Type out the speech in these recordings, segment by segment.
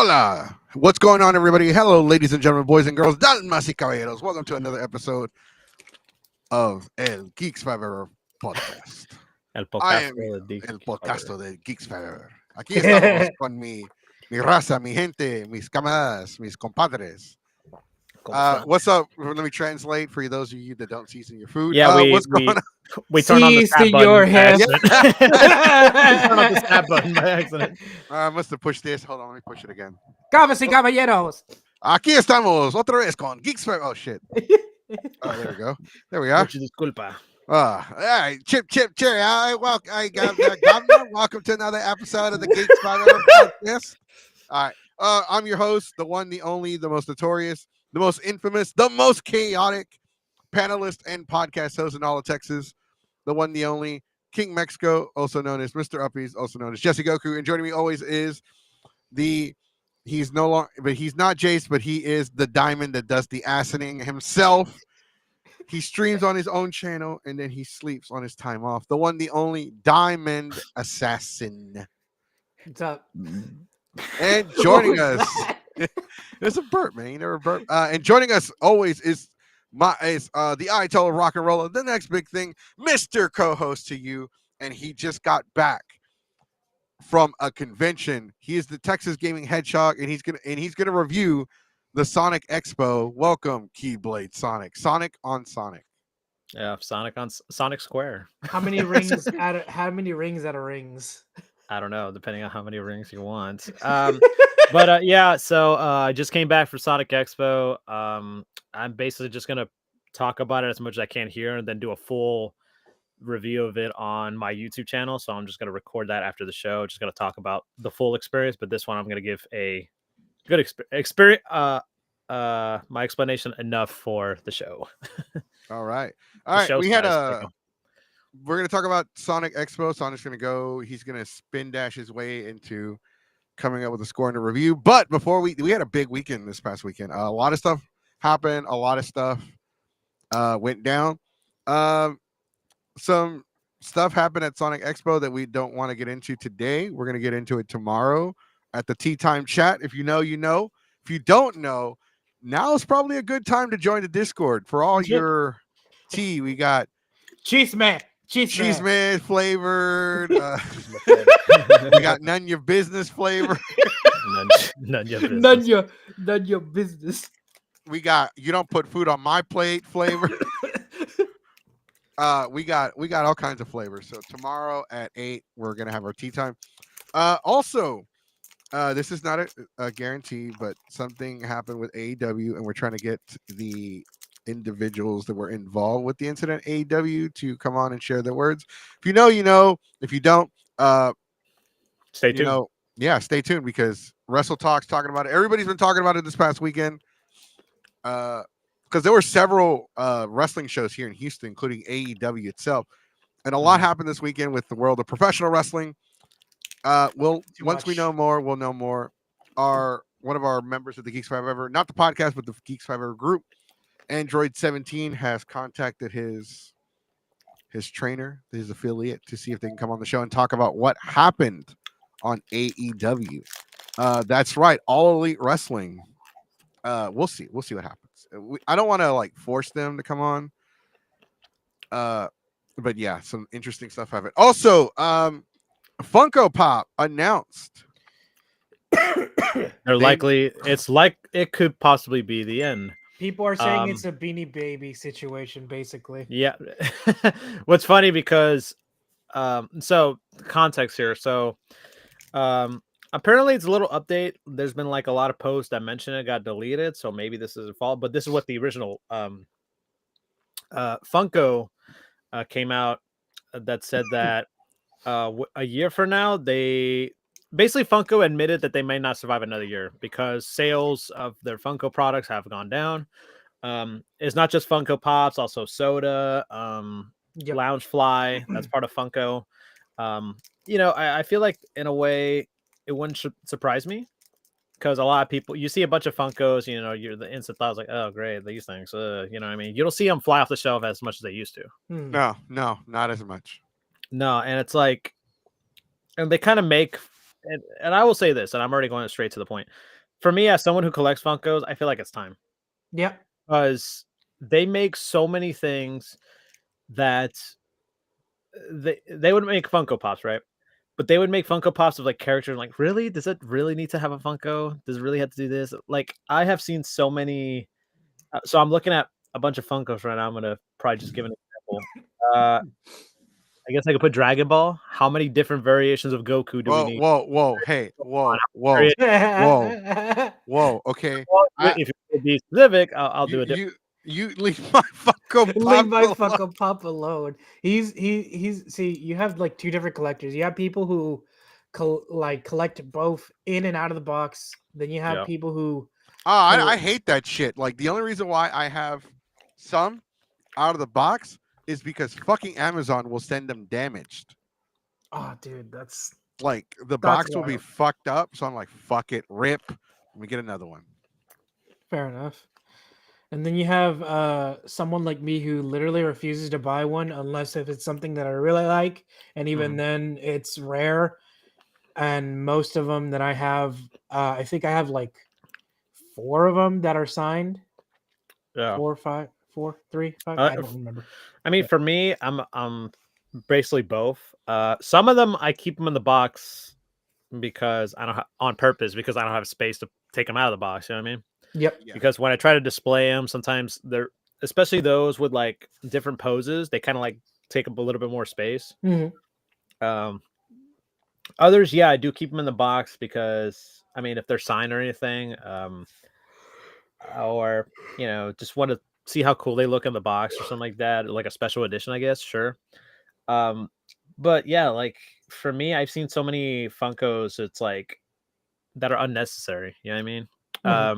Hola! What's going on, everybody? Hello, ladies and gentlemen, boys and girls, damas y caballeros. Welcome to another episode of El Geeks Forever podcast. El I podcast am de Geeks el Forever. podcasto de Geeks Forever. Aquí estamos con mi raza, mi gente, mis camaradas, mis compadres. ¿Cómo están? What's up? Let me translate for those of you that don't season your food. Yeah, what's going on? we turned on the Si, snap button señor by jefe. accident. We turned on the snap button by accident. I must have pushed this. Hold on, let me push it again. Damas y caballeros. Aquí estamos otra vez con Geeks Forever. Oh, shit. Oh, there we go. There we are. Mucha disculpa. All right, chip, cherry. I got that governor. Welcome to another episode of the Geeks Forever podcast. All right, I'm your host, the one, the only, the most notorious, the most infamous, the most chaotic panelist and podcast host in all of Texas, the one, the only King Mexico, also known as Mr. Uppies, also known as Jesse Goku, and joining me always is he's no longer, but he's not Jace, but he is the diamond that does the assening himself. He streams on his own channel and then he sleeps on his time off. The one, the only Diamond Assassin. What's up? And joining us, there's a burp, man. You never burp. And joining us always is the Ayatollah Rock and Roller, the next big thing, Mr. Co-host to you, and he just got back from a convention. He is the Texas Gaming Hedgehog, and he's gonna review the Sonic Expo. Welcome, Keyblade Sonic. Sonic on Sonic. Yeah, Sonic on Sonic Square. How many rings out of rings? I don't know, depending on how many rings you want. But yeah, so I just came back for Sonic Expo. I'm basically just gonna talk about it as much as I can here, and then do a full review of it on my YouTube channel. So I'm just gonna record that after the show. Just gonna talk about the full experience, but this one I'm gonna give a good experience. My explanation enough for the show. All right. We're going to talk about Sonic Expo. Sonic's going to go. He's going to spin dash his way into coming up with a score and a review. But before we had a big weekend this past weekend. A lot of stuff happened. A lot of stuff went down. Some stuff happened at Sonic Expo that we don't want to get into today. We're going to get into it tomorrow at the Tea Time chat. If you know, you know. If you don't know, now is probably a good time to join the Discord for all your tea. We got Cheese man flavored. We got none your business flavor. None your business. None your business. We got you don't put food on my plate flavor. We got all kinds of flavors. So tomorrow at 8, we're gonna have our tea time. Also, this is not a guarantee, but something happened with AEW, and we're trying to get the individuals that were involved with the incident AEW to come on and share their words. If you know, you know. If you don't, Stay tuned. Stay tuned, because Wrestle Talk's talking about it. Everybody's been talking about it this past weekend. Because there were several wrestling shows here in Houston, including AEW itself, and a lot happened this weekend with the world of professional wrestling. Once we know more, we'll know more. One of our members of the Geeks Forever, not the podcast, but the Geeks Forever group, Android 17, has contacted his trainer, his affiliate, to see if they can come on the show and talk about what happened on AEW. That's right, All Elite Wrestling. We'll see what happens. I don't want to force them to come on. But yeah, some interesting stuff happened. Also, Funko Pop announced. It's like it could possibly be the end. People are saying it's a Beanie Baby situation, basically. Yeah. What's funny, because so context here. So apparently it's a little update. There's been a lot of posts that mention it got deleted, so maybe this is a fault, but this is what the original Funko came out that said that a year from now, Funko admitted that they may not survive another year because sales of their Funko products have gone down. It's not just Funko Pops, also Soda, Lounge Fly. That's part of Funko. I feel like in a way it wouldn't surprise me, because a lot of people, you see a bunch of Funkos, you're the instant thought is like, oh great, these things, you know what I mean? You don't see them fly off the shelf as much as they used to. No, not as much. No, and it's like, and they kind of make and I will say this, and I'm already going straight to the point. For me, as someone who collects Funkos, I feel like it's time Yep. because they make so many things that they would make Funko Pops, right? But they would make Funko Pops of like characters. Like, really? Does it really need to have a Funko? Does it really have to do this? Like, I have seen so many. So I'm looking at a bunch of Funkos right now. I'm gonna probably just give an example. I guess I could put Dragon Ball. How many different variations of Goku do we need? Whoa, hey, whoa, Variation- whoa. Okay, I, If you want to be specific, I'll do it. you leave my Funko Leave Pop my alone. Funko Pop alone. He's see, you have like two different collectors. You have people who collect both in and out of the box. Then you have Yeah. people who I hate that shit. Like the only reason why I have some out of the box is because fucking Amazon will send them damaged. oh dude, that's Like the That's box will be wild. fucked up, so I'm like, fuck it, rip. Let me get another one. fair enough. And then you have someone like me who literally refuses to buy one unless if it's something that I really like, and even then it's rare. And most of them that I have, I think I have like 4 of them that are signed. Yeah. 4, 5, 4, 3, 5. I don't remember. I mean, for me, I'm basically both. Some of them I keep them in the box because I don't on purpose because I don't have space to take them out of the box. You know what I mean? Yep. Yeah. Because when I try to display them, sometimes they're especially those with like different poses. They kind of like take up a little bit more space. Mhm. Others, yeah, I do keep them in the box because I mean, if they're signed or anything, or just want to see how cool they look in the box or something like that, like a special edition, I guess. Sure. But yeah, like for me, I've seen so many Funkos. It's like that are unnecessary. You know what I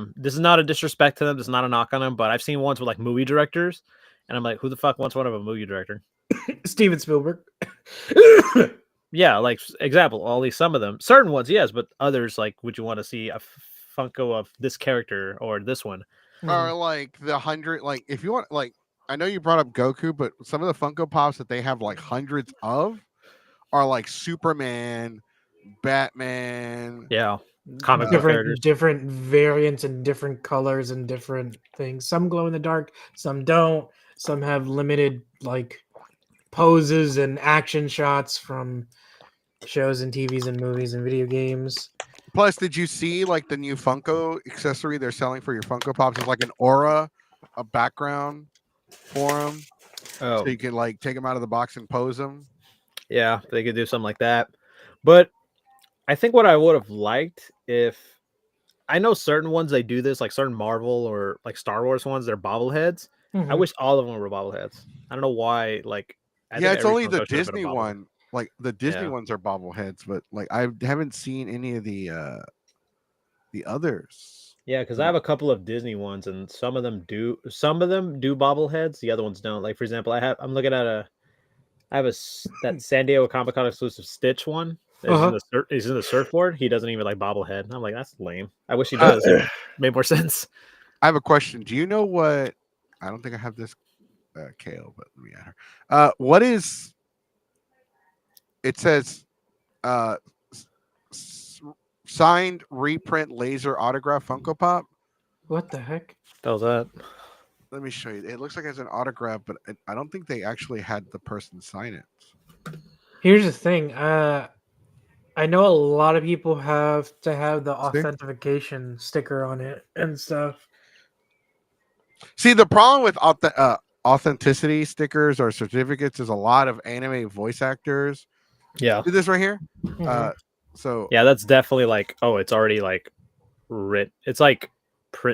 mean? This is not a disrespect to them. This is not a knock on them. But I've seen ones with like movie directors, and I'm like, who the fuck wants one of a movie director? Steven Spielberg. Yeah, like example, all these some of them, certain ones, yes, but others like, would you want to see a Funko of this character or this one? Or like the 100, like if you want, like I know you brought up Goku, but some of the Funko Pops that they have like hundreds of are like Superman, Batman. Yeah, comic book characters. different variants and different colors and different things. Some glow in the dark, some don't. Some have limited like poses and action shots from shows and TVs and movies and video games. Plus, did you see like the new Funko accessory they're selling for your Funko Pops? It's like an aura, a background for them, Oh, so you can like take them out of the box and pose them. yeah, they could do something like that. But I think what I would have liked if I know certain ones they do this, like certain Marvel or like Star Wars ones, they're bobbleheads. I wish all of them were bobbleheads. I don't know why. Like, I Yeah, think it's every only the Funko should have been a Disney bobblehead. one. Like the Disney Yeah. ones are bobbleheads, but like I haven't seen any of the others. Yeah, because I have a couple of Disney ones, and some of them do bobbleheads. The other ones don't. Like for example, I'm looking at that San Diego Comic Con exclusive Stitch one. He's in the surfboard. He doesn't even like bobblehead. I'm like, that's lame. I wish he does. It made more sense. I have a question. Do you know what? I don't think I have this Kale, but let me add her. What is? It says, uh, signed reprint laser autograph Funko Pop. What the heck? That was that. Let me show you. It looks like it's an autograph, but I don't think they actually had the person sign it. Here's the thing. I know a lot of people have to have the See? authentication sticker on it and stuff. See, the problem with authenticity stickers or certificates is a lot of anime voice actors Yeah. do this right here. Mhm. So Yeah, that's definitely like, oh, it's already like writ. It's like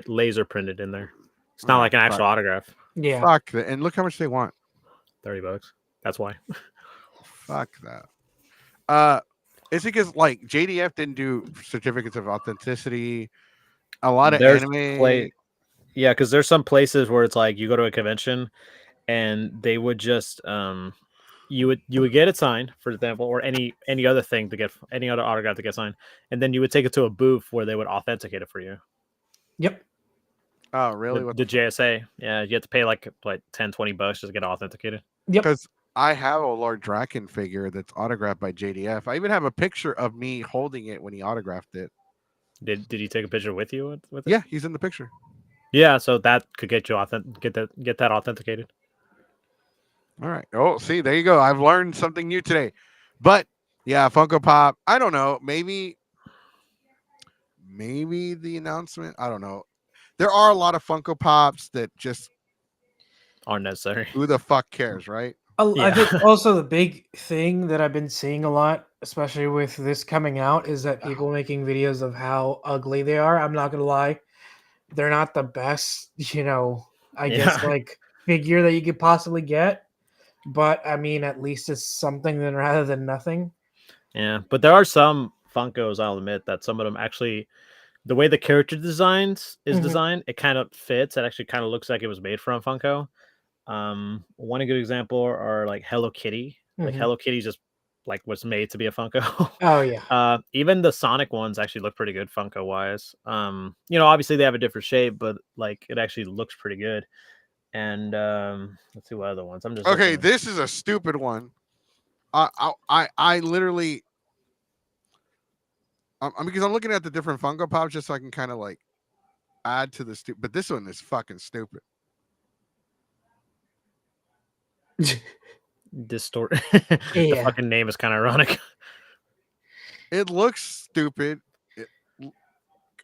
laser printed in there. It's not like an actual autograph. Yeah. fuck that. And look how much they want. $30. That's why. Fuck that. It's because like JDF didn't do certificates of authenticity. A lot of anime. Yeah, because there's some places where it's like you go to a convention and they would just you would get it signed, for example, or any other thing to get any other autograph to get signed, and then you would take it to a booth where they would authenticate it for you. Yep. Oh, really? The JSA. Yeah, you have to pay like $10-20 just to get it authenticated. Yep. Because I have a Lord Draken figure that's autographed by JDF. I even have a picture of me holding it when he autographed it. Did you take a picture with you with it? Yeah, he's in the picture. Yeah, so that could get you get that authenticated. All right. Oh, see, there you go. I've learned something new today. But yeah, Funko Pop. I don't know. Maybe the announcement. I don't know. There are a lot of Funko Pops that just Aren't necessary. who the fuck cares, right? I think Yeah. also the big thing that I've been seeing a lot, especially with this coming out, is that people making videos of how ugly they are. I'm not gonna lie, they're not the best, I guess Yeah. like figure that you could possibly get. But I mean, at least it's something than rather than nothing. Yeah, but there are some Funkos, I'll admit, that some of them actually, the way the character designs is Mhm. designed, it kind of fits. It actually kind of looks like it was made from Funko. One good example are like Hello Kitty. Like Mhm. Hello Kitty just like was made to be a Funko. Oh yeah. Even the Sonic ones actually look pretty good Funko wise. Obviously they have a different shape, but like it actually looks pretty good. And let's see what other ones. I'm just Okay, looking. this is a stupid one. I literally, because I'm looking at the different Funko Pops just so I can kind of like add to the stupid. But this one is fucking stupid. Distort. The Yeah. fucking name is kind of ironic. It looks stupid. It,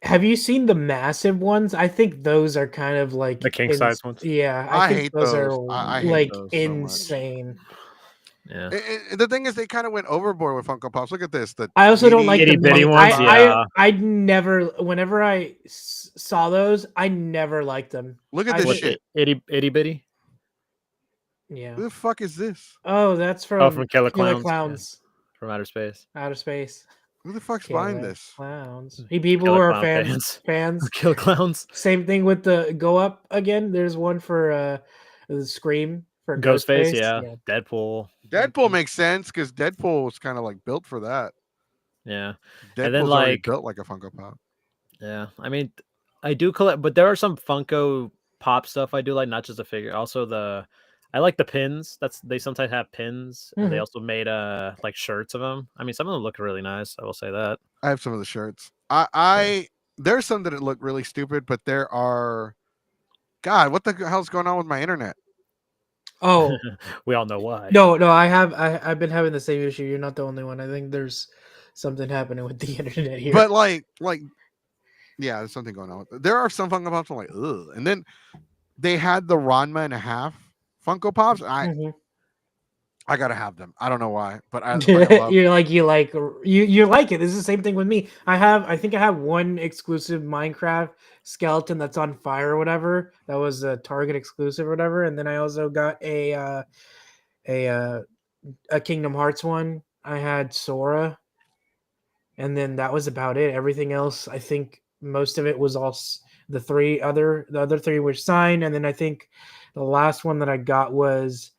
Have you seen the massive ones? I think those are kind of like The king size ones. yeah, I I think hate those are those. I hate like those so much. insane. Yeah. The thing is, they kind of went overboard with Funko Pops. Look at this. The I also don't like the Itty bitty mini. ones, yeah. I never. Whenever I saw those, I never liked them. Look at I this What, think- shit. itty bitty? Yeah. Who the fuck is this? Oh, that's Oh, from from Killer Killer Clowns. Yeah, Clowns. from outer space. Outer space. Who the fuck's buying Killer this? Clowns. People who Killer are Clown fans. Killer Clowns. Same thing with the Go Up again. There's one for the Scream for Ghostface, Ghostface. yeah. Yeah. Deadpool. Deadpool makes sense because Deadpool was kind of like built for that. Yeah. And then Deadpool's already like, built like a Funko Pop. yeah. I mean, I do collect, but there are some Funko Pop stuff I do like, not just a figure. Also I like the pins. They sometimes have pins, and they Mhm. also made like shirts of them. I mean, some of them look really nice. I will say that. I have some of the shirts. I there's some that look really stupid, but there are. God, what the hell's going on with my internet? Oh We all know why. no, I've been having the same issue. You're not the only one. I think there's something happening with the internet here. But like, yeah, there's something going on. There are some Funko Pops I'm like, ugh. And then they had the Ranma and a half Funko Pops. Mhm. I gotta have them. I don't know why, but I love. you like you like it. This is the same thing with me. I think I have one exclusive Minecraft skeleton that's on fire or whatever. That was a Target exclusive or whatever. And then I also got a Kingdom Hearts one. I had Sora, and then that was about it. Everything else, I think most of it was all the other three were signed, and then I think the last one that I got was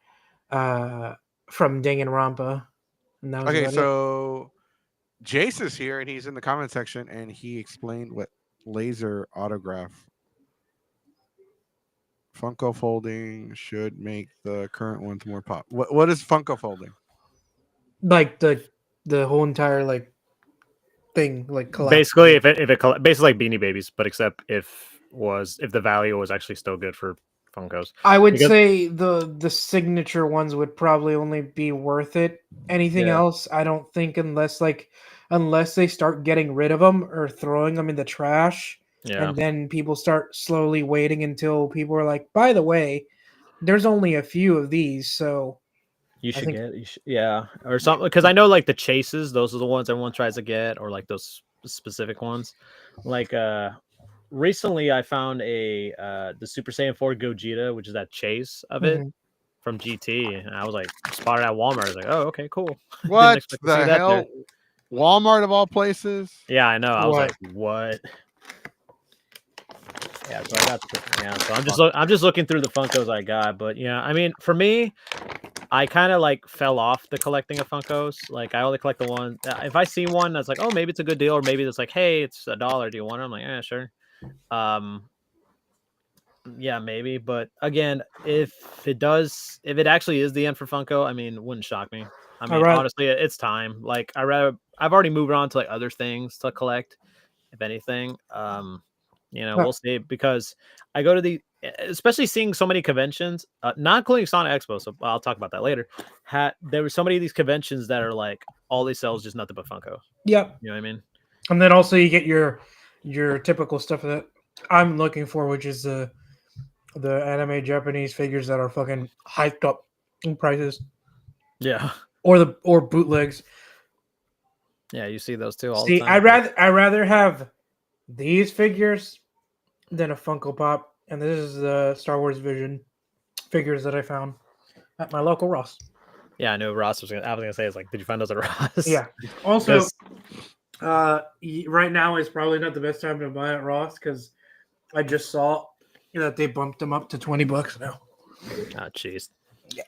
from Danganronpa, and that was Okay, about it. so Jace is here and he's in the comment section and he explained what laser autograph Funko folding should make the current ones more pop. What is Funko folding? Like the whole entire like thing, like collapse. Basically, basically like Beanie Babies, but except if the value was actually still good for Funkos. I would Because- say the signature ones would probably only be worth it. Anything Yeah. else, I don't think, unless they start getting rid of them or throwing them in the trash, Yeah. and then people start slowly waiting until people are like, by the way, there's only a few of these, so You I should think- get, yeah, or something. Because I know like the chases, those are the ones everyone tries to get, or like those specific ones. Like recently, I found the Super Saiyan 4 Gogeta, which is that chase of it Mhm. from GT, and I was like spotted at Walmart. I was like, oh, okay, cool. What expect to see the that hell? there. Walmart of all places? Yeah, I know. I was What? like, what? Yeah, so I got so I'm just looking through the Funkos I got, but yeah, I mean, for me, I kind of like fell off the collecting of Funkos. Like I only collect the one. If I see one that's like, oh, maybe it's a good deal, or maybe it's like, hey, it's $1. Do you want it? I'm like, yeah, sure. Yeah, maybe. But again, if it actually is the end for Funko, I mean, it wouldn't shock me. I mean, honestly, it's time. Like, I've already moved on to like other things to collect. If anything, we'll see, because I go to especially seeing so many conventions, not including Sonic Expo. So I'll talk about that later. There were so many of these conventions that are like all they sell is just nothing but Funko. Yep. You know what I mean? And then also you get your typical stuff that I'm looking for, which is the anime Japanese figures that are fucking hyped up in prices. Yeah. Or bootlegs. Yeah, you see those too all the time. I'd rather have these figures than a Funko Pop, and this is the Star Wars Vision figures that I found at my local Ross. Yeah, I know Ross I was gonna say, is like, did you find those at Ross? Yeah. Also, right now is probably not the best time to buy at Ross because I just saw that they bumped them up to $20 now. Oh, jeez. Yeah.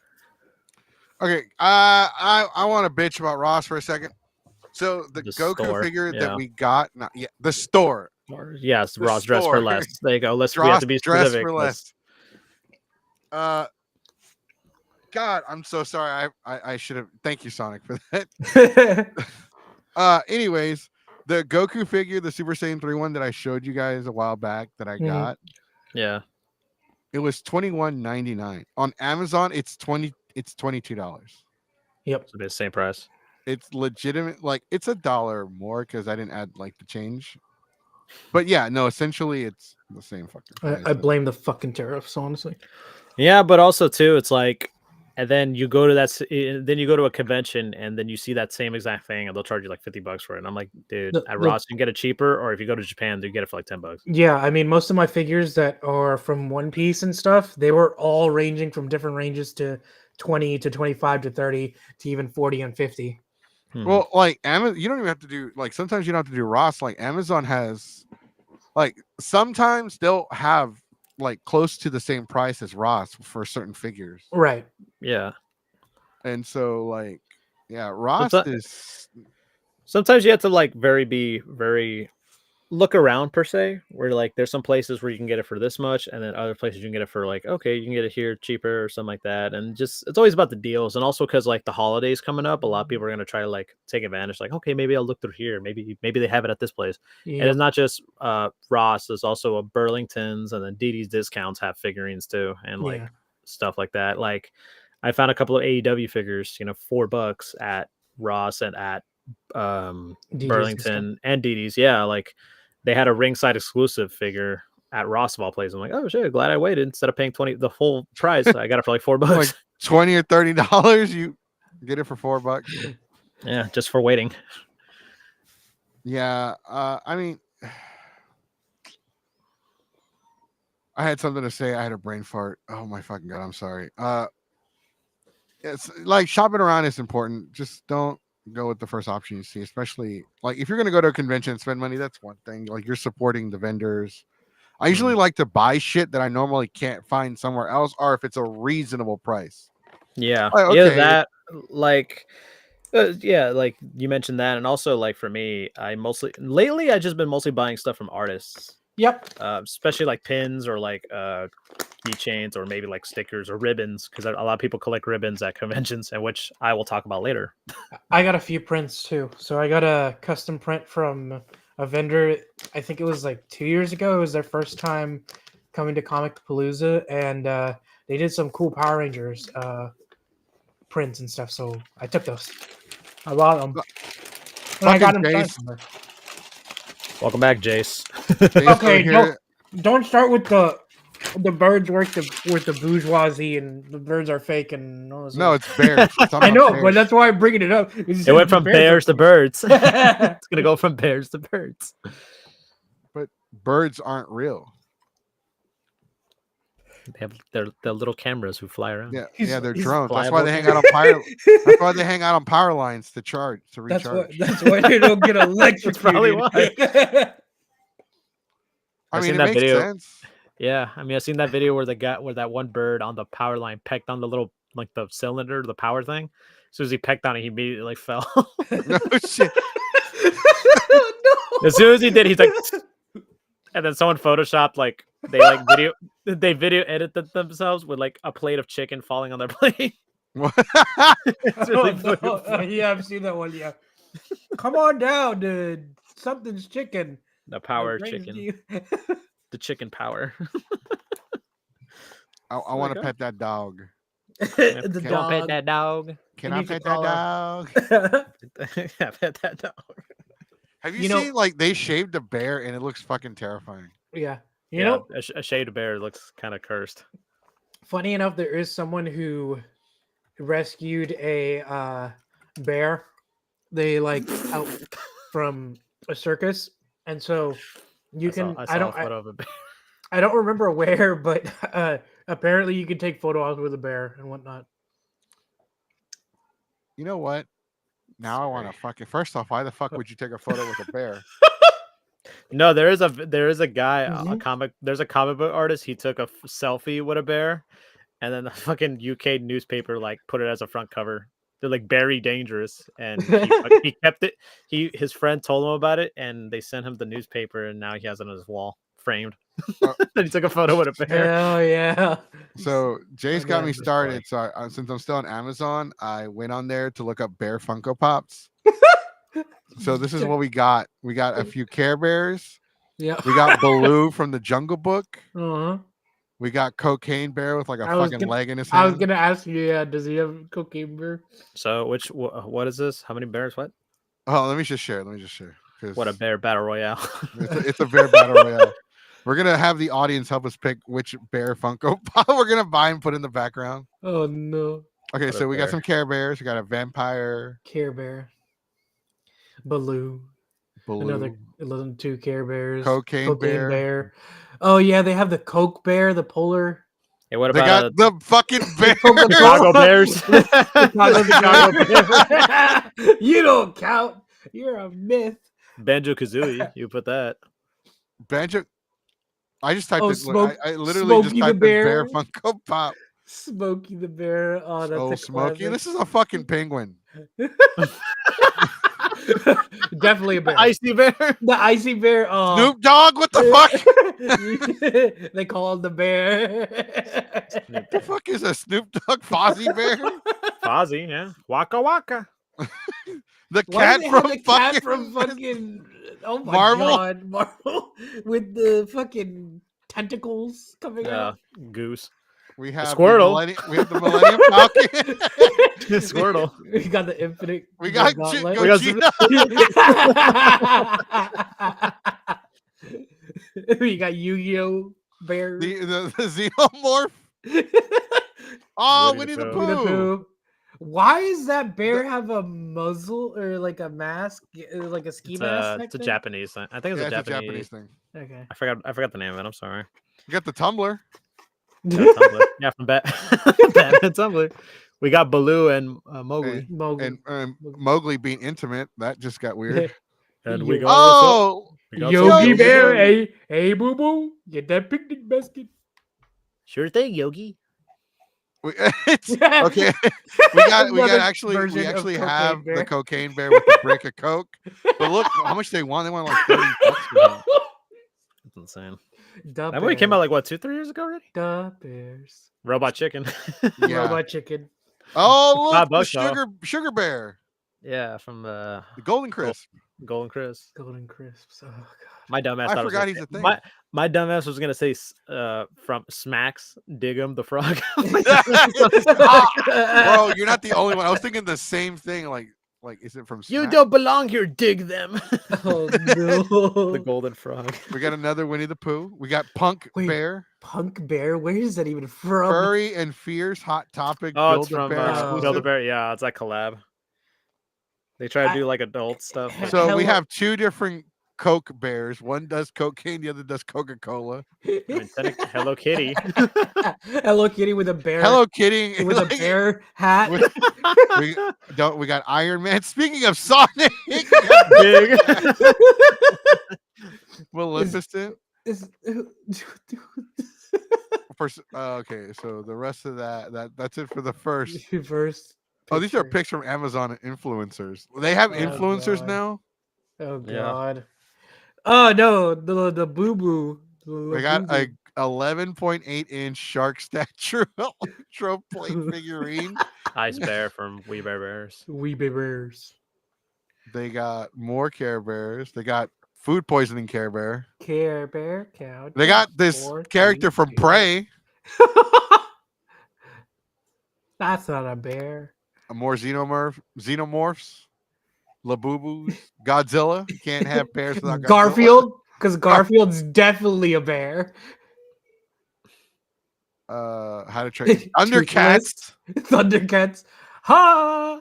Okay. I want to bitch about Ross for a second. So the Goku store, figure that we got, the store. Yes, Ross dress for less. There you go. We have to be dress specific. For less. God, I'm so sorry. I should have. Thank you, Sonic, for that. Anyways, the Goku figure, the Super Saiyan 3 one that I showed you guys a while back that I got. Yeah. It was $21.99 on Amazon. It's $22. Yep, it's the same price. It's legitimate. Like, it's $1 more because I didn't add like the change. But yeah, no, essentially it's the same fucking price. I blame the fucking tariffs, honestly. Yeah, but also too, it's like, and then you go to then you go to a convention and then you see that same exact thing and they'll charge you like $50 for it. And I'm like, dude, at Ross you can get it cheaper, or if you go to Japan, you get it for like $10. Yeah, I mean, most of my figures that are from One Piece and stuff, they were all ranging from different ranges to 20 to 25 to 30 to even 40 and 50. Well, like Amazon, you don't even have to do, like, sometimes you don't have to do Ross. Like Amazon has, like, sometimes they'll have like close to the same price as Ross for certain figures. Right. Yeah. And so, like, yeah, Ross is. Sometimes you have to be very look around per se, where like there's some places where you can get it for this much, and then other places you can get it for like, okay, you can get it here cheaper or something like that. And just, it's always about the deals. And also because like the holidays coming up, a lot of people are going to try to like take advantage, like, okay, maybe I'll look through here, maybe they have it at this place. Yep. And it's not just Ross, there's also a Burlington's, and then DD's Discounts have figurines too, and like stuff like that. Like I found a couple of AEW figures, $4 at Ross and at Burlington and DD's. Yeah, like they had a ringside exclusive figure at Ross of all places. I'm like, oh shit, glad I waited. Instead of paying the full price, I got it for like $4. Like $20 or $30, you get it for $4. Yeah, just for waiting. Yeah, I mean, I had something to say. I had a brain fart. Oh my fucking god, I'm sorry. It's like, shopping around is important. Just don't go with the first option you see, especially like if you're going to go to a convention and spend money, that's one thing. Like, you're supporting the vendors. I usually like to buy shit that I normally can't find somewhere else, or if it's a reasonable price. Yeah. Like, okay. That, like, like you mentioned that. And also, like, for me, lately I just been mostly buying stuff from artists. Yep. Especially like pins or like keychains or maybe like stickers or ribbons, because a lot of people collect ribbons at conventions, and which I will talk about later. I got a few prints too. So I got a custom print from a vendor. I think it was like 2 years ago. It was their first time coming to Comic Palooza, and they did some cool Power Rangers prints and stuff. So I took those. I bought them. And I got them signed from her. Welcome back, Jace. Okay, don't start with the birds work with the bourgeoisie and the birds are fake and all this. No, it's bears. I know, bears. But that's why I'm bringing it up. It went from bears to birds. It's gonna go from bears to birds. But birds aren't real. They have their little cameras who fly around. Yeah, they're drones. That's why they hang out on That's why they hang out on power lines to recharge. That's why they don't get electrocuted. Probably why. I mean, it makes sense. Yeah, I mean, I've seen that video where that one bird on the power line pecked on the little, like, the cylinder, the power thing. As soon as he pecked on it, he immediately like fell. No shit. No. As soon as he did, he's like, and then someone photoshopped, like, they like They video edited themselves with like a plate of chicken falling on their plate. What? It's really Oh, fucking no. funny. Yeah, I've seen that one. Yeah. Come on down, dude. Something's chicken. The My power brain's chicken. you. The chicken power. I want to pet that dog. The Go on, pet dog. that dog. Can You I need to pet that call dog? Yeah, pet that dog. Have you You know- seen like they shaved a bear and it looks fucking terrifying? Yeah. You Yeah, know, a shaved bear looks kind of cursed. funny enough, there is someone who rescued a bear. They like out from a circus, and so you can. I I saw don't. a photo of a bear. I don't remember where, but apparently you can take photos with a bear and whatnot. You know what? Now I want to fucking. First off, why the fuck would you take a photo with a bear? No, there is a guy, a Mhm. comic. There's a comic book artist. He took a selfie with a bear, and then the fucking UK newspaper like put it as a front cover. They're like very dangerous, and he kept it. His friend told him about it, and they sent him the newspaper, and now he has it on his wall framed. Uh, Then he took a photo with a bear. Hell yeah! So Jay's got me Again, started. So since I'm still on Amazon, I went on there to look up bear Funko Pops. So this is what we got. We got a few Care Bears. Yeah. We got Baloo from the Jungle Book. Uh-huh. We got Cocaine Bear with like a I was fucking gonna- leg in his I was hand. gonna ask you, yeah, does he have cocaine bear? So what is this? How many bears? What? Oh, let me just share. 'Cause What a bear battle royale. it's a bear battle royale. We're gonna have the audience help us pick which bear Funko Pop we're gonna buy and put in the background. Oh no. Okay, What a so we got bear. some Care Bears. We got a vampire, Care Bear. Baloo. Baloo, Another 2 Care Bears. Cocaine Bear. Oh yeah, they have the Coke Bear, the polar. Hey, what They about got the fucking bear. Chicago Bears? Chicago Bear. You don't count. You're a myth. Banjo Kazooie? You put that. Banjo. I just typed Oh, it. Smoke- I literally just Smokey the typed in bear Bear. Funko Pop. Smokey the Bear. Oh, that's Oh, a Smokey. classic. This is a fucking penguin. Definitely a bear. Icy Bear? The icy bear. Oh. Snoop Dogg. What the fuck? They call him the bear. The fuck is a Snoop Dogg Fozzie Bear? Fozzie, yeah. Waka Waka. The Why cat do they have from the fucking cat from fucking oh my Marvel? god, Marvel with the fucking tentacles coming out. Goose. We have Squirtle. We have the Millennium Falcon. Squirtle. We got the infinite. We got gauntlet. We got We got Yu-Gi-Oh bear. the Xenomorph. Oh, Winnie Winnie the the Pooh. Winnie the Pooh. Pooh. Why does that bear have a muzzle or like a mask, like a ski It's mask? a Japanese thing. I think it's Yeah, a it's a Japanese. Japanese thing. Okay. I forgot the name of it. I'm sorry. You got the Tumblr. Yeah, Tumblr. Yeah, from Batman Tumblr. We got Baloo and Mowgli. Mowgli. And Mowgli being intimate. That just got weird. And we Yo- got Oh, we got Yogi some- Bear, hey boo boo, get that picnic basket. Sure thing, Yogi. okay. We Another actually version of actually Cocaine have Bear. the Cocaine Bear with the brick of Coke. But look how much they want. They want like $30 for him. That's insane. The That movie came out Bears. like what, 2-3 years ago already? The Bears. Robot Chicken. Yeah. Robot chicken. Oh, look, the $5 though. sugar bear, Yeah, from the Golden Crisp. Golden Chris. Golden crisps. Oh god. My dumbass. I thought it was forgot gonna he's a say- thing. My dumbass was gonna say from Smacks Dig'em the Frog. Bro, you're not the only one. I was thinking the same thing. Like is it from? You Smack? don't belong here. Dig them. Oh no. The Golden Frog. We got another Winnie the Pooh. We got Punk Wait. Bear, Punk Bear. Where is that even from? Furry and Fierce, Hot Topic. Oh, it's Build a from Bear Oh. Build a exclusive. Bear. Yeah, it's like collab. They try to I- do like adult stuff. but- So we Hello- have two different Coke bears. One does cocaine, the other does Coca-Cola. I mean, Hello Kitty. Hello Kitty with a bear. Hello Kitty. with a like, bear hat. with- we got Iron Man. Speaking of Sonic, Big. Maleficent. Is- Okay, so the rest of that's it for the first. First. Oh, these are picture. pics from Amazon influencers. They have Oh, influencers God. now. Oh Yeah. god. Oh no, the boo boo. We got 11.8-inch shark statue electro plate figurine. Ice Bear from We Bear Bears. Wee bears. They got more Care Bears. They got food poisoning Care Bear. Care Bear count. They got this character from Prey. That's not a bear. More xenomorphs, Labubus, Godzilla. You can't have bears without Godzilla. Garfield, because Garfield's definitely a bear. How to Train Undercats. Thundercats. Ha!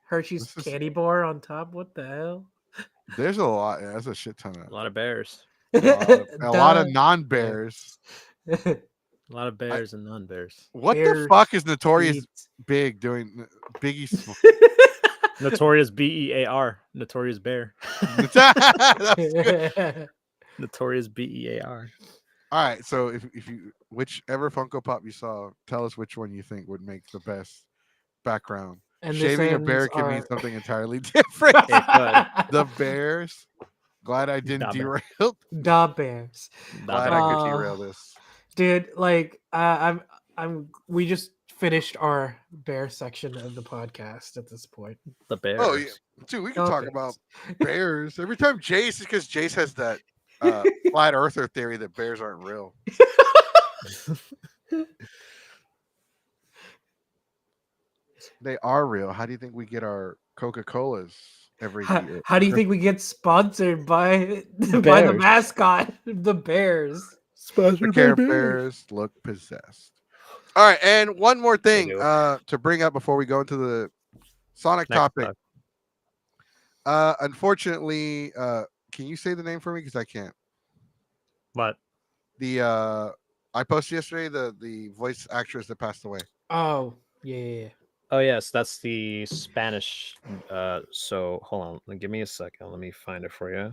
Hershey's This is- candy bar on top. What the hell? There's a lot. Yeah, that's a shit ton A of. lot of bears. A lot of non-bears. A lot of bears and non-bears. What Bears the fuck is Notorious eat. Big doing? Biggie. Notorious BEAR. Notorious Bear. That's good. Notorious BEAR. All right, so if you whichever Funko Pop you saw, tell us which one you think would make the best background. And the Shaving a Sands bear can mean are- something entirely different. It could. The bears. Glad I didn't Nah, man. derail. Da bears. Glad Nah, I man. could derail this. Dude, like we just finished our bear section of the podcast at this point. The bears. Oh yeah, dude, we can Da talk bears. about bears every time. Jace, because Jace has that flat earther theory that bears aren't real. They are real. How do you think we get our Coca-Colas every year? How do you think we get sponsored by the Bears. mascot, the Bears? The Care Bears look possessed. All right, and one more thing do. to bring up before we go into the Sonic Next topic. up. Unfortunately, can you say the name for me? Because I can't. What? The I posted yesterday the voice actress that passed away. Oh, yeah. Oh yes, that's the Spanish. So hold on, give me a second. Let me find it for you.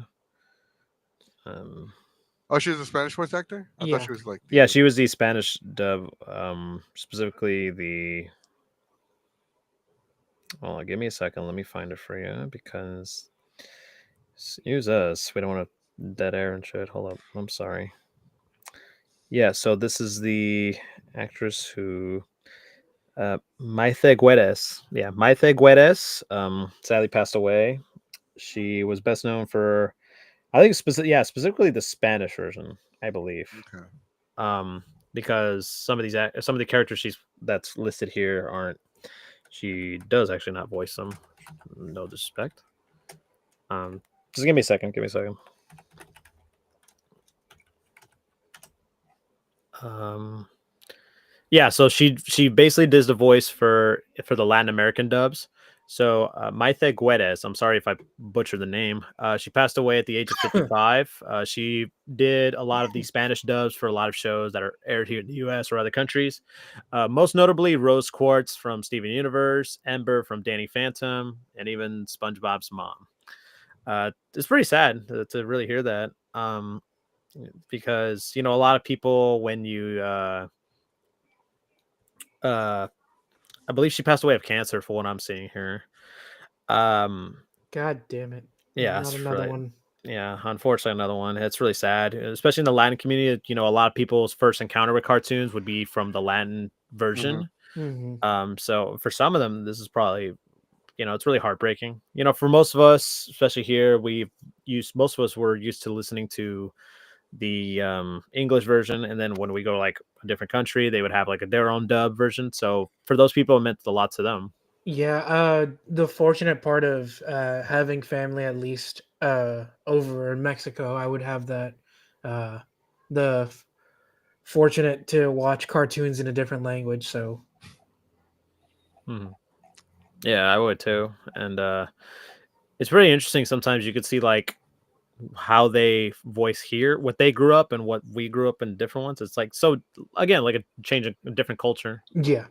Oh, she was a Spanish voice actor. I Yeah. thought she was like. Yeah, she was the Spanish dub. Specifically the. Hold on, give me a second. Let me find it for you because use us. We don't want to dead air and shit. Hold up. I'm sorry. Yeah, so this is the actress who Maite Guedes. Yeah, Maite Guedes sadly passed away. She was best known for I think specifically the Spanish version, I believe. Okay. Because some of the characters that's listed here aren't. She does actually not voice them. No disrespect. Just give me a second. Yeah, so she basically does the voice for the Latin American dubs. So Maite Guedes, I'm sorry if I butchered the name. She passed away at the age of 55. She did a lot of the Spanish dubs for a lot of shows that are aired here in the U.S. or other countries. Most notably, Rose Quartz from Steven Universe, Ember from Danny Phantom, and even SpongeBob's mom. It's pretty sad to really hear that, because a lot of people when you I believe she passed away of cancer for what I'm seeing here. God damn it. Yeah, Not it's another really- one. Yeah, unfortunately, another one. It's really sad, especially in the Latin community. A lot of people's first encounter with cartoons would be from the Latin version. Mhm. So for some of them, this is probably, it's really heartbreaking. For most of us, especially here, most of us were used to listening to the English version, and then when we go like a different country, they would have like their own dub version. So for those people, it meant a lot to them. Yeah, the fortunate part of having family at least over in Mexico, I would have that fortunate to watch cartoons in a different language. So Yeah, I would too. And it's really interesting. Sometimes you could see like how they voice here, what they grew up and what we grew up in different ones. It's like, so again, like a change of a different culture. yeah,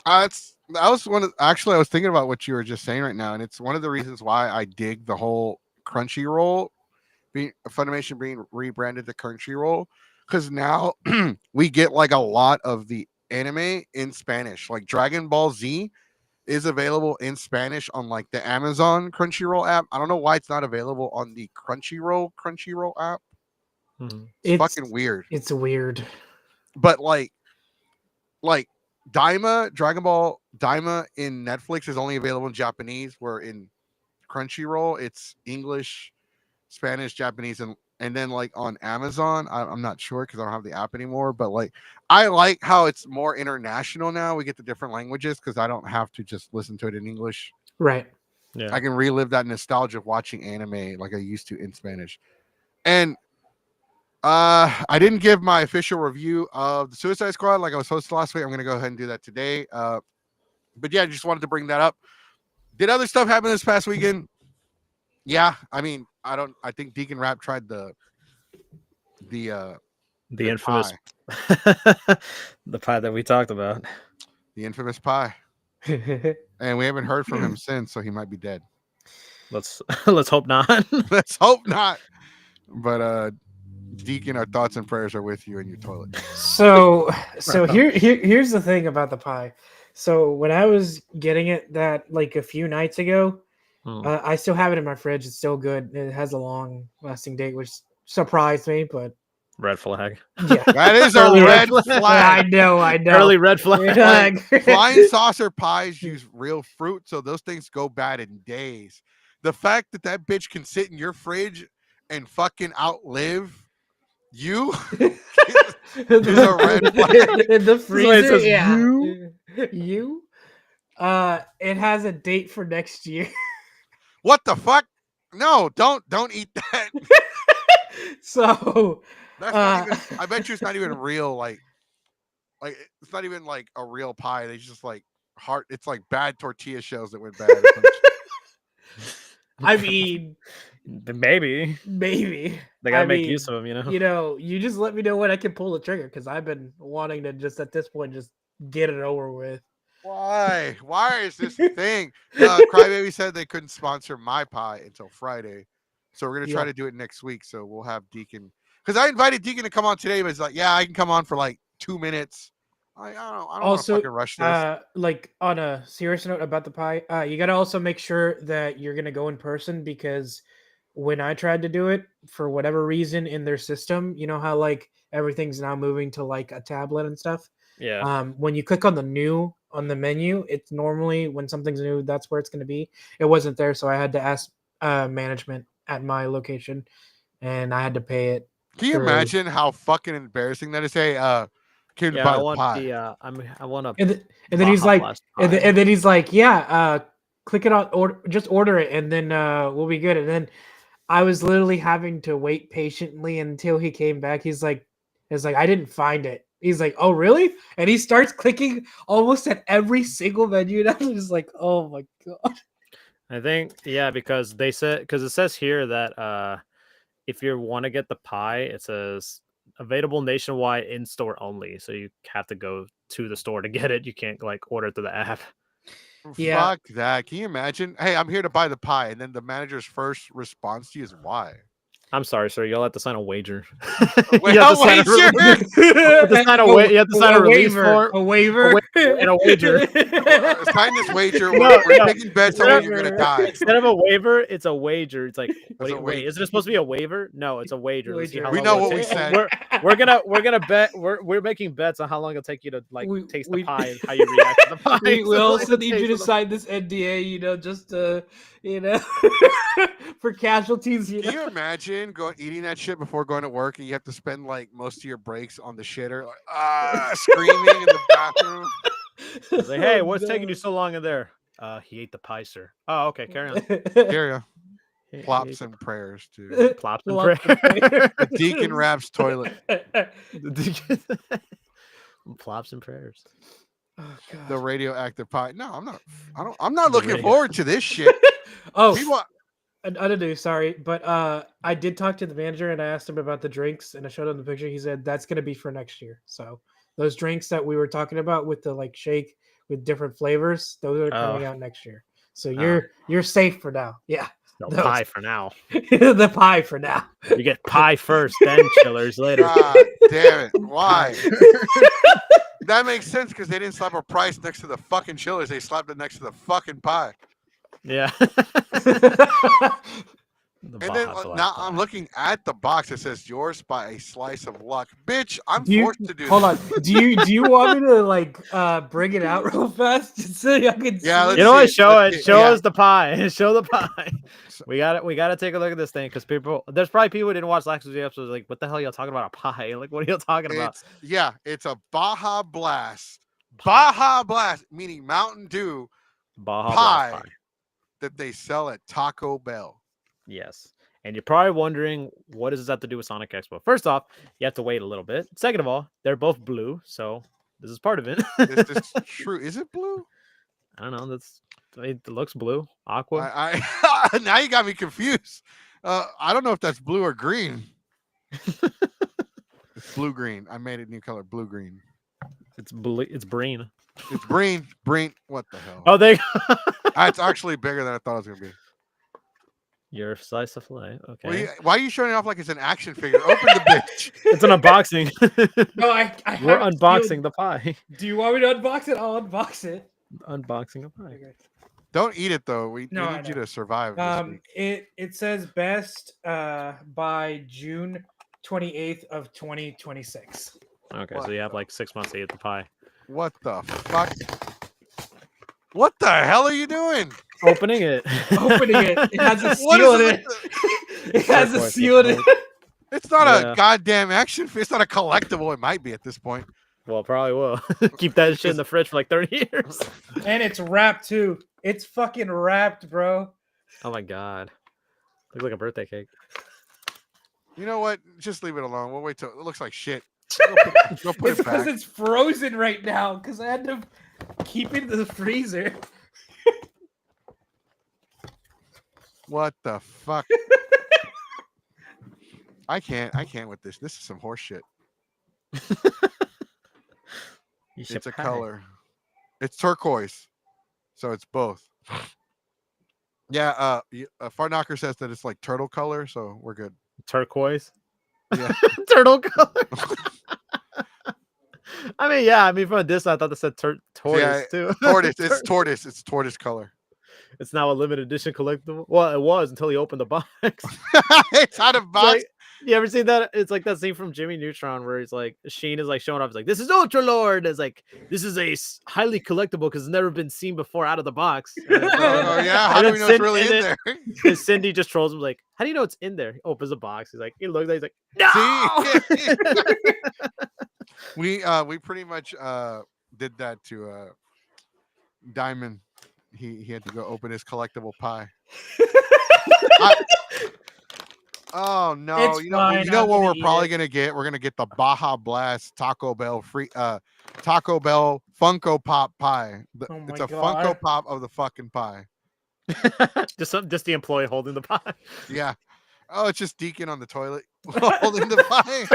I was I was thinking about what you were just saying right now, and it's one of the reasons why I dig the whole Crunchyroll Funimation being rebranded to Crunchyroll, because now we get like a lot of the anime in Spanish. Like Dragon Ball Z is available in Spanish on like the Amazon Crunchyroll app. I don't know why it's not available on the Crunchyroll app. It's fucking weird. It's weird. But like Daima, Dragon Ball Daima in Netflix is only available in Japanese, where in Crunchyroll it's English, Spanish, Japanese, and then like on Amazon, I'm not sure because I don't have the app anymore. But like, I like how it's more international now. We get the different languages because I don't have to just listen to it in English. Right. Yeah. I can relive that nostalgia of watching anime like I used to in Spanish. And I didn't give my official review of the Suicide Squad like I was supposed to last week. I'm gonna go ahead and do that today. But yeah, I just wanted to bring that up. Did other stuff happen this past weekend? Yeah, I mean, I think Deacon Rap tried the infamous pie. the pie that we talked about. The infamous pie. And we haven't heard from him since, so he might be dead. Let's hope not. Let's hope not. But Deacon, our thoughts and prayers are with you in your toilet. So here's the thing about the pie. So when I was getting it that like a few nights ago, I still have it in my fridge. It's still good. It has a long lasting date, which surprised me, but red flag. yeah, that is a red flag. I know. Early red flag. Flying saucer pies use real fruit, so those things go bad in days. The fact that bitch can sit in your fridge and fucking outlive you is a red flag. In the freezer, says yeah. you? It has a date for next year. What the fuck? No, don't eat that. So that's not even, I bet you it's not even real. Like it's not even like a real pie. They just like it's like bad tortilla shells that went bad. I mean, maybe they gotta make use of them. You just let me know when I can pull the trigger because I've been wanting to just at this point just get it over with. Why is this thing? Crybaby said they couldn't sponsor my pie until Friday, so we're gonna try to do it next week. So we'll have Deacon, because I invited Deacon to come on today, but he's like, yeah, I can come on for like 2 minutes. I don't want to fucking rush this. Like on a serious note about the pie, you gotta also make sure that you're gonna go in person, because when I tried to do it, for whatever reason in their system, you know how like everything's now moving to like a tablet and stuff. Yeah. When you click on the new on the menu, it's normally when something's new, that's where it's going to be. It wasn't there, so I had to ask management at my location, and I had to pay it. Can you imagine how fucking embarrassing that is? Hey, can you buy the pie? I want to. And then he's like, and then he's like, yeah, click it on, or just order it, and then we'll be good. And then I was literally having to wait patiently until he came back. He's like, I didn't find it. He's like, oh, really? And he starts clicking almost at every single menu. And I'm just like, oh my God. I think, yeah, because it says here that if you want to get the pie, it says available nationwide in store only. So you have to go to the store to get it. You can't like order it through the app. Yeah. Fuck that. Can you imagine? Hey, I'm here to buy the pie. And then the manager's first response to you is why? I'm sorry, sir. You'll have to sign a wager. You have to sign a release form. A waiver. And a wager. Sign this wager. We're taking bets on when you're going to die. Instead of a waiver, it's a wager. It's like, wait, isn't it supposed to be a waiver? No, it's a wager. We know what we said. We're gonna bet. We're making bets on how long it'll take you to taste the pie and how you react to the pie. We also need you to sign this NDA, just to, for casualties. Can you imagine eating that shit before going to work, and you have to spend like most of your breaks on the shitter, like screaming in the bathroom? It's like, hey, what's taking you so long in there? He ate the pie, sir. Oh, okay, carry on. Carry on. Plops and prayers, dude. Plops and prayers. The Deacon Rap's toilet. Plops and prayers. Oh, God. The radioactive pie. No, I'm not looking forward to this shit. I do, sorry, but I did talk to the manager and I asked him about the drinks, and I showed him the picture. He said that's going to be for next year. So those drinks that we were talking about with the like shake with different flavors, those are coming out next year. So you're safe for now. Yeah. No pie for now. The pie for now. You get pie first, then chillers later. God damn it. Why? That makes sense because they didn't slap a price next to the fucking chillers. They slapped it next to the fucking pie. Yeah. The And then Baja Blast now pie. I'm looking at the box. It says yours by a slice of luck. Bitch, I'm Do you forced to do hold this. on? Do you want me to like bring it out real fast just so y'all can Yeah, see? let's You know see what? it. Show Let's it. see it. Show Yeah. us the pie. Show the pie. So- We got it. We got to take a look at this thing because there's probably people who didn't watch last week's episode. Like, what the hell are y'all talking about a pie? Like, what are y'all talking about? It's a Baja Blast. Baja Blast, meaning Mountain Dew Baja pie Blast pie. that they sell at Taco Bell. Yes. And you're probably wondering, what does this have to do with Sonic Expo? First off, you have to wait a little bit. Second of all, they're both blue, so this is part of it. Is this true? Is it blue? I don't know. It looks blue, aqua. I now you got me confused. I don't know if that's blue or green. It's blue green. I made it new color, blue green. It's blue. It's green. It's green. Green. What the hell? Oh, they. It's actually bigger than I thought it was gonna be. Your slice of filet. Okay. Why are you showing it off like it's an action figure? Open the bitch. It's an unboxing. No, I We're have it unboxing sealed. the pie. Do you want me to unbox it? I'll unbox it. Unboxing a pie. Okay. Don't eat it though. We No, I need you know. to survive. This week. It says best by June 28th of 2026. Okay, What so you have like 6 months to eat the pie. What the fuck? What the hell are you doing? Opening it. Opening it. It has a What seal is in it? it. It has a Turquoise, seal in it. It's not Yeah. a goddamn action figure. It's not a collectible. It might be at this point. Well, probably will. Keep that shit in the fridge for like 30 years. And it's wrapped too. It's fucking wrapped, bro. Oh my god. Looks like a birthday cake. You know what? Just leave it alone. We'll wait till it looks like shit. Go put It's it because back. it's frozen right now because I had to keep it in the freezer. What the fuck? I can't with this. This is some horse shit. It's a color. It's turquoise. So it's both. Yeah, Fart Knocker says that it's like turtle color, so we're good. Turquoise. Yeah. Turtle color. I mean, yeah. I mean, from a distance, I thought that said tortoise too. Tortoise. It's tortoise. It's tortoise color. It's now a limited edition collectible. Well, it was until he opened the box. It's out of It's box. like, you ever seen that? It's like that scene from Jimmy Neutron where he's like, Sheen is like showing off. He's like, "This is Ultra Lord." It's like, "This is a highly collectible because it's never been seen before out of the box." And it's like- Oh yeah. How and do then we know it's Cindy- really and in then- there? And Cindy just trolls him like, "How do you know it's in there?" He opens the box. He's like, he looks at it, he's like, "No." We pretty much did that to Diamond. He had to go open his collectible pie. Oh no! It's You know fine, you know I'm what gonna we're eat probably it. gonna get? We're gonna get the Baja Blast Taco Bell Taco Bell Funko Pop pie. Oh It's my a Funko God. Pop of the fucking pie. just the employee holding the pie. Yeah. Oh, it's just Deacon on the toilet holding the pie.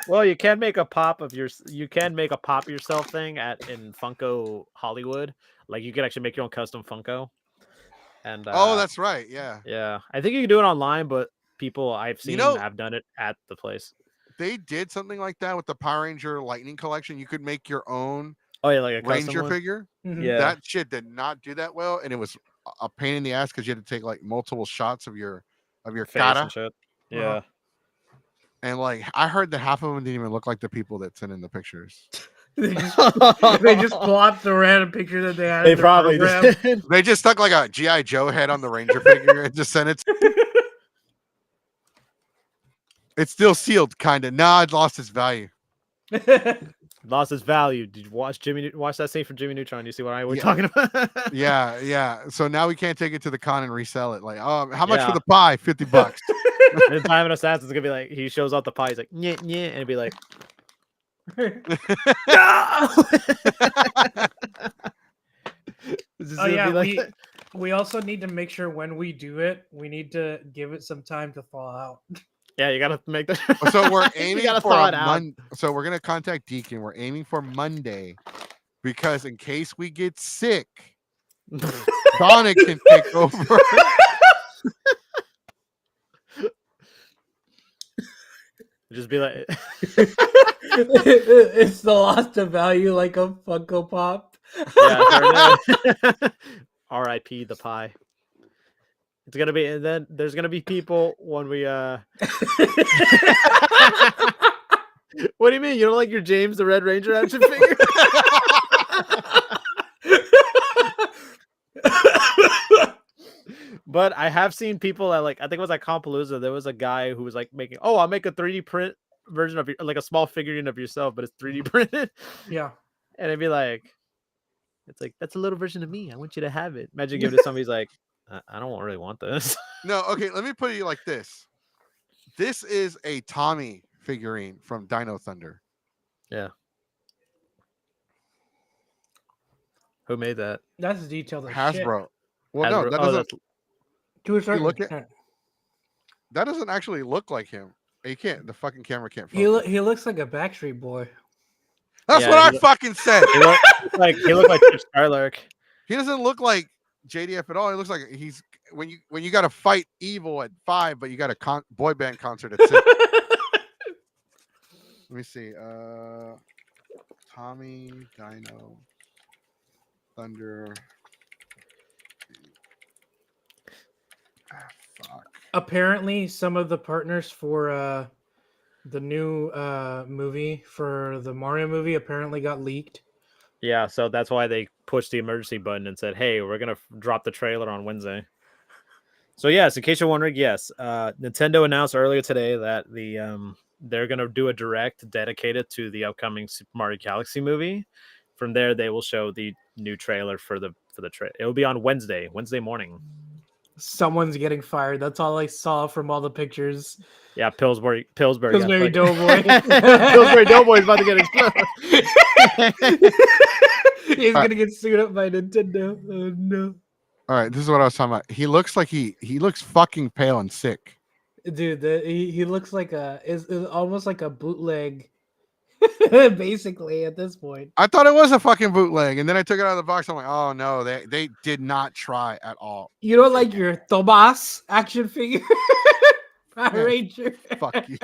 Well, you can make a pop yourself thing in Funko Hollywood. Like you could actually make your own custom Funko. And Oh, that's right. Yeah. yeah. I think you can do it online, but people I've seen know- have done it at the place. They did something like that with the Power Ranger Lightning Collection. You could make your own Oh yeah, like a custom Ranger one? figure. Mhm. Yeah. That shit did not do that well, and it was a pain in the ass because you had to take like multiple shots of your Face cara. and shit. Yeah. And like I heard that half of them didn't even look like the people that sent in the pictures. They just plopped the random picture that they had. They in their probably program. did. They just stuck like a GI Joe head on the Ranger figure and just sent it. It's still sealed, kind of. Nah, it lost its value. Lost its value. Did you watch that scene from Jimmy Neutron? You see what we're Yeah. talking about? Yeah. So now we can't take it to the con and resell it. Like, oh, how much for Yeah. the pie? $50. And Diamond Assassin's gonna be like, he shows out the pie. He's like, "Nyeh, nyeh," and it'd be like, "No!" It's just Oh gonna yeah, be like, we also need to make sure when we do it, we need to give it some time to thaw out. yeah, you gotta make that. So we're You aiming gotta for thaw a it out. Monday. So we're gonna contact Deacon. We're aiming for Monday because in case we get sick, Sonic can take over. Just be like, It's the loss of value like a Funko Pop. yeah, there it is. R.I.P. the pie. It's gonna be, and then there's gonna be people when we What do you mean? You don't like your James the Red Ranger action figure? But I have seen people at I think it was at Compalooza. There was a guy who was like making, oh, I'll make a 3D print version of your, like a small figurine of yourself, but it's 3D printed. Yeah. And it'd be like, it's like, that's a little version of me. I want you to have it. Imagine giving it to somebody who's like, I don't really want this. No, okay, let me put it like this. This is a Tommy figurine from Dino Thunder. Yeah. Who made that? That's detailed as shit. Hasbro. Well, no, Hasbro. that Oh, doesn't. To a certain look at- extent. That doesn't actually look like him. He can't. The fucking camera can't. He Focus. he looks like a Backstreet Boy. That's Yeah, what I he fucking said. he looked like Chip Starlark. He doesn't look like JDF at all. He looks like he's when you got to fight evil at 5, but you got a boy band concert at 6. Let me see. Tommy Dino Thunder. Fuck. Apparently, some of the partners for the new movie for the Mario movie apparently got leaked. Yeah, so that's why they pushed the emergency button and said, "Hey, we're gonna drop the trailer on Wednesday." So yes, in case you're wondering, yes, Nintendo announced earlier today that they're gonna do a direct dedicated to the upcoming Super Mario Galaxy movie. From there, they will show the new trailer for the trailer. It will be on Wednesday morning. Someone's getting fired. That's all I saw from all the pictures. Yeah, Pillsbury Pillsbury Doughboy. Pillsbury Doughboy is about to get exploded. He's gonna get sued up by Nintendo. Oh no. All right, this is what I was talking about. He looks like he looks fucking pale and sick. Dude, he looks like is almost like a bootleg, basically at this point. I thought it was a fucking bootleg, and then I took it out of the box. I'm like, oh no, they did not try at all. You don't like your Tomas action figure, Power Yeah. Ranger? Fuck you.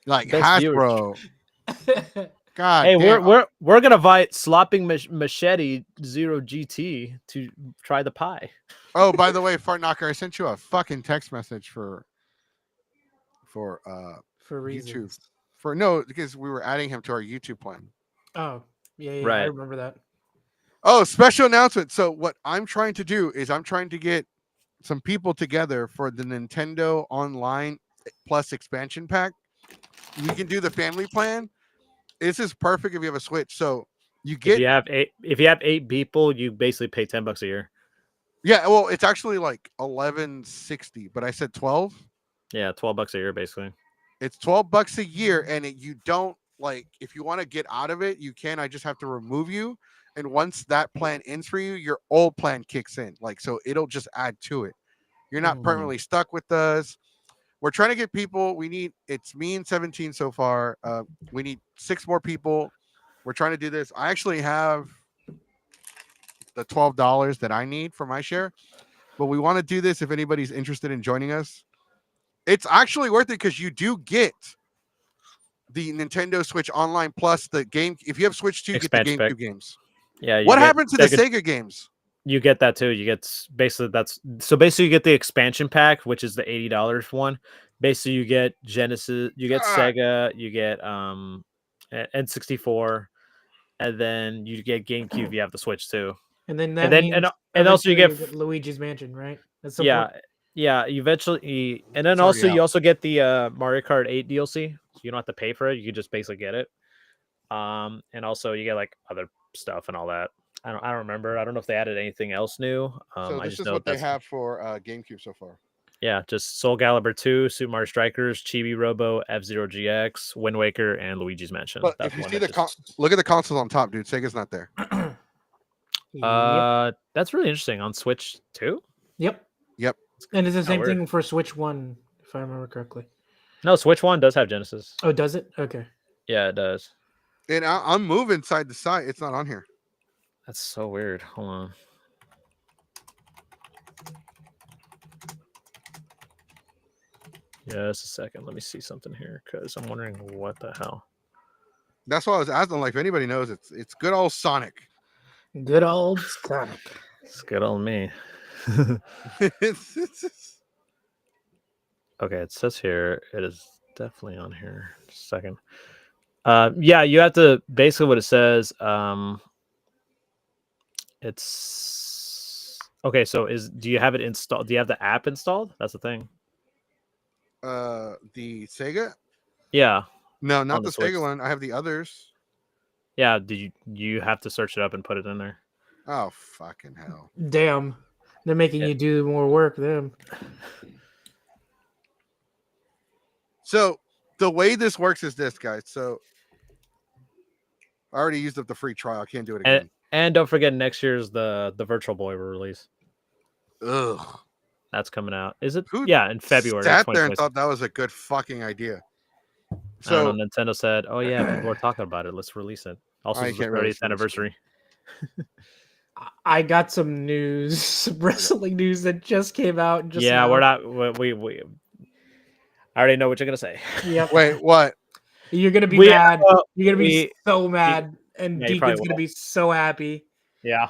Like Best Hasbro. God. Hey, damn. we're gonna invite Slopping Machete Zero GT to try the pie. Oh, by the way, Fart Knocker, I sent you a fucking text message for For reasons. no, because we were adding him to our YouTube plan. Oh, yeah, I Right. remember that. Oh, special announcement. So what I'm trying to do is I'm trying to get some people together for the Nintendo Online Plus expansion pack. We can do the family plan. This is perfect if you have a Switch. So you get If you have eight people, you basically pay $10 a year. yeah, well, it's actually like $11.60, but I said 12. Yeah, $12 a year basically. It's $12 a year, and you don't like if you want to get out of it, you can. I just have to remove you, and once that plan ends for you, your old plan kicks in. Like so, it'll just add to it. You're not permanently stuck with us. We're trying to get people. It's me and 17 so far. We need 6 more people. We're trying to do this. I actually have the $12 that I need for my share, but we want to do this if anybody's interested in joining us. It's actually worth it because you do get the Nintendo Switch Online Plus the game. If you have Switch 2, you get the Expansion GameCube pack. games. Yeah. What happened to the Sega games? You get that too. You get basically you get the expansion pack, which is the $80 one. Basically, you get Genesis, you get Sega, you get N64, and then you get GameCube. You have the Switch too. And then and also you get Luigi's Mansion, right? That's yeah. You eventually, and then It's already you out. also get the Mario Kart 8 DLC. So you don't have to pay for it. You can just basically get it. And also you get like other stuff and all that. I don't remember. I don't know if they added anything else new. So I this just is know what they that's have for GameCube so far. yeah, just Soul Calibur 2, Super Mario Strikers, Chibi Robo, F-Zero GX, Wind Waker, and Luigi's Mansion. But That's if you one see that look at the consoles on top, dude. Sega's not there. Yep. that's really interesting on Switch too. Yep. Yep. And it's the same weird. thing for Switch 1, if I remember correctly. No, Switch 1 does have Genesis. Oh, does it? Okay. Yeah, it does. And I'm moving side to side. It's not on here. That's so weird. Hold on. Just a second. Let me see something here because I'm wondering what the hell. That's why I was asking. Like, if anybody knows, it's good old Sonic. Good old Sonic. It's good on me. Okay, it says here it is definitely on here. Just a second. Yeah, you have to basically what it says. It's okay. So do you have it installed? Do you have the app installed? That's the thing. The Sega? Yeah. No, not On the the Switch. Sega one. I have the others. Yeah. You have to search it up and put it in there? Oh fucking hell! Damn, they're making Yeah. you do more work. Them. So the way this works is this, guys. So I already used up the free trial. I can't do it again. And don't forget next year's the Virtual Boy release. Ugh. That's coming out. Is it? Who Yeah, in February. sat there and 2026. thought that was a good fucking idea? I So don't know. Nintendo said, "Oh yeah, people are talking about it. Let's release it." Also, I it's the can't really 30th see this anniversary. I got some news, some wrestling news that just came out. Just Yeah, now. we're not. We. I already know what you're gonna say. Yep. wait, what? You're gonna be We, mad. You're gonna be we- so mad, and yeah, you probably Deacon's gonna will. be so happy. Yeah,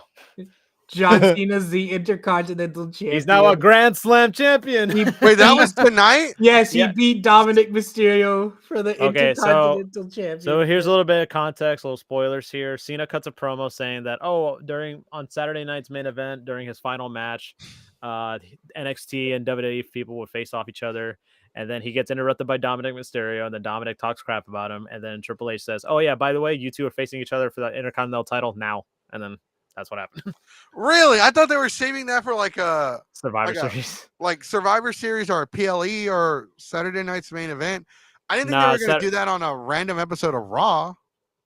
John Cena's the Intercontinental Champion. he's now a Grand Slam champion. Wait, that was tonight? Yes, he Yeah. beat Dominic Mysterio for the Okay, Intercontinental Championship. So here's a little bit of context, little spoilers here. Cena cuts a promo saying that on Saturday night's main event during his final match, NXT and WWE people would face off each other, and then he gets interrupted by Dominic Mysterio, and then Dominic talks crap about him, and then Triple H says, "Oh yeah, by the way, you two are facing each other for the Intercontinental title now," and then that's what happened. Really? I thought they were saving that for like a Survivor Like a- Series. like Survivor Series or a PLE or Saturday night's main event. I didn't think Nah, they were going to do that on a random episode of Raw.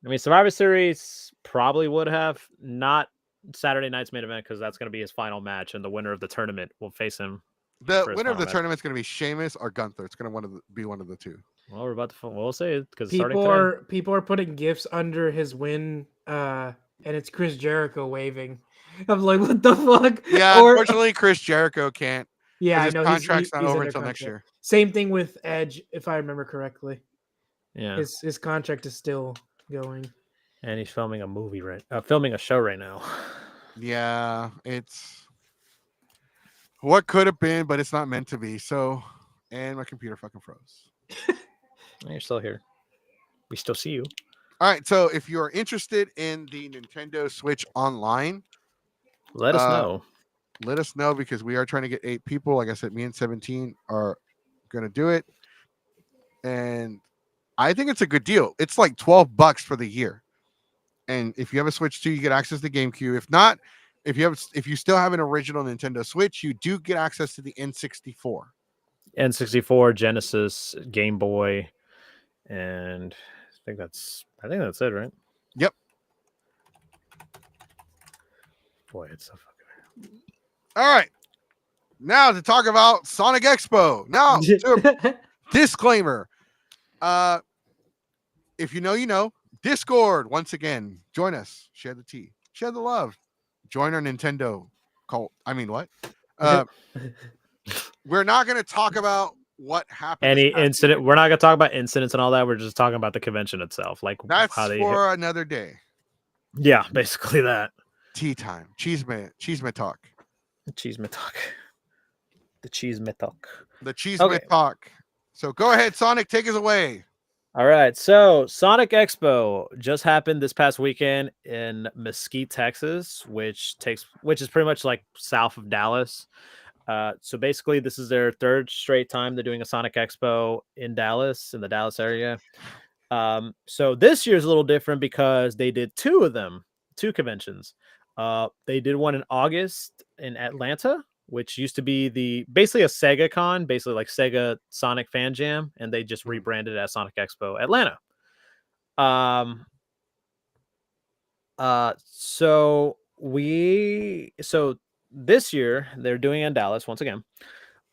I mean, Survivor Series probably would have not Saturday night's main event because that's going to be his final match, and the winner of the tournament will face him. The For his winner of final the match. tournament is going to be Sheamus or Gunther. It's going to be one of the two. Well, we're about to. We'll say it because starting people today. people are putting gifs under his win, and it's Chris Jericho waving. I'm like, what the fuck? Yeah, Or- unfortunately, Chris Jericho can't. yeah, I His know contract's not he's over under until next contract. year. Same thing with Edge, if I remember correctly. Yeah, His contract is still going. and he's filming a movie filming a show right now. Yeah, it's what could have been, but it's not meant to be. So, and my computer fucking froze. You're still here. We still see you. All right, so if you're interested in the Nintendo Switch Online, Let us know. let us know because we are trying to get 8 people. Like I said, me and 17 are going to do it. And I think it's a good deal. It's like $12 for the year. And if you have a Switch 2, you get access to GameCube. If not, if you still have an original Nintendo Switch, you do get access to the N64. N64, Genesis, Game Boy, and I think that's it, right? Yep. Boy, it's so fucking. All right. Now to talk about Sonic Expo. Now, disclaimer. If you know, you know. Discord, once again, join us. Share the tea. Share the love. Join our Nintendo cult. I mean, what? We're not going to talk about what happened. Any this past incident? weekend. We're not gonna talk about incidents and all that. We're just talking about the convention itself, like That's how they. for another day. Yeah, basically that. Tea time. Cheeseman talk. Cheese talk. The cheese talk. The Cheeseman Okay. talk. So go ahead, Sonic. Take us away. All right, so Sonic Expo just happened this past weekend in Mesquite, Texas, which is pretty much like south of Dallas. So basically, this is their third straight time they're doing a Sonic Expo in Dallas, in the Dallas area. So this year's a little different because they did two conventions. They did one in August in Atlanta, which used to be basically a Sega con, basically like Sega Sonic Fan Jam, and they just rebranded it as Sonic Expo Atlanta. So this year they're doing it in Dallas once again.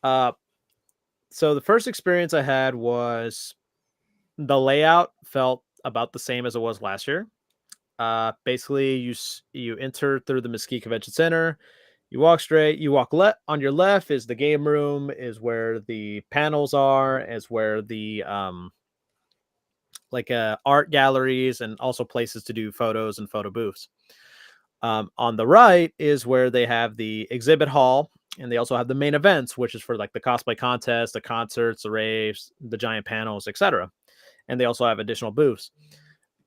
So the first experience I had was the layout felt about the same as it was last year. Basically you enter through the Mesquite Convention Center. You walk straight, you walk left. On your left is the game room, is where the panels are, is where the art galleries and also places to do photos and photo booths. On the right is where they have the exhibit hall, and they also have the main events, which is for like the cosplay contest, the concerts, the raves, the giant panels, etc. And they also have additional booths.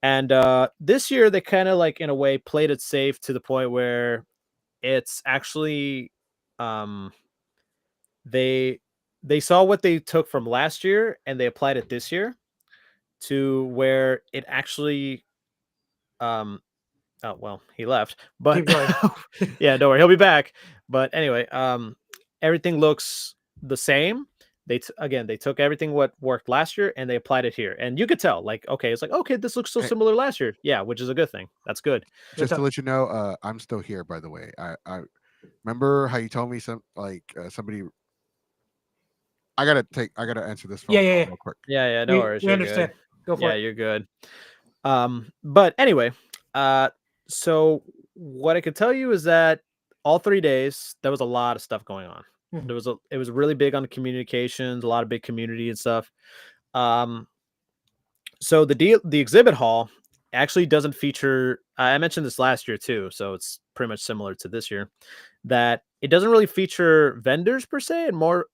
And this year they kind of like in a way played it safe to the point where it's actually um, they they saw what they took from last year and they applied it this year to where it actually oh well, he left, but Keep going. yeah, don't worry, he'll be back. But anyway, everything looks the same. Again, they took everything what worked last year and they applied it here, and you could tell, like, okay, it's like, okay, this looks so Hey. similar last year, yeah, which is a good thing. That's good. Just to let you know, I'm still here. By the way, I remember how you told me somebody. I gotta answer this phone Yeah, call yeah. real quick. Yeah, no worries. We You're understand. good. Go for Yeah, it. you're good. But anyway, so what I could tell you is that all 3 days there was a lot of stuff going on. Mhm. It was really big on the communications, a lot of big community and stuff. Um, so the exhibit hall actually doesn't feature. I mentioned this last year too, so it's pretty much similar to this year. That it doesn't really feature vendors per se, and more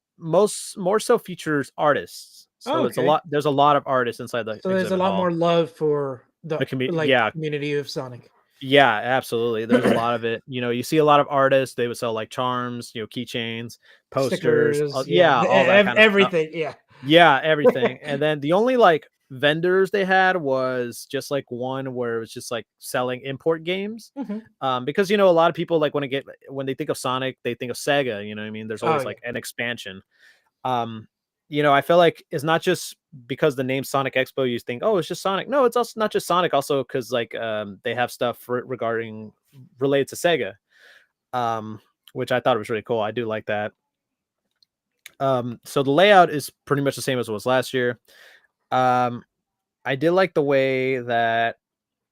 so features artists. Oh, So it's a okay. lot. There's a lot of artists inside the So there's a exhibit lot more hall. love for the Yeah, community of Sonic. yeah, absolutely. There's a lot of it. You see a lot of artists. They would sell like charms, keychains, posters. Stickers, yeah, Yeah, all that kind of stuff. everything, yeah. Yeah, everything. And then the only like vendors they had was just like one where it was just like selling import games. Mhm. Because a lot of people like when they think of Sonic, they think of Sega. You know what I mean? There's Oh, always yeah. like an expansion. Um, I feel like it's not just because the name Sonic Expo, you think, oh, it's just Sonic. No, it's also not just Sonic, also because like they have stuff regarding related to Sega, um, which I thought was really cool. I do like that. So the layout is pretty much the same as it was last year. Um, I did like the way that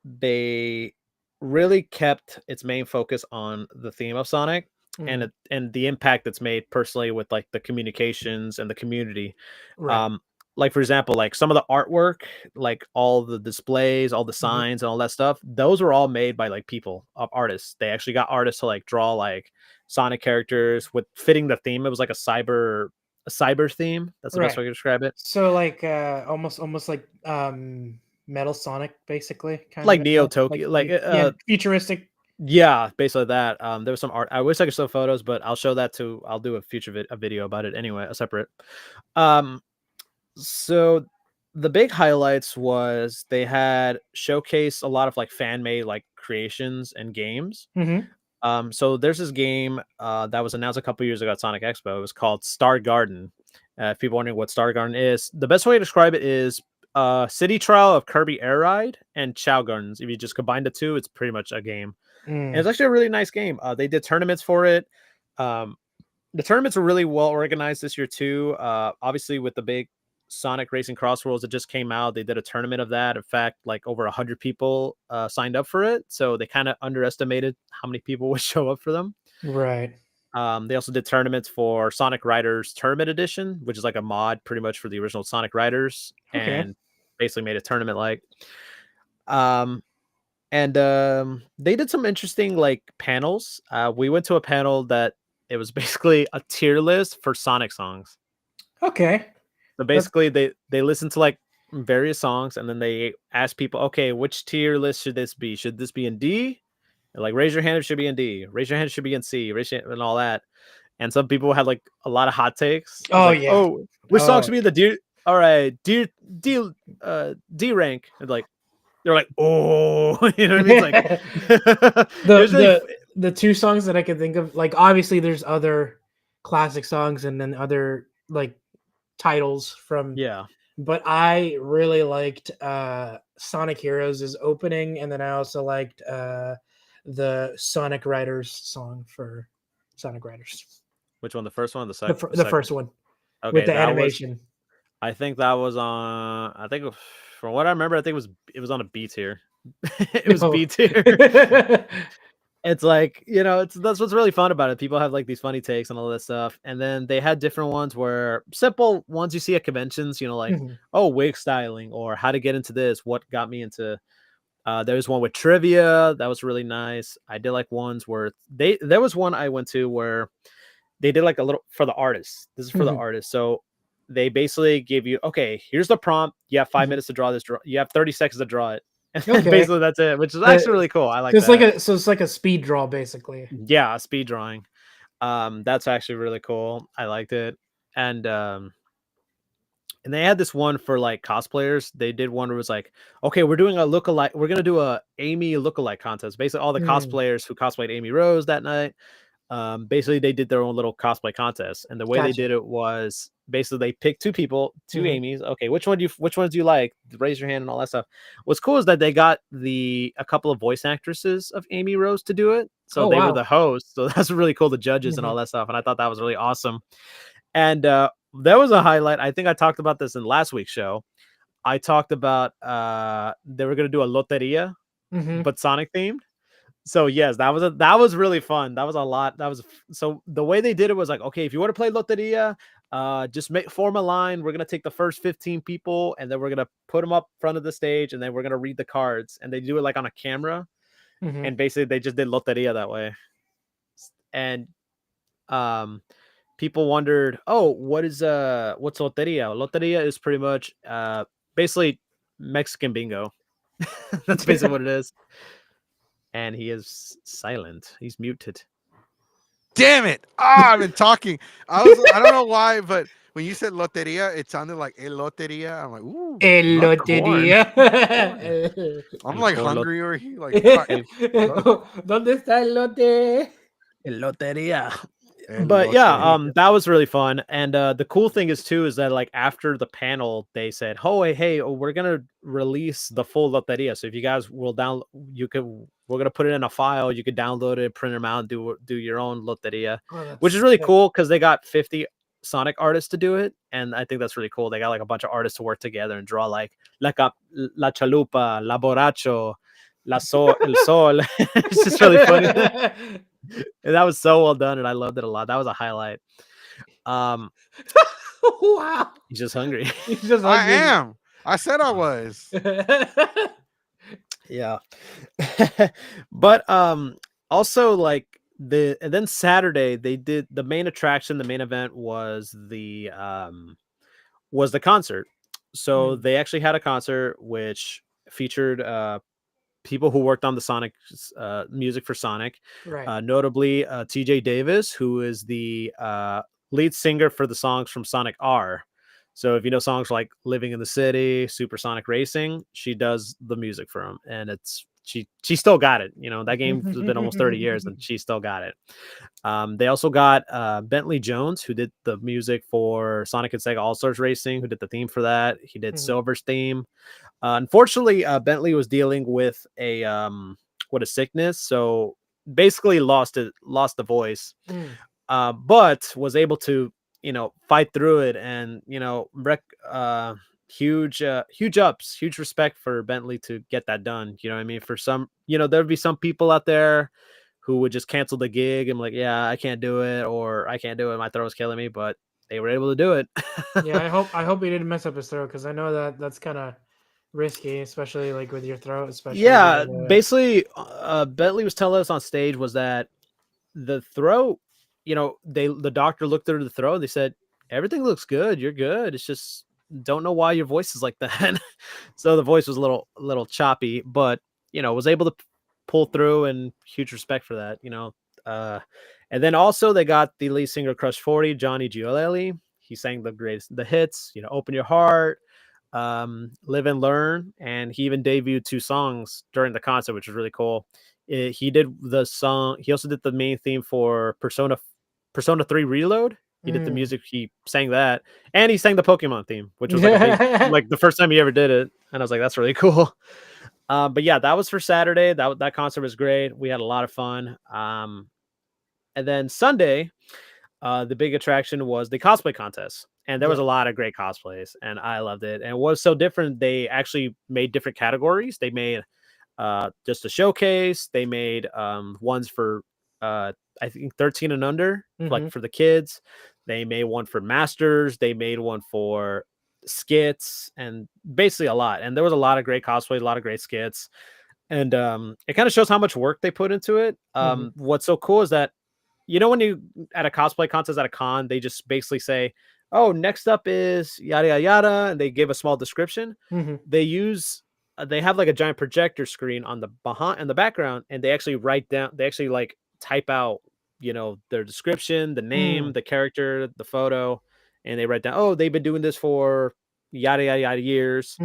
they really kept its main focus on the theme of Sonic Mhm. and the impact that's made personally with like the communications and the community. Right. Um, like for example, like some of the artwork, like all the displays, all the Mhm. signs and all that stuff, those were all made by like people, artists. They actually got artists to like draw like Sonic characters with fitting the theme. It was like a cyber theme. That's the best Right. way to describe it. So like almost like Metal Sonic basically kind Like of Neo like Tokyo, like yeah, futuristic. yeah, basically that. There was some art. I wish I could show photos, but I'll show that too. I'll do a future a video about it anyway, a separate. Um, so the big highlights was they had showcased a lot of like fan made like creations and games. Mhm. So there's this game that was announced a couple years ago at Sonic Expo. It was called Star Garden. If people wondering what Star Garden is, the best way to describe it is city trial of Kirby Air Ride and Chow Gardens. If you just combine the two, it's pretty much a game. And it's Mm. actually a really nice game. They did tournaments for it. Um, the tournaments were really well organized this year too. Obviously, with the big Sonic Racing Crossworlds that just came out, they did a tournament of that. In fact, like over 100 people signed up for it, so they kind of underestimated how many people would show up for them. Right. They also did tournaments for Sonic Riders Tournament Edition, which is like a mod pretty much for the original Sonic Riders, Okay. and basically made a tournament like. Um, and they did some interesting like panels. We went to a panel that it was basically a tier list for Sonic songs. Okay. So That's basically they listened to like various songs and then they asked people, okay, which tier list should this be? Should this be in D? And like raise your hand if it should be in D. Raise your hand if it should be in C. Raise your and all that. And some people had like a lot of hot takes. It's oh like, yeah. oh, which song Oh. should be in the D? All right, D rank. And like they're like, oh, you know what I mean? It's like it was really the two songs that I could think of, like obviously there's other classic songs and then other like titles from, yeah. but I really liked Sonic Heroes' opening, and then I also liked the Sonic Riders song for Sonic Riders. Which one? The first one, or the The, second? the first one Okay, with the that was. animation. I think that was on. I think from what I remember, I think it was on a B tier. It was No. B tier. It's like, that's what's really fun about it. People have like these funny takes and all this stuff. And then they had different ones where simple ones you see at conventions, like, Mhm. oh, wig styling or how to get into this, what got me into. There was one with trivia that was really nice. I did like ones where there was one I went to where they did like a little for the artists. This is for the Mhm. artists. So they basically give you, okay, here's the prompt. You have 5 minutes to draw this. You have 30 seconds to draw it. And Okay. basically that's it, which is Uh, actually really cool. I like it's that. it's like a speed draw basically. Yeah, speed drawing. That's actually really cool. I liked it. And they had this one for like cosplayers. They did one where it was like, okay, we're doing a lookalike. We're gonna do a Amy lookalike contest. Basically, all the Mm, cosplayers who cosplayed Amy Rose that night. Basically, they did their own little cosplay contest, and the way they gotcha. did it was basically they picked two people, two Mhm. Amy's. Okay, which ones do you like? Raise your hand and all that stuff. What's cool is that they got a couple of voice actresses of Amy Rose to do it, so Oh they were wow. the hosts. So that's really cool, the judges and all Mhm. that stuff. And I thought that was really awesome. And that was a highlight. I think I talked about this in last week's show. I talked about they were gonna do a loteria, Mhm. but Sonic themed. So yes, that was really fun. That was a lot. So the way they did it was like, okay, if you want to play loteria, just form a line. We're gonna take the first 15 people, and then we're gonna put them up front of the stage, and then we're gonna read the cards. And they do it like on a camera, Mhm. and basically they just did loteria that way. And um, people wondered, oh, what's loteria? Loteria is pretty much basically Mexican bingo. That's basically what it is. And he is silent. He's muted. Damn it! Ah, I've been talking. I don't know why, but when you said loteria, it sounded like el loteria. I'm like, ooh, El Not corn. lotería. Corn. I'm El like corn hungry over here. Like, fuck. el, ¿Dónde está el lote? el loteria. El But yeah, loteria. that was really fun. And the cool thing is too is that like after the panel, they said, "Oh, hey, we're gonna release the full loteria. So if you guys will we're gonna put it in a file. You could download it, print them out, do your own loteria, Oh, that's which is really sick. cool because they got 50 Sonic artists to do it, and I think that's really cool. They got like a bunch of artists to work together and draw like la chalupa, la borracho, el sol. It's just really funny. And that was so well done, and I loved it a lot. That was a highlight. Um, Wow. he's just hungry. He's just I hungry. am. I said I was. Yeah. But also like and then Saturday they did the main attraction, the main event was the concert. So Mm, they actually had a concert which featured people who worked on the Sonic music for Sonic, right. notably TJ Davis, who is the lead singer for the songs from Sonic R. So if you know songs like "Living in the City," "Supersonic Racing," she does the music for them, and she still got it. That game has been almost 30 years, and she still got it. They also got Bentley Jones, who did the music for Sonic and Sega All Stars Racing, who did the theme for that. He did Mhm. Silver's theme. Unfortunately, Bentley was dealing with a sickness, so basically lost the voice, Mm. but was able to fight through it, and huge respect for Bentley to get that done. You know what I mean? For some, there'd be some people out there who would just cancel the gig and like, yeah, I can't do it, or I can't do it, my throat's killing me, but they were able to do it. Yeah, I hope he didn't mess up his throat because I know that's kind of risky, especially like with your throat, especially Yeah, doing basically, Bentley was telling us on stage was that the throat, the doctor looked through the throat. They said everything looks good. You're good. It's just don't know why your voice is like that. So the voice was a little choppy, but was able to pull through, and huge respect for that. Uh, and then also they got the lead singer of Crush 40, Johnny Giolelli. He sang the hits. Open Your Heart, Live and Learn, and he even debuted 2 songs during the concert, which was really cool. He did the song. He also did the main theme for Persona 3 Reload. He did the it. music. He sang that, and he sang the Pokemon theme, which was like a big, like the first time he ever did it. And I was like, that's really cool. But yeah, that was for Saturday. That concert was great. We had a lot of fun. And then Sunday, the big attraction was the cosplay contest, and there was Yeah. a lot of great cosplays, and I loved it. And what was so different, they actually made different categories. They made just a showcase. They made ones for I think 13 and under, like for the kids. They made one for masters. They made one for skits, and basically a lot. And there was a lot of great cosplay, a lot of great skits, and it kind of shows how much work they put into it. What's so cool is that, you know, when you at a cosplay contest at a con, they just basically say, "Oh, next up is yada yada yada," and they give a small description. They have like a giant projector screen on the behind and the background, and they actually write down. They actually like type out, you know, their description, the name, the character, the photo, and they write down, "Oh, they've been doing this for yada yada yada years."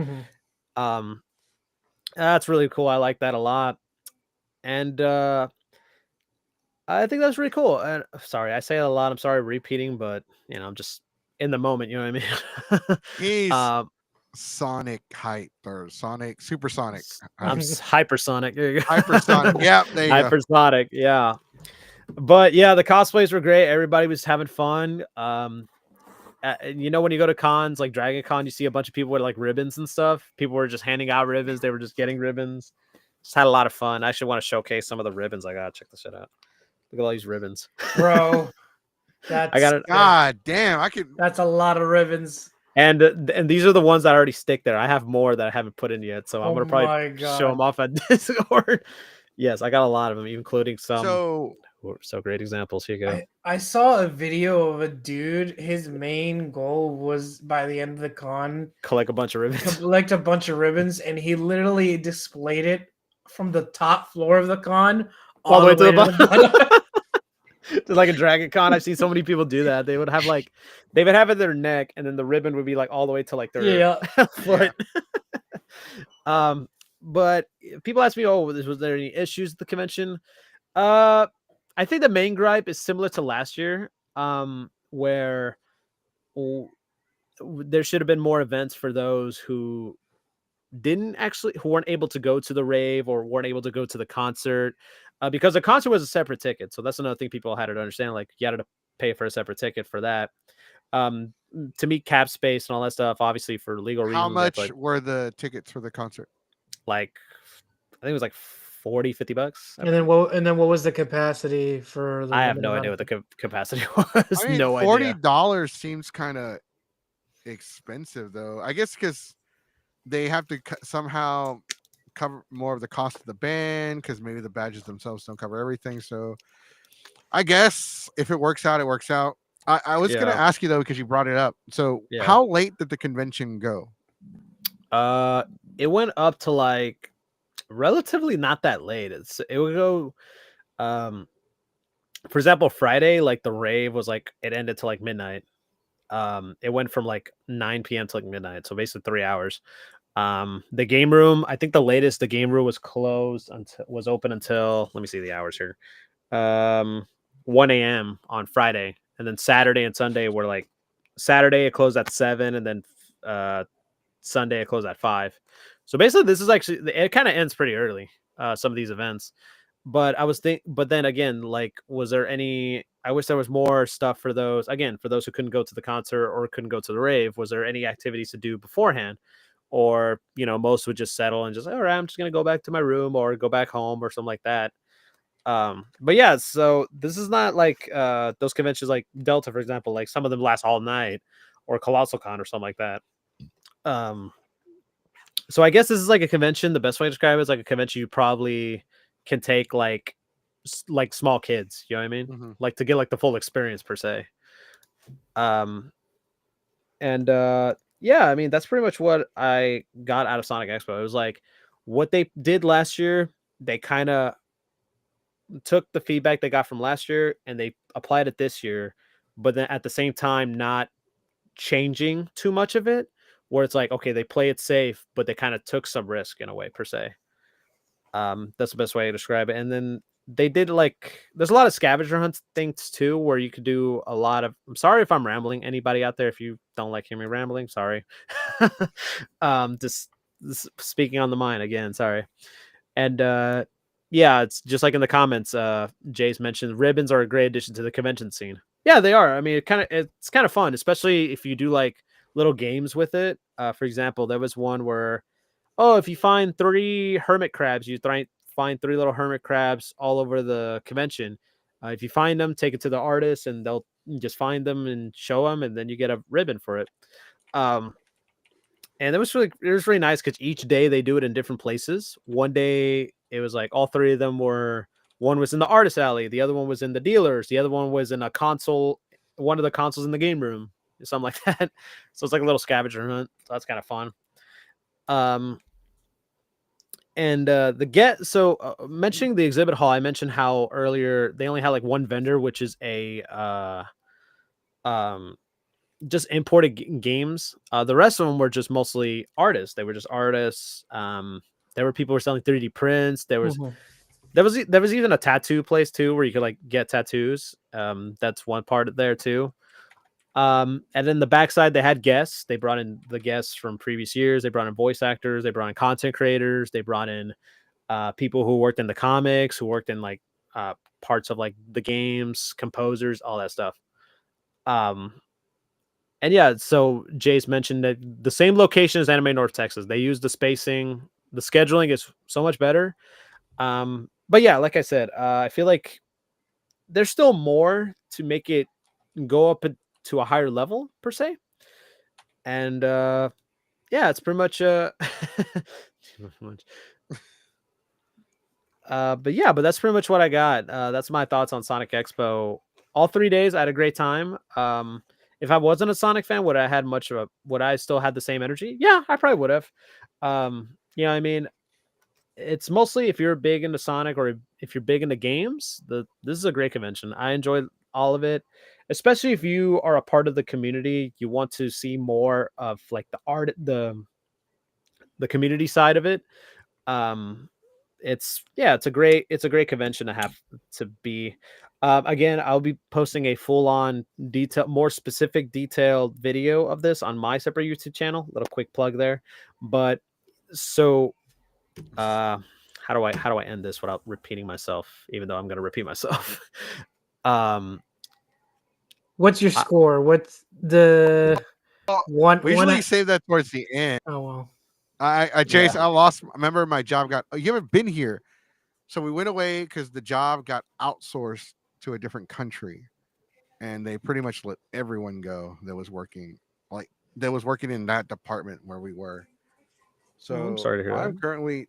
That's really cool. I like that a lot, and I think that's really cool. And sorry, I say it a lot. I'm sorry repeating, but you know, I'm just in the moment. You know what I mean? He's Sonic hype or Sonic Supersonic. I'm hypersonic. There you go. Hypersonic. Yeah, there you go. Hypersonic. Yeah. But yeah, the cosplays were great. Everybody was having fun. You know, when you go to cons like Dragon Con, you see a bunch of people with like ribbons and stuff. People were just handing out ribbons. They were just getting ribbons. Just had a lot of fun. I should want to showcase some of the ribbons I got. Check this shit out. Look at all these ribbons, bro. That's I got it. God damn, I could. That's a lot of ribbons. And these are the ones that already stick there. I have more that I haven't put in yet, so I'm gonna probably show them off at Discord. Yes, I got a lot of them, including some. So great examples. Here you go. I saw a video of a dude. His main goal was by the end of the con collect a bunch of ribbons. Collect a bunch of ribbons, and he literally displayed it from the top floor of the con all the way to the bottom. Like a Dragon Con, I've seen so many people do that. They would have like, they would have it in their neck, and then the ribbon would be like all the way to like their foot. But people ask me, "Oh, was there any issues at the convention?" I think the main gripe is similar to last year, where there should have been more events for those who weren't able to go to the rave or weren't able to go to the concert. Because the concert was a separate ticket. So that's another thing people had to understand. Like, you had to pay for a separate ticket for that. To meet cap space and all that stuff, obviously for legal reasons. How much were the tickets for the concert? Like, I think it was like $40-$50. And then what was the capacity for the I have no idea what the capacity was. I mean, no idea. $40 seems kind of expensive though. I guess because they have to somehow cover more of the cost of the band, because maybe the badges themselves don't cover everything. So I guess if it works out, it works out. I was gonna ask you though, because you brought it up. So how late did the convention go? It went up to like relatively not that late. It would go for example, Friday, like the rave was like, it ended to like midnight. It went from like 9 p.m. to like midnight, so basically 3 hours. The game room, I think the latest the game room was open until, let me see the hours here, 1 a.m. on Friday, and then Saturday and Sunday were like, Saturday it closed at 7, and then Sunday it closed at 5. So basically this is actually, it kind of ends pretty early, some of these events. But but then again, like, was there any, I wish there was more stuff for those, again, for those who couldn't go to the concert or couldn't go to the rave. Was there any activities to do beforehand? Or, you know, most would just settle and just, all right, I'm just going to go back to my room or go back home or something like that. But yeah, so this is not like those conventions like Delta, for example, like some of them last all night, or Colossal Con or something like that. So I guess this is like a convention. The best way to describe it is like a convention you probably can take like small kids, you know what I mean? Like to get like the full experience per se. Yeah, I mean, that's pretty much what I got out of Sonic Expo. It was like what they did last year. They kind of took the feedback they got from last year and they applied it this year, but then at the same time, not changing too much of it, where it's like, okay, they play it safe, but they kind of took some risk in a way per se. That's the best way to describe it. And then they did like, there's a lot of scavenger hunt things too, where you could do a lot of, I'm sorry if I'm rambling, anybody out there, if you don't like hearing me rambling, sorry. Just speaking on the mind again, sorry. And yeah, it's just like in the comments, Jay's mentioned ribbons are a great addition to the convention scene. Yeah, they are. I mean, it's kind of fun, especially if you do like little games with it. For example, there was one where oh, if you find 3 hermit crabs, you find 3 little hermit crabs all over the convention. If you find them, take it to the artist, and they'll just find them and show them, and then you get a ribbon for it. And it was really nice because each day they do it in different places. One day it was like all 3 of them were. One was in the artist alley, the other one was in the dealers, the other one was in a console, one of the consoles in the game room, something like that. So it's like a little scavenger hunt. So that's kind of fun. Mentioning the exhibit hall, I mentioned how earlier they only had like one vendor, which is a just imported games. The rest of them were just mostly artists. They were just artists. There were people who were selling 3D prints. There was even a tattoo place too, where you could like get tattoos. That's one part of there too. And then the backside, they had guests. They brought in the guests from previous years. They brought in voice actors. They brought in content creators. They brought in people who worked in the comics, who worked in like parts of like the games, composers, all that stuff. And yeah, so Jace mentioned that the same location as Anime North Texas. They use the spacing. The scheduling is so much better. But yeah, like I said, I feel like there's still more to make it go up to a higher level per se. And yeah, it's pretty much but that's pretty much what I got. That's my thoughts on Sonic Expo. All 3 days I had a great time. If I wasn't a Sonic fan, would I still had the same energy? Yeah, I probably would have. I mean, it's mostly if you're big into Sonic or if you're big into games, this is a great convention. I enjoy all of it, especially if you are a part of the community. You want to see more of like the art, the community side of it. It's a great convention to have to be. Again, I'll be posting a full-on more specific detailed video of this on my separate YouTube channel. Little quick plug there. But so how do I end this without repeating myself, even though I'm going to repeat myself? What's your score? What's the one? We usually save that towards the end. Oh well. Jace, I lost. Remember, my job got. Oh, you haven't been here, so we went away because the job got outsourced to a different country, and they pretty much let everyone go that was working in that department where we were. So I'm sorry to hear I'm that. currently.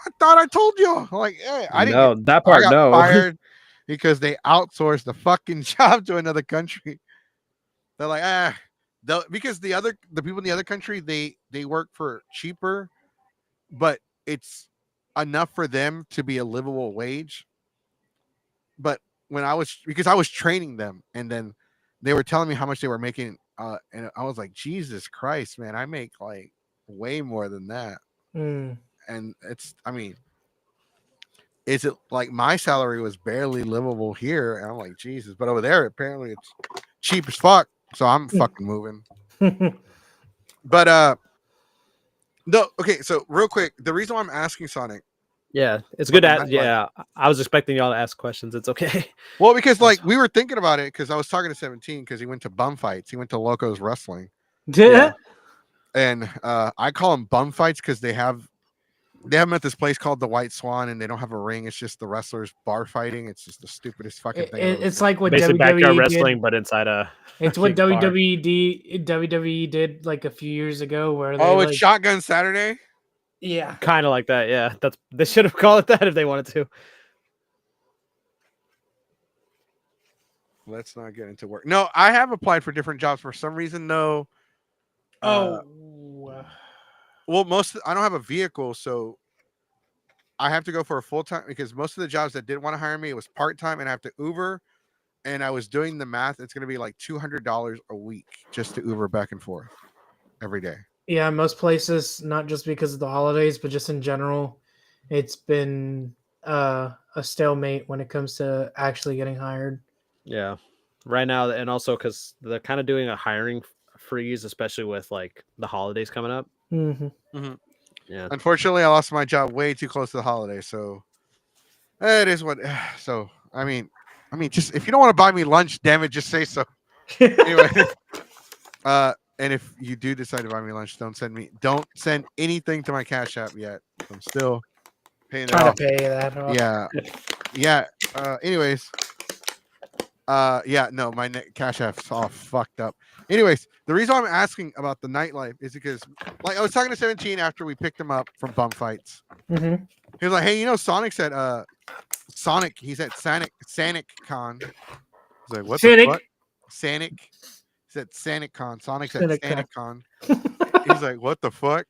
I thought I told you. Like, hey, I didn't. No, that part. I got No, fired because they outsourced the fucking job to another country. They're like, because the people in the other country, they work for cheaper, but it's enough for them to be a livable wage. But because I was training them, and then they were telling me how much they were making, and I was like, Jesus Christ, man, I make like way more than that. And is it like my salary was barely livable here? And I'm like, Jesus, but over there, apparently it's cheap as fuck. So I'm fucking moving. But no, okay. So real quick, the reason why I'm asking Sonic, yeah, it's good. I was expecting y'all to ask questions. It's okay. Well, because like we were thinking about it, because I was talking to 17 because he went to bum fights. He went to Locos Wrestling. Yeah. And I call them bum fights because they have them at this place called the White Swan, and they don't have a ring. It's just the wrestlers bar fighting. It's just the stupidest fucking thing. It's like what basically WWE backyard wrestling, did. but inside a. It's what WWE did like a few years ago, where they it's Shotgun Saturday. Yeah, kind of like that. Yeah, they should have called it that if they wanted to. Let's not get into work. No, I have applied for different jobs for some reason. No. Well, I don't have a vehicle, so I have to go for a full time, because most of the jobs that didn't want to hire me, it was part time, and I have to Uber. And I was doing the math; it's going to be like $200 a week just to Uber back and forth every day. Yeah, most places, not just because of the holidays, but just in general, it's been a stalemate when it comes to actually getting hired. Yeah, right now, and also because they're kind of doing a hiring freeze, especially with like the holidays coming up. Yeah. Unfortunately, I lost my job way too close to the holiday, so it is what. So I mean, just if you don't want to buy me lunch, damn it, just say so. Anyway, And if you do decide to buy me lunch, don't send anything to my Cash App yet. I'm still paying it Trying to off. pay that off. Yeah. Anyways. Yeah, no, my Cash App's all fucked up. Anyways, the reason I'm asking about the nightlife is because, like, I was talking to 17 after we picked him up from bum fights. Mm-hmm. He was like, "Hey, Sonic said, he's at Sanic Con." I was like, "What the fuck?" Sanic. He said Sanic Con. Sonic's at Sanic Con. He's like, "What the fuck?"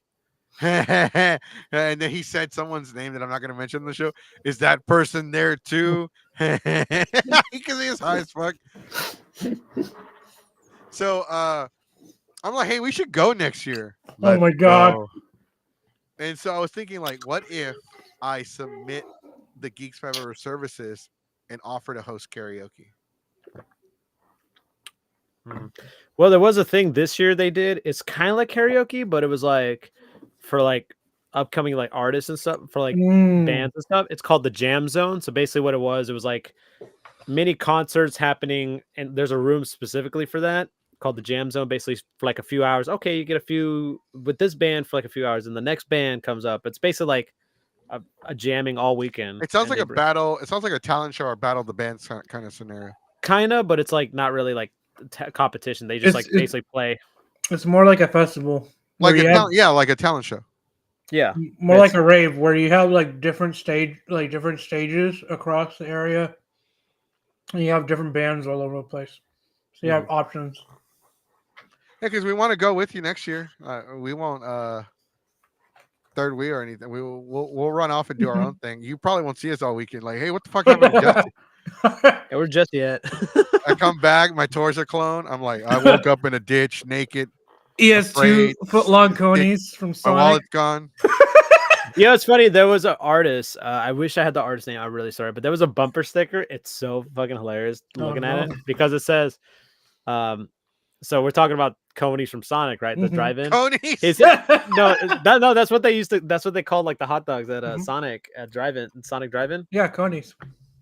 And then he said someone's name that I'm not going to mention in the show. Is that person there too? Because he is high as fuck. So I'm like, hey, we should go next year. Oh my God. Go. And so I was thinking, like, what if I submit the Geeks 5 Hour services and offer to host karaoke? Well, there was a thing this year they did. It's kind of like karaoke, but it was like for like upcoming like artists and stuff, for like bands and stuff. It's called the Jam Zone. So basically what it was like mini concerts happening, and there's a room specifically for that called the Jam Zone, basically for like a few hours. Okay, you get a few with this band for like a few hours, and the next band comes up. It's basically like a jamming all weekend. It sounds like a battle. It sounds like a talent show or battle of the bands kind of scenario. Kind of, but it's like not really like competition. They just basically play. It's more like a festival. Like like a talent show. Yeah, more like a rave where you have like different stages across the area, and you have different bands all over the place. So you have options. Yeah, because we want to go with you next year. We won't third wheel or anything. We'll run off and do our own thing. You probably won't see us all weekend. Like, hey, what the fuck happened to Jesse? Yeah, we're Jesse yet. I come back, my tours are clone. I'm like, I woke up in a ditch naked. He has 2-foot-long conies from Sonic. My wallet's gone. Yeah, it's funny. There was an artist. I wish I had the artist name. I'm really sorry, but there was a bumper sticker. It's so fucking hilarious looking at it because it says, so we're talking about conies from Sonic, right? The drive-in. Conies. No, that's what they used to. That's what they called like the hot dogs at Sonic at drive-in. Sonic drive-in. Yeah, conies.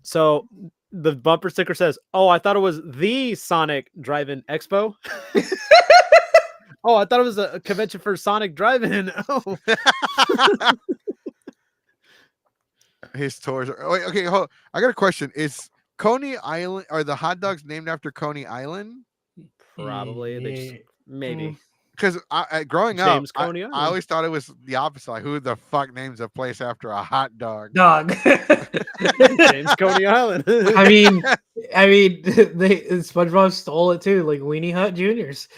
So the bumper sticker says, "Oh, I thought it was the Sonic Drive-In Expo." Oh, I thought it was a convention for Sonic Drive-In. Oh. His tours are. Wait, okay, hold on. I got a question. Is Coney Island, are the hot dogs named after Coney Island? Probably. They just, maybe. Because growing James up, Coney I Island. always thought it was the opposite. Like, who the fuck names a place after a hot dog? James Coney Island. I mean, SpongeBob stole it too, like Weenie Hut Juniors.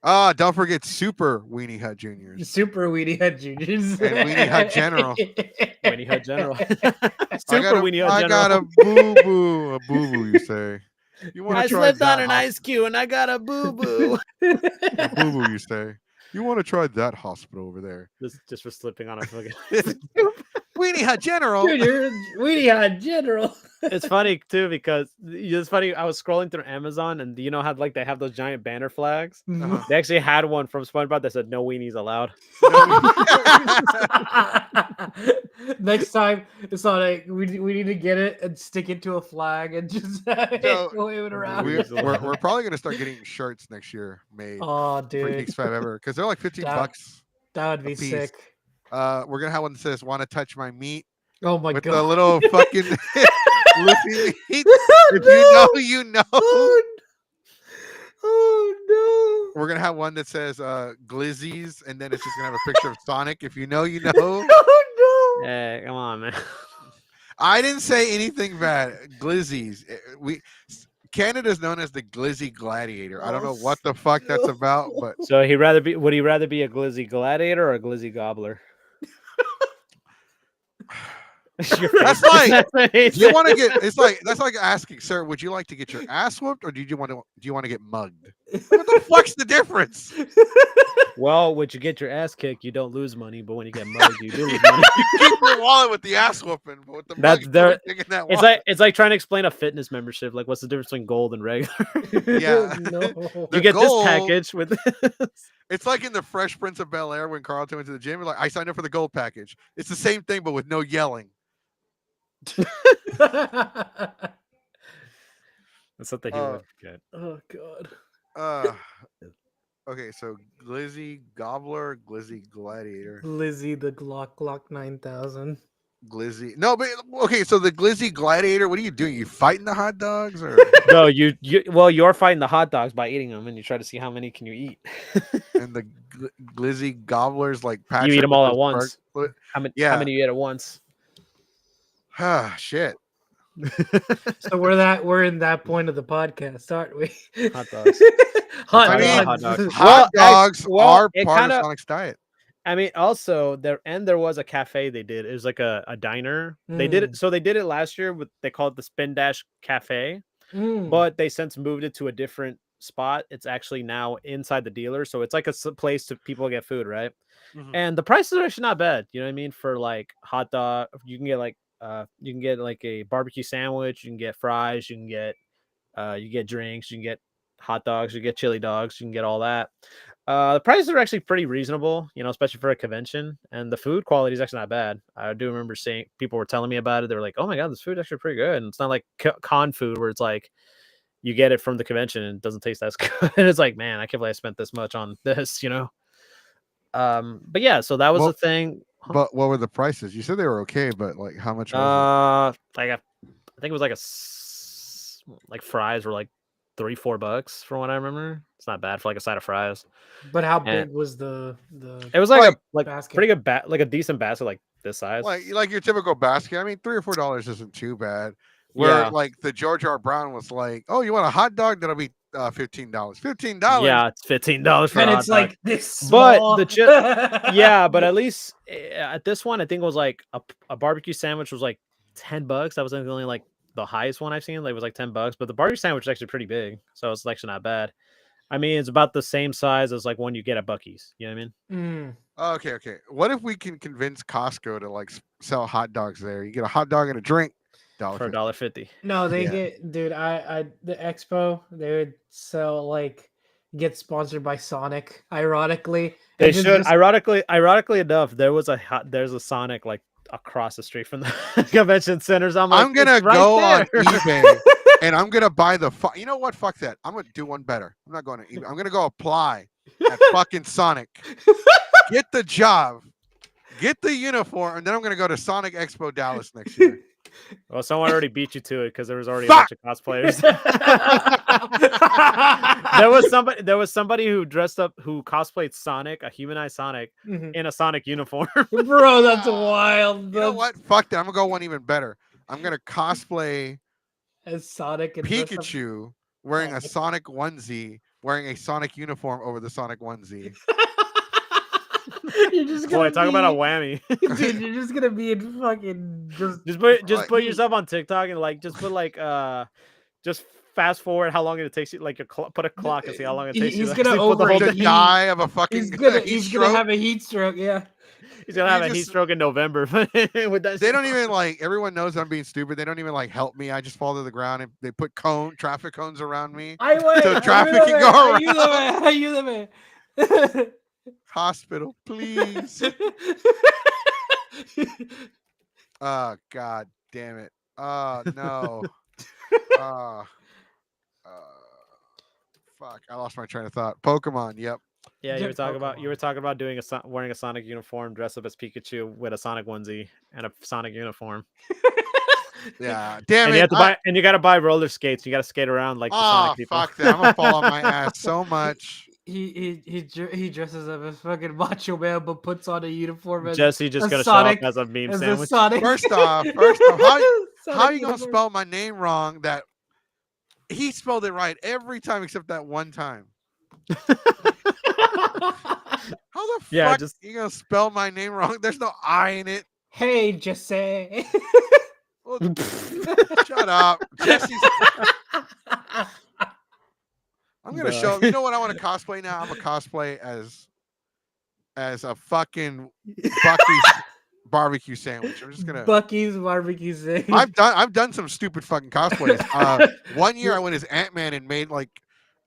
Don't forget Super Weenie Hut Juniors. Super Weenie Hut Juniors. And Weenie Hut General. Weenie Hut General. Super Weenie Hut General. I got a boo-boo. A boo-boo, you say. I slipped on an ice cube and I got a boo-boo. A boo-boo, you say. You want to try that hospital over there? Just for slipping on a fucking Weenie Hut General. Junior, Weenie Hut General. It's funny too because it's funny. I was scrolling through Amazon and you know how like they have those giant banner flags. They actually had one from SpongeBob that said "No weenies allowed." Next time it's like we need to get it and stick it to a flag and just wave it around. We're probably gonna start getting shirts next year made. Oh, dude, for Geeks 5 Ever because they're like $15. That would be sick. We're gonna have one that says "Want to touch my meat?" Oh my with god, the little fucking Luffy meat. If you know, you know. Oh no! We're gonna have one that says Glizzies, and then it's just gonna have a picture of Sonic. If you know, you know. Oh no! Hey, come on, man. I didn't say anything bad. Glizzies. Canada's known as the Glizzy Gladiator. I don't know what the fuck that's about, but so would he rather be a Glizzy Gladiator or a Glizzy Gobbler? That's like you want to get. It's like that's like asking, sir, would you like to get your ass whooped or do you want to get mugged? What the fuck's the difference? Well, when you get your ass kicked, you don't lose money, but when you get mugged, you do lose money. You keep your wallet with the ass whooping, but with the mugging, it's like trying to explain a fitness membership. Like, what's the difference between gold and regular? Yeah, you get this package with this. It's like in the Fresh Prince of Bel-Air when Carlton went to the gym. Like, I signed up for the gold package. It's the same thing, but with no yelling. That's something he would get. Oh god. Okay, so Glizzy Gobbler, Glizzy Gladiator, Lizzie the Glock 9000. Glizzy. No, but okay, so the Glizzy Gladiator. What are you doing? You fighting the hot dogs or? No, you're fighting the hot dogs by eating them, and you try to see how many can you eat. And the Glizzy Gobblers like You eat Patrick them with all those at once. What? How many? How Yeah. many you eat at once? Ah, shit. So we're in that point of the podcast, aren't we? Hot dogs. Hot I mean, dogs. hot dogs. Hot dogs well, are it part kind of of. Sonic's diet. I mean, also there was a cafe they did. It was like a diner. They did it. So they did it last year. They called it the Spin Dash Cafe, but they since moved it to a different spot. It's actually now inside the dealer, so it's like a place to people get food, right? And the prices are actually not bad. You know what I mean? For like hot dog, you can get like a barbecue sandwich, you can get fries, you get drinks, you can get hot dogs, you get chili dogs, you can get all that. The prices are actually pretty reasonable, especially for a convention, and the food quality is actually not bad. I do remember seeing people were telling me about it. They were like, "Oh my god, this food is actually pretty good." And it's not like con food where it's like you get it from the convention and it doesn't taste as good. And it's like, man, I can't believe I spent this much on this. But yeah, so that was the thing. But what were the prices? You said they were okay, but like how much was Like I think it was like like fries were like $3-4 from what I remember. It's not bad for like a side of fries. But how big was the It was like basket? pretty good like a decent basket like this size. it? Like your typical basket. I mean, $3 or $4 isn't too bad. Where like the George R. Brown was like, "Oh, you want a hot dog? That'll be $15. $15. Yeah, it's $15 for and a hot it's dog. like this small. But yeah, but at least at this one, I think it was like a barbecue sandwich was like $10. That was the only like the highest one I've seen. Like, it was like $10, but the barbecue sandwich is actually pretty big, so it's actually not bad. I mean, it's about the same size as like one you get at Buc-ee's. You know what I mean? Okay. What if we can convince Costco to like sell hot dogs there? You get a hot dog and a drink, for $1.50. No, they get, dude. I the Expo, they would sell like get sponsored by Sonic. Ironically, they should. Ironically enough, there's a Sonic like across the street from the convention centers. I'm gonna go on eBay and I'm gonna buy you know what? Fuck that. I'm gonna do one better. I'm not going to eBay. I'm gonna go apply at fucking Sonic. Get the job. Get the uniform, and then I'm gonna go to Sonic Expo Dallas next year. Well, someone already beat you to it because there was already a bunch of cosplayers. there was somebody who dressed up who cosplayed Sonic, a humanized Sonic, in a Sonic uniform. Bro, that's wild. You know what? Fuck that. I'm gonna go one even better. I'm gonna cosplay as Sonic and Pikachu wearing a Sonic onesie, wearing a Sonic uniform over the Sonic onesie. You're just gonna talk about a whammy. Dude, you're just gonna be in fucking just put yourself on TikTok and like just put like just fast forward how long it takes you, like put a clock and see how long it takes you. He's gonna overheat. Die of a fucking he's gonna have a heat stroke, yeah. He's gonna have a heat stroke in November. With that they don't even like, everyone knows I'm being stupid. They don't even like help me. I just fall to the ground and they put traffic cones around me. So traffic can go around. Ayúdame. Hospital, please. Oh, god damn it. Oh no. Fuck, I lost my train of thought. Pokemon, yep. Yeah, you were talking about wearing a Sonic uniform, dress up as Pikachu with a Sonic onesie and a Sonic uniform. Yeah, damn and it. You gotta buy roller skates. You gotta skate around like the Sonic people. Fuck that. I'm gonna fall on my ass so much. He dresses up as fucking Macho Man, but puts on a uniform. Jesse just gonna Sonic, show up as a meme sandwich. First off, how are you gonna spell my name wrong? That he spelled it right every time except that one time. How the fuck are you gonna spell my name wrong? There's no I in it. Hey, Jesse. Well, shut up, Jesse's. I'm gonna show. You know what I want to cosplay now? I'm gonna cosplay as a fucking Buc-ee's barbecue sandwich. I'm just gonna Buc-ee's barbecue sandwich. I've done some stupid fucking cosplays. One year I went as Ant-Man and made like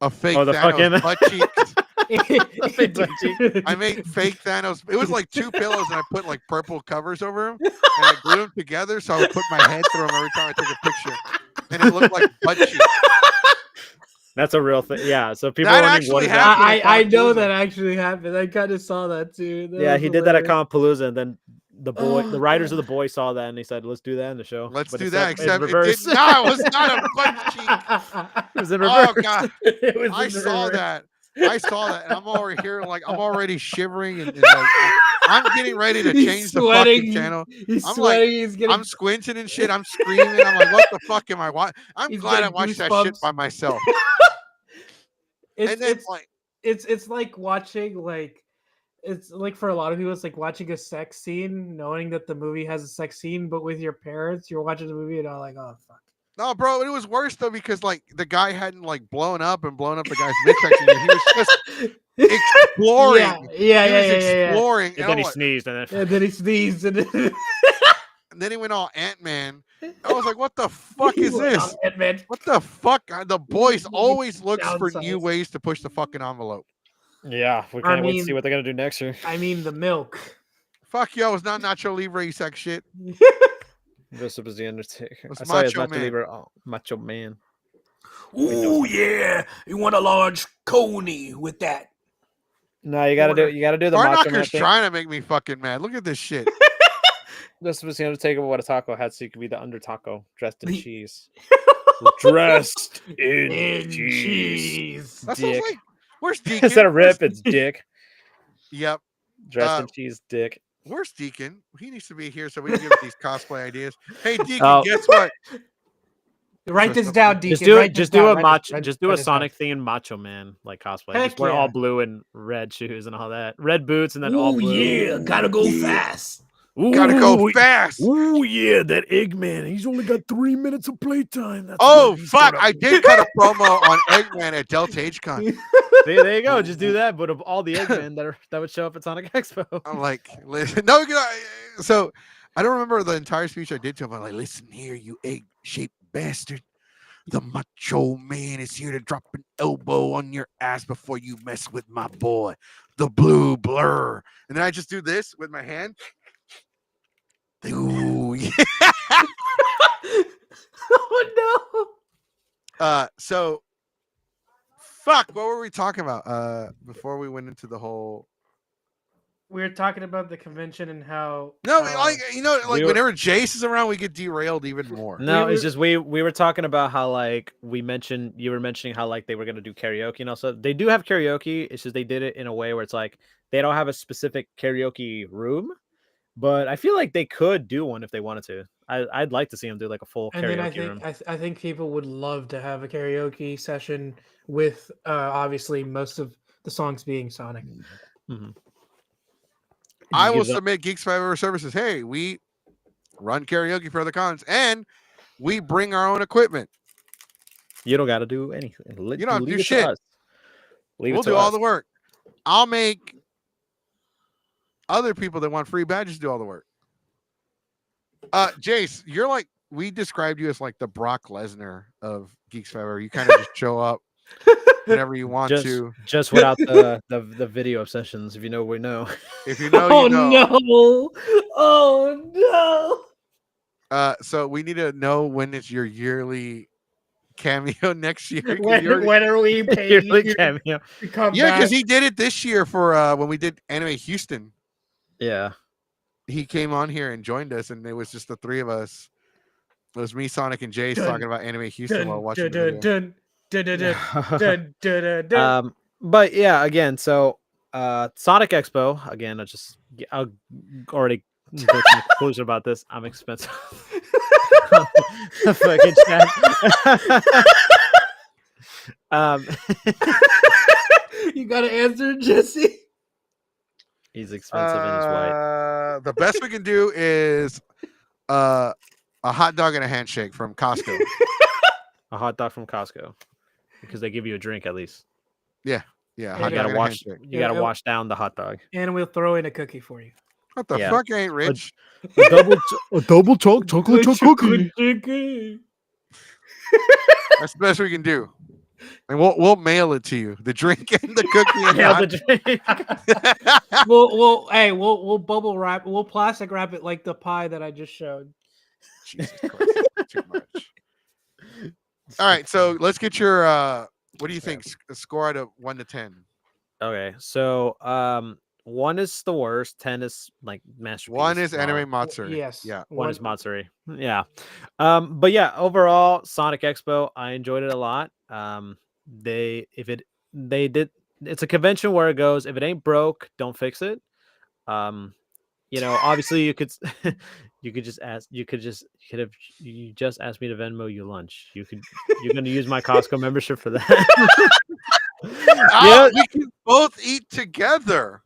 a fake Thanos butt cheeks. I made fake Thanos. It was like 2 pillows and I put like purple covers over them and I glued them together so I would put my head through them every time I took a picture, and it looked like butt cheeks. That's a real thing. Yeah. So people That are wondering what actually is that? happened. I know Compalooza. that actually happened. I kind of saw that too. Yeah, was he did that at hilarious. Compalooza, and then the Oh, writers God. of the boy saw that, and they said, "Let's do that in the show." Let's But do that. in Except it reverse. did not. It was not a butt cheek. It was in Oh reverse. God. It was I in the saw reverse. that. I saw that, and I'm over here like I'm already shivering and like I'm getting ready to He's change the fucking sweating. channel. He's I'm like, sweating. He's getting. I'm squinting and shit. I'm screaming. I'm like, what the fuck am I watching? I'm He's glad I getting watched that shit goosebumps. by myself. It's And then like, it's like watching like it's like for a lot of people it's like watching a sex scene, knowing that the movie has a sex scene, but with your parents, you're watching the movie and all like, oh fuck. no, bro, it was worse though because like the guy hadn't like blown up the guy's midsection yet. He was just exploring. Yeah. He was exploring, And and then I'm he like, sneezed, and then And then he sneezed, and then and then he went all Ant-Man. I was like, what the fuck he is went on this? Ant-Man. What the fuck? The boys He always looks for new downsized. ways to push the fucking envelope. yeah, we I can't wait to see mean- what they're gonna do next year. I mean the milk. Fuck yo, it's not Nacho Libre, you sack shit. Joseph is the Undertaker. It's I saw his Macho Nacho Man. Libre. Oh, Macho Man. Ooh yeah, you want a large coney with that? No, you gotta do. You gotta do the Bar Macho Man Knocker's thing. trying to make me fucking mad. Look at this shit. Joseph is the Undertaker. What a taco had, so you could be the Under Taco dressed in The- cheese. Dressed in, In cheese. cheese. That sounds Dick. like where's Deacon? Instead of Where's- rip, it's dick. Yep. Dressed in cheese, dick. Where's Deacon? He needs to be here so we can give him these cosplay ideas. Hey Deacon, Oh. guess what? Write this down, Deacon. Just do Write it. this Just down, do a write macho. this- Just do write a this down. Sonic themed Macho Man like cosplay. Heck Just wear all yeah. blue and red shoes and all that. Red boots and then all Ooh blue. yeah, gotta go fast. Gotta go fast. Ooh yeah, that Eggman. He's only got 3 minutes of playtime. That's Oh fuck! I did cut a promo on Eggman at Delta H-Con. See, there you go. Just do that, but of all the Eggmen that would show up at Sonic Expo. I'm like, listen, no, so I don't remember the entire speech I did to him. I'm like, listen here, you egg-shaped bastard. The Macho Man is here to drop an elbow on your ass before you mess with my boy, the Blue Blur. And then I just do this with my hand. Ooh, yeah. Oh no. So fuck, what were we talking about? Before we went into the whole We were talking about the convention and how no, like we were- whenever Jace is around, we get derailed even more. No, We it's were- just we were talking about how like you were mentioning how like they were gonna do karaoke and also they do have karaoke. It's just they did it in a way where it's like they don't have a specific karaoke room, but I feel like they could do one if they wanted to. I'd like to see them do like a full and karaoke then I think room. I think people would love to have a karaoke session with obviously most of the songs being Sonic. Mhm. I will Gives up- submit Geeks 5 Hour Services. Hey, we run karaoke for the cons and we bring our own equipment. You don't got to do anything. You don't have to leave do it shit. To us. Leave We'll it to do all us. the work. I'll make other people that want free badges do all the work. Jace, you're like, we described you as like the Brock Lesnar of Geeks 5 Hour. You kind of just show up whenever you want to. Just without the video obsessions. If you know, we know. If you know, Oh you know. no! Oh no! So we need to know when it's your yearly cameo next year. 'cause When, you already- when are we paying Yearly you cameo. to come yeah, back? because he did it this year for when we did Anime Houston. Yeah. He came on here and joined us, and it was just the three of us. It was me, Sonic, and Jace Dun, talking about Anime Houston while Dun, watching dun, the video. dun, dun, dun, dun, dun, dun, dun, dun. But yeah, again, so Sonic Expo again. I'll already go to the conclusion about this. I'm expensive. Fucking chat. You gotta answer, Jesse. He's expensive and he's white. The best we can do is a hot dog and a handshake from Costco. A hot dog from Costco because they give you a drink at least. Yeah, You hot You dog gotta and a wash. handshake. You gotta Yeah, wash down the hot dog. And we'll throw in a cookie for you. What the Yeah. fuck? I ain't rich. A double chocolate chip cookie. That's the best we can do. And we'll mail it to you. The drink and the cookie. And Yeah, the the drink. We'll bubble wrap. We'll plastic wrap it like the pie that I just showed. Jesus Christ, too much. All right, so let's get your What do you think? Score out of 1 to 10. Okay, so 1 is the worst, 10 is like masterpiece. 1 is anime Matsuri. Yes. Yeah. 1 is Matsuri. Yeah. But yeah, overall, Sonic Expo, I enjoyed it a lot. They did, it's a convention where it goes, if it ain't broke, don't fix it. Obviously you could you could just ask you could have you just asked me to Venmo you lunch. You're gonna use my Costco membership for that. We can both eat together.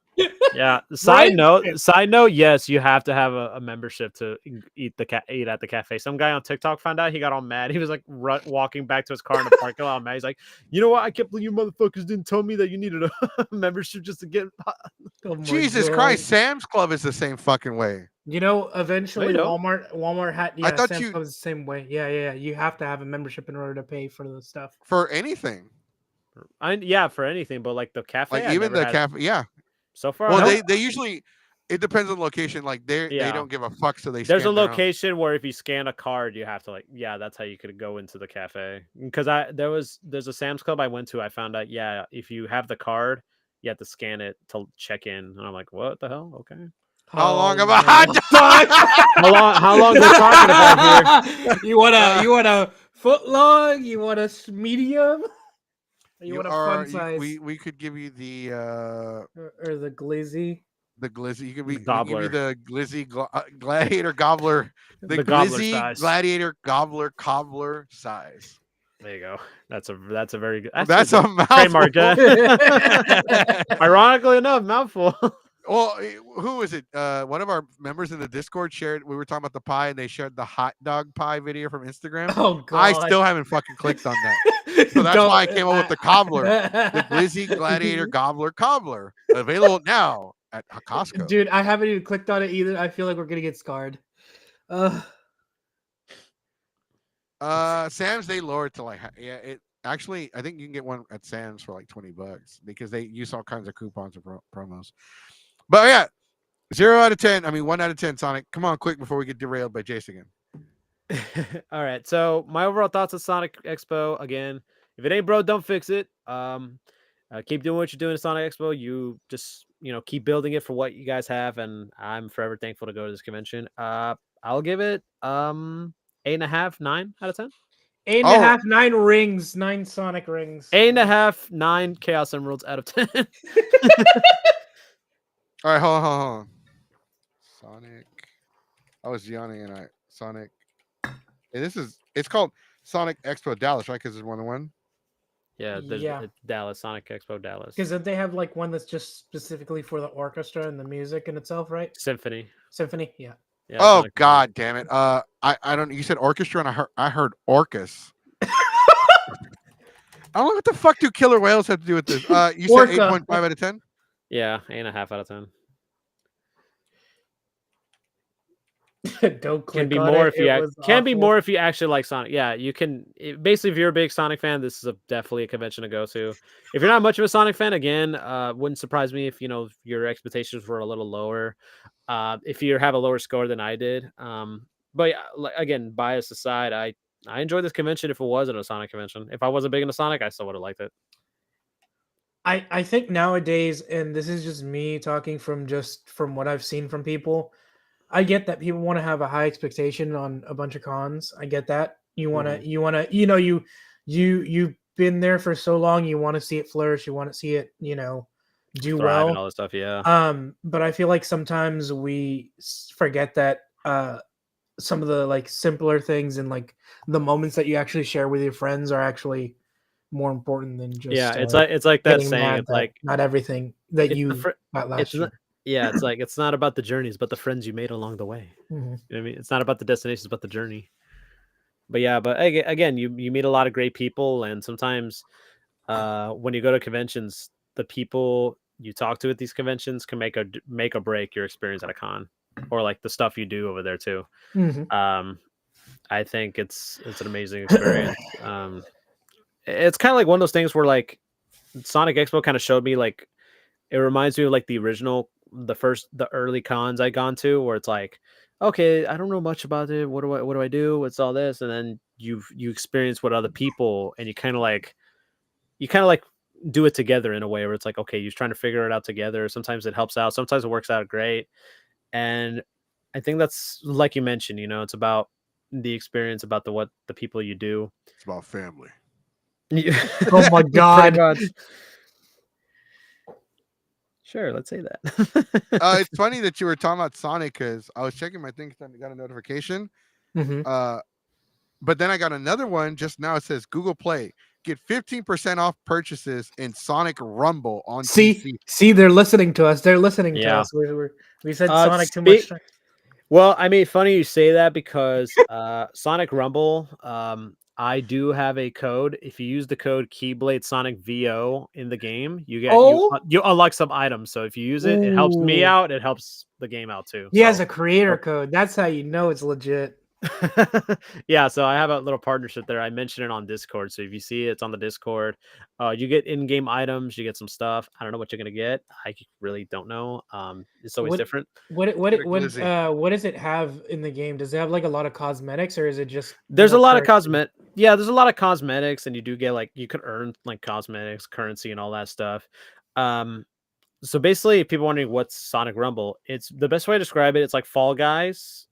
Yeah. Side note, yes, you have to have a membership to eat at the cafe. Some guy on TikTok found out, he got all mad. He was like walking back to his car in the parking lot, mad. He's like, you know what? I can't believe you motherfuckers didn't tell me that you needed a membership just to get. Oh Jesus Christ, Sam's Club is the same fucking way. Eventually There you go. Walmart had. Yeah, I thought Sam's Club is the same way. Yeah. You have to have a membership in order to pay for the stuff. For anything. For anything, but like the cafe, Like even the cafe, yeah. So far, well, they usually, it depends on the location. Like they don't give a fuck, so they. There's a location where if you scan a card, you have to that's how you could go into the cafe. Because there's a Sam's Club I went to. I found out, if you have the card, you have to scan it to check in, and I'm like, what the hell? Okay. How long of a hot dog? How long we're talking about here? You want a foot long? You want a medium? You want a fun size? We could give you the or the glizzy. The glizzy. You could be gobbler. Give you the glizzy gladiator gobbler. The glizzy size. Gladiator gobbler cobbler size. There you go. That's a very good. That's a mouthful. Trademark. Ironically enough, mouthful. Well, who is it? One of our members in the Discord shared. We were talking about the pie, and they shared the hot dog pie video from Instagram. Oh God! I still haven't fucking clicked on that, so that's why I came up with the cobbler, the Glizzy Gladiator Gobbler Cobbler, available now at Costco. Dude, I haven't even clicked on it either. I feel like we're gonna get scarred. Sam's, they lowered to it. Actually, I think you can get one at Sam's for like $20 because they use all kinds of coupons and promos. But yeah, 0 out of 10. I mean, 1 out of 10. Sonic, come on, quick before we get derailed by Jace again. All right. So my overall thoughts on Sonic Expo again. If it ain't broke, don't fix it. Keep doing what you're doing at Sonic Expo. You just keep building it for what you guys have, and I'm forever thankful to go to this convention. I'll give it 8.5, 9 out of 10. 8.5, 9 rings, 9 Sonic rings. 8.5, 9 Chaos Emeralds out of 10. All right, hold on. Sonic. I was yawning and Sonic. Hey, it's called Sonic Expo Dallas, right? Because it's 1-1. Yeah, it's Dallas, Sonic Expo Dallas. Because they have like one that's just specifically for the orchestra and the music in itself, right? Symphony, yeah. Oh Sonic God, damn it! I don't. You said orchestra, and I heard Orcus. I don't know what the fuck do killer whales have to do with this. You said 8.5 out of 10. Yeah, 8.5 out of 10. Don't click can be on more it. More if you actually like Sonic. Yeah, you can. Basically, if you're a big Sonic fan, this is definitely a convention to go to. If you're not much of a Sonic fan, again, wouldn't surprise me if your expectations were a little lower. If you have a lower score than I did. But yeah, again, bias aside, I enjoyed this convention. If it wasn't a Sonic convention, if I wasn't big into Sonic, I still would have liked it. I think nowadays, and this is just me talking from what I've seen from people, I get that people want to have a high expectation on a bunch of cons. I get that. You've been there for so long, you want to see it flourish, you want to see it, do well and all this stuff. Yeah. But I feel like sometimes we forget that some of the like simpler things and like the moments that you actually share with your friends are actually more important than just it's like that saying. It's like not everything that you got last year. Yeah, it's like it's not about the journeys, but the friends you made along the way. Mm-hmm. You know what I mean? It's not about the destinations, but the journey. But yeah, again, you meet a lot of great people, and sometimes when you go to conventions, the people you talk to at these conventions can make or break your experience at a con, or like the stuff you do over there too. Mm-hmm. I think it's an amazing experience. It's kind of like one of those things where like Sonic Expo kind of showed me like it reminds me of like the early cons I gone to, where it's like, okay, I don't know much about it. What do I do? What's all this? And then you experience what other people, and you kind of like, you kind of like do it together in a way where it's like, okay, you're trying to figure it out together. Sometimes it helps out, sometimes it works out great. And I think that's like you mentioned, it's about the experience, about what the people you do. It's about family. Oh my Pretty God. much. Sure, let's say that. It's funny that you were talking about Sonic because I was checking my thing because I got a notification. Mhm. But then I got another one just now. It says Google Play. Get 15% off purchases in Sonic Rumble on PC. See, they're listening to us. They're listening to Yeah. us. We said Sonic too much. Well, I mean, funny you say that because Sonic Rumble, I do have a code. If you use the code Keyblade Sonic VO in the game, you get you unlock some items. So if you use it, it helps me Ooh. out. It helps the game out too. He has a creator code. That's how you know it's legit. Yeah, so I have a little partnership there. I mentioned it on Discord. So if you see it, it's on the Discord. You get in-game items, you get some stuff. I don't know what you're gonna get. I really don't know. It's always different. What does it have in the game? Does it have like a lot of cosmetics, or is it just there's a more lot of currency? there's a lot of cosmetics, and you do get you could earn like cosmetics, currency, and all that stuff. So basically, if people are wondering what's Sonic Rumble, it's the best way to describe it. It's like Fall Guys.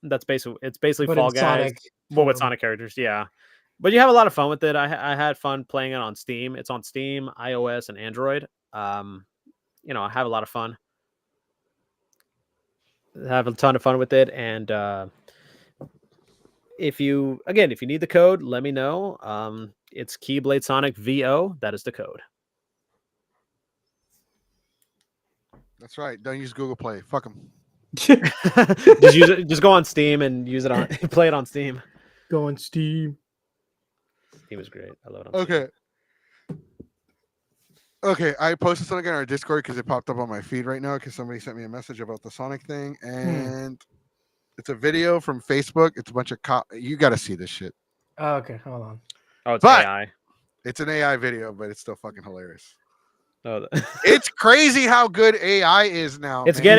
It's basically But Fall in Guys, Sonic well, with form. Sonic characters, yeah. But you have a lot of fun with it. I had fun playing it on Steam. It's on Steam, iOS, and Android. I have a lot of fun. Have a ton of fun with it, and if you need the code, let me know. It's Keyblade Sonic VO. That is the code. That's right. Don't use Google Play. Fuck them. Just use it. Just go on Steam and use it on. Play it on Steam. Go on Steam. Steam is great. I love it on Steam. Okay, I posted something on our Discord because it popped up on my feed right now because somebody sent me a message about the Sonic thing, and it's a video from Facebook. It's a bunch of you got to see this shit. Oh, okay, hold on. Oh, it's AI. It's an AI video, but it's still fucking hilarious. Oh, it's crazy how good AI is now. It's man.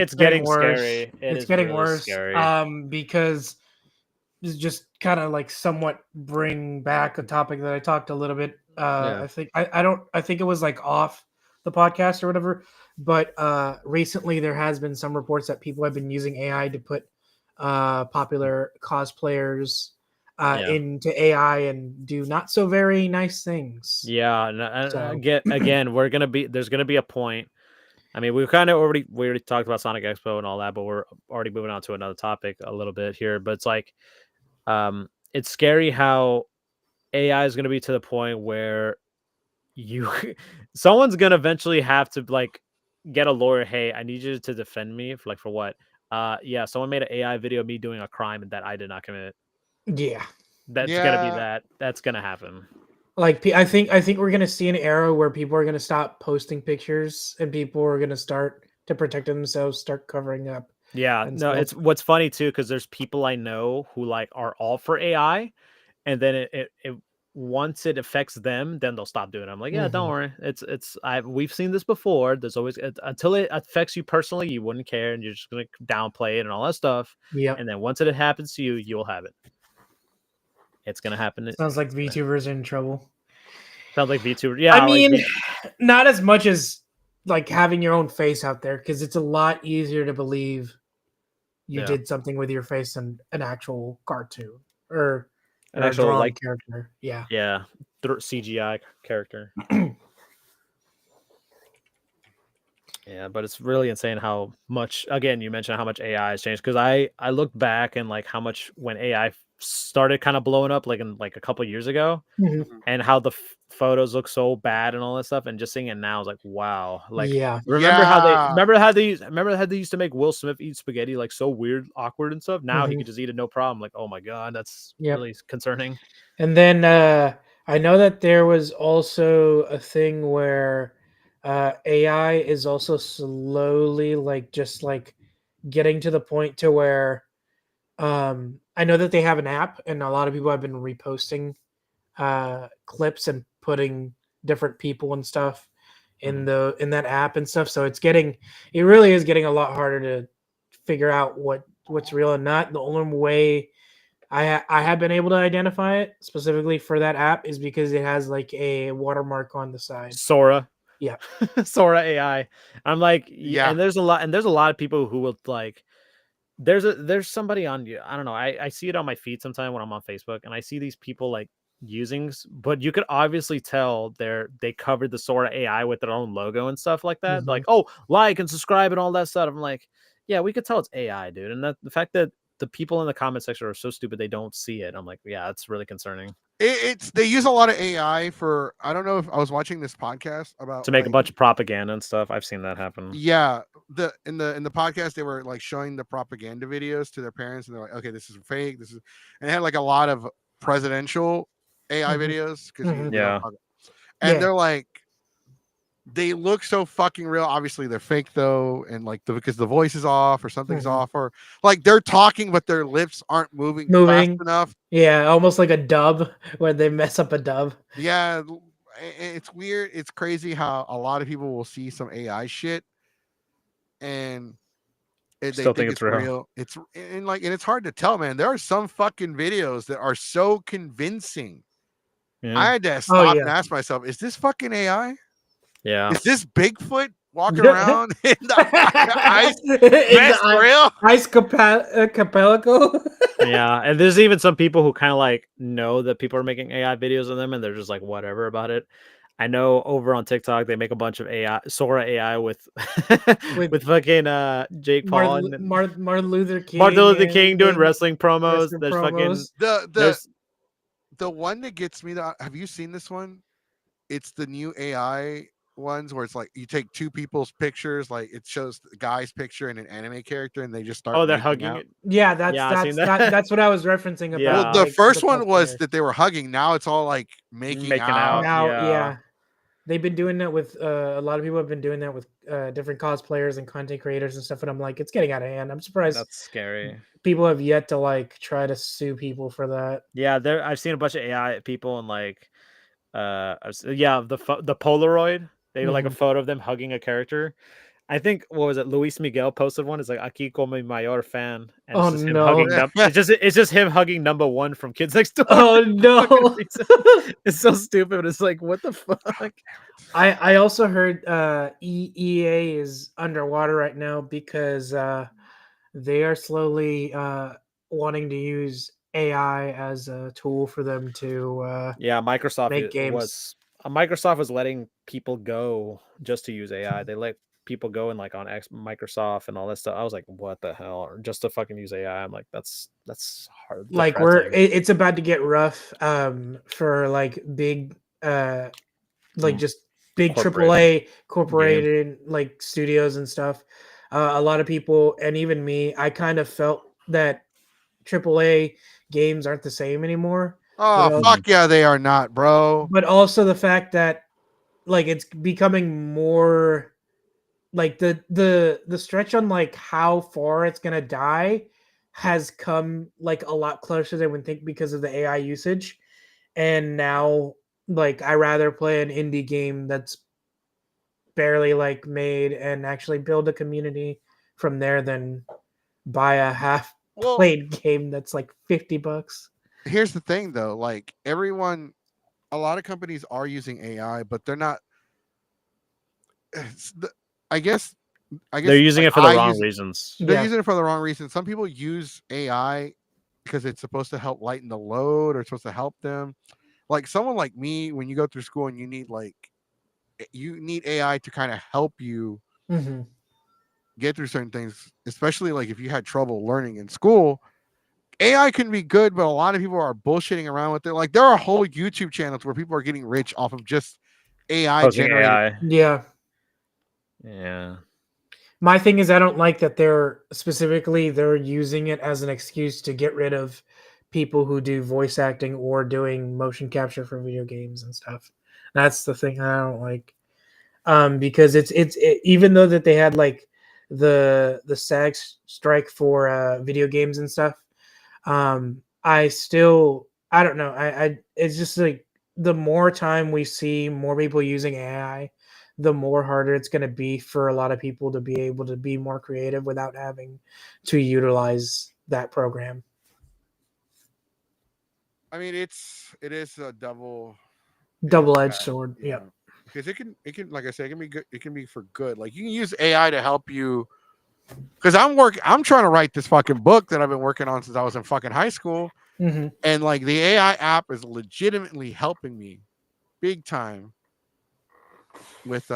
It's getting worse. scary. It's getting really worse. Scary. Because it's just kind of like somewhat bring back a topic that I talked a little bit. I think I think it was like off the podcast or whatever. But recently there has been some reports that people have been using AI to put popular cosplayers into AI and do not so very nice things. Yeah, again, there's gonna be a point. I mean, we already talked about Sonic Expo and all that, but we're already moving on to another topic a little bit here. But it's like, it's scary how AI is gonna be to the point where someone's gonna eventually have to like get a lawyer. Hey, I need you to defend me for what? Yeah, someone made an AI video of me doing a crime that I did not commit. Yeah. That's gonna be that. That's gonna happen. Like I think we're gonna see an era where people are gonna stop posting pictures and people are gonna start to protect themselves, start covering up. Yeah, no, it's what's funny too because there's people I know who like are all for AI, and then it once it affects them, then they'll stop doing it. I'm like, yeah, don't worry. We've seen this before. There's always until it affects you personally, you wouldn't care, and you're just gonna downplay it and all that stuff. Yeah, and then once it happens to you, you'll have it. It's gonna happen. Sounds like VTubers in trouble. Sounds like VTuber. Yeah, I mean, not as much as like having your own face out there because it's a lot easier to believe you did something with your face than an actual cartoon or an actual like character. Yeah, CGI character. Yeah, but it's really insane how much. Again, you mentioned how much AI has changed because I looked back and like how much when AI started kind of blowing up like in like a couple years ago, and how the photos look so bad and all that stuff, and just seeing it now is like wow. Like remember how they used to make Will Smith eat spaghetti like so weird, awkward and stuff. Now he could just eat it no problem. Like oh my god, that's really concerning. And then I know that there was also a thing where AI is also slowly like just like getting to the point to where I know that they have an app and a lot of people have been reposting clips and putting different people and stuff in that app and stuff. So it really is getting a lot harder to figure out what's real and not. The only way I have been able to identify it specifically for that app is because it has like a watermark on the side. Sora. Yeah. Sora AI. I'm like, Yeah. and there's a lot of people who will like. There's somebody on you. I don't know. I see it on my feed sometime when I'm on Facebook, and I see these people like but you could obviously tell they covered the Sora AI with their own logo and stuff like that. Like, oh, like and subscribe and all that stuff. I'm like, yeah, we could tell it's AI, dude. And that the fact that the people in the comment section are so stupid they don't see it. I'm like, yeah, it's really concerning. It's they use a lot of AI for. I don't know if I was watching this podcast about To make a like, bunch of propaganda and stuff. I've seen that happen. yeah, in the podcast they were like showing the propaganda videos to their parents, and they're like, okay, this is fake. This is, and it had like a lot of presidential AI videos because Yeah. and they're like, they look so fucking real. Obviously, they're fake though, and like because the voice is off or something's off, or like they're talking but their lips aren't moving fast enough. Yeah, almost like a dub where they mess up a dub. Yeah, it's weird. It's crazy how a lot of people will see some AI shit and they Still think think it's it's real. real. It's and it's hard to tell, man. There are some fucking videos that are so convincing. Yeah. I had to stop and yeah. ask myself, is this fucking AI? Yeah. Is this Bigfoot walking around in the ice vest real? Ice Capelico. Yeah, and there's even some people who kind of like know that people are making AI videos of them, and they're just like whatever about it. I know over on TikTok they make a bunch of AI Sora AI with with fucking Jake Paul and Martin Luther King. Martin Luther King doing wrestling promos. wrestling There's promos. fucking the one that gets me. Have you seen this one? It's the new AI ones where it's like you take two people's pictures, like it shows the guy's picture and an anime character, and they just start. they're making hugging out. it. Yeah, I've seen that's what I was referencing about. Yeah. Well, the like, first the one was cosplayers. that they were hugging. Now it's all like making out. Now, Yeah. they've been doing that with a lot of people have been doing that with different cosplayers and content creators and stuff. And I'm like, it's getting out of hand. I'm surprised. That's scary. People have yet to like try to sue people for that. Yeah, I've seen a bunch of AI people and like the Polaroid. They like a photo of them hugging a character. I think what was it? Luis Miguel posted one. It's like Aquí como mi mayor fan, and it's just him hugging. It's just him hugging number one from Kids Next Door. Oh no! It's so stupid. But it's like what the fuck. I also heard EA is underwater right now because they are slowly wanting to use AI as a tool for them to Microsoft make games. Microsoft was letting people go just to use AI. They let people go and like on Microsoft and all that stuff. I was like, what the hell? Just to fucking use AI. I'm like, that's hard. Like it's about to get rough for like big like just big AAA corporated like studios and stuff. A lot of people and even me, I kind of felt that AAA games aren't the same anymore. Oh, fuck yeah, they are not, bro. But also the fact that like it's becoming more like the stretch on like how far it's gonna die has come like a lot closer than we think because of the AI usage. And now like I rather play an indie game that's barely like made and actually build a community from there than buy a half played game that's like $50. Here's the thing though, like a lot of companies are using AI, but they're not. I guess they're using it for the wrong reasons. They're using it for the wrong reasons. Some people use AI because it's supposed to help lighten the load or it's supposed to help them. Like someone like me, when you go through school and you need AI to kind of help you get through certain things, especially like if you had trouble learning in school. AI can be good, but a lot of people are bullshitting around with it. Like there are whole YouTube channels where people are getting rich off of just AI generated. Yeah. Yeah. My thing is I don't like that they're using it as an excuse to get rid of people who do voice acting or doing motion capture for video games and stuff. That's the thing I don't like. Because it's even though that they had like the SAG strike for video games and stuff, I don't know. I it's just like the more time we see more people using AI, the more harder it's going to be for a lot of people to be able to be more creative without having to utilize that program. I mean, it is a Double-edged bad, sword. yeah. Yep. Because it can, like I said, it can be good. It can be for good. Like you can use AI to help you. Because I'm trying to write this fucking book that I've been working on since I was in fucking high school, Hmm. and like the AI app is legitimately helping me big time with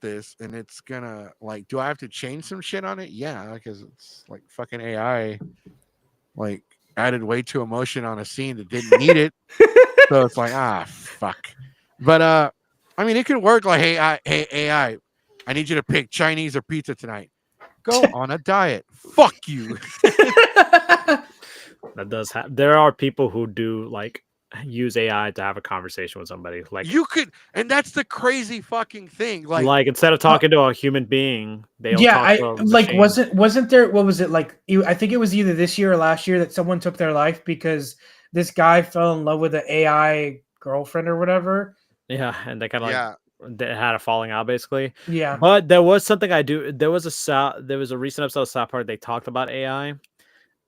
this, and it's gonna like, do I have to change some shit on it? Yeah, because it's like fucking AI like added way too emotion on a scene that didn't need it. So it's like, fuck. But I mean, it could work like, hey AI, I need you to pick Chinese or pizza tonight. Go on a diet. Fuck you. That does there are people who do like use AI to have a conversation with somebody. You could, and that's the crazy fucking thing. Like instead of talking to a human being, they'll Yeah, talk I to a like machine. wasn't there, what was it like, I think it was either this year or last year that someone took their life because this guy fell in love with an AI girlfriend or whatever. Yeah, and they kind of like yeah, they had a falling out basically. Yeah. But there was something there was a recent episode of South Park they talked about AI.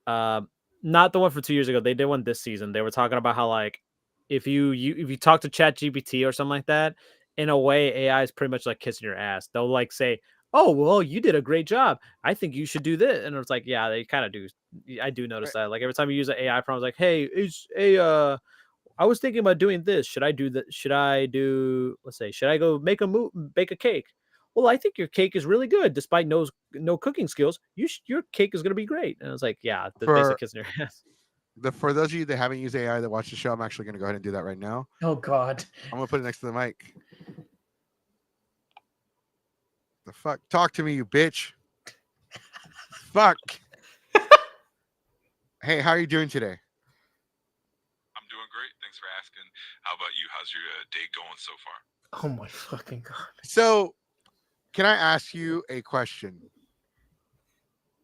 Uh, not the one from 2 years ago. They did one this season. They were talking about how like if you talk to Chat GPT or something like that, in a way AI is pretty much like kissing your ass. They'll like say, "Oh well, you did a great job. I think you should do this," and it's like, yeah, they kind of do. I do notice that. Like every time you use an AI prompt, it's like, "Hey, is a I was thinking about doing this. Should I do that? Should I do, let's say, should I go bake a cake? Well, I think your cake is really good, despite no cooking skills. Your cake is gonna be great." And I was like, yeah, that's basically for kissing your ass. for those of you that haven't used AI that watch the show, I'm actually gonna go ahead and do that right now. Oh God. I'm gonna put it next to the mic. The fuck? Talk to me, you bitch. Fuck. Hey, how are you doing today? I'm doing great. Thanks for asking. How about you? How's your day going so far? Oh my fucking God. So, can I ask you a question?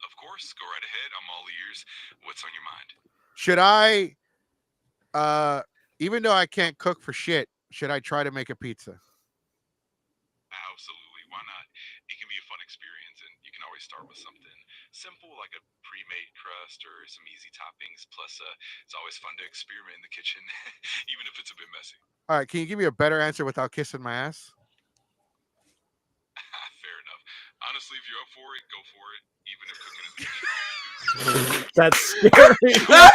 Of course, go right ahead. I'm all ears. What's on your mind? Should I, even though I can't cook for shit, should I try to make a pizza? Absolutely. Why not? It can be a fun experience, and you can always start with something simple like a pre-made crust or some easy toppings. Plus, it's always fun to experiment in the kitchen, even if it's a bit messy. All right, can you give me a better answer without kissing my ass? Fair enough. Honestly, if you're up for it, go for it. Even if cooking isn't your strong suit. That's scary. I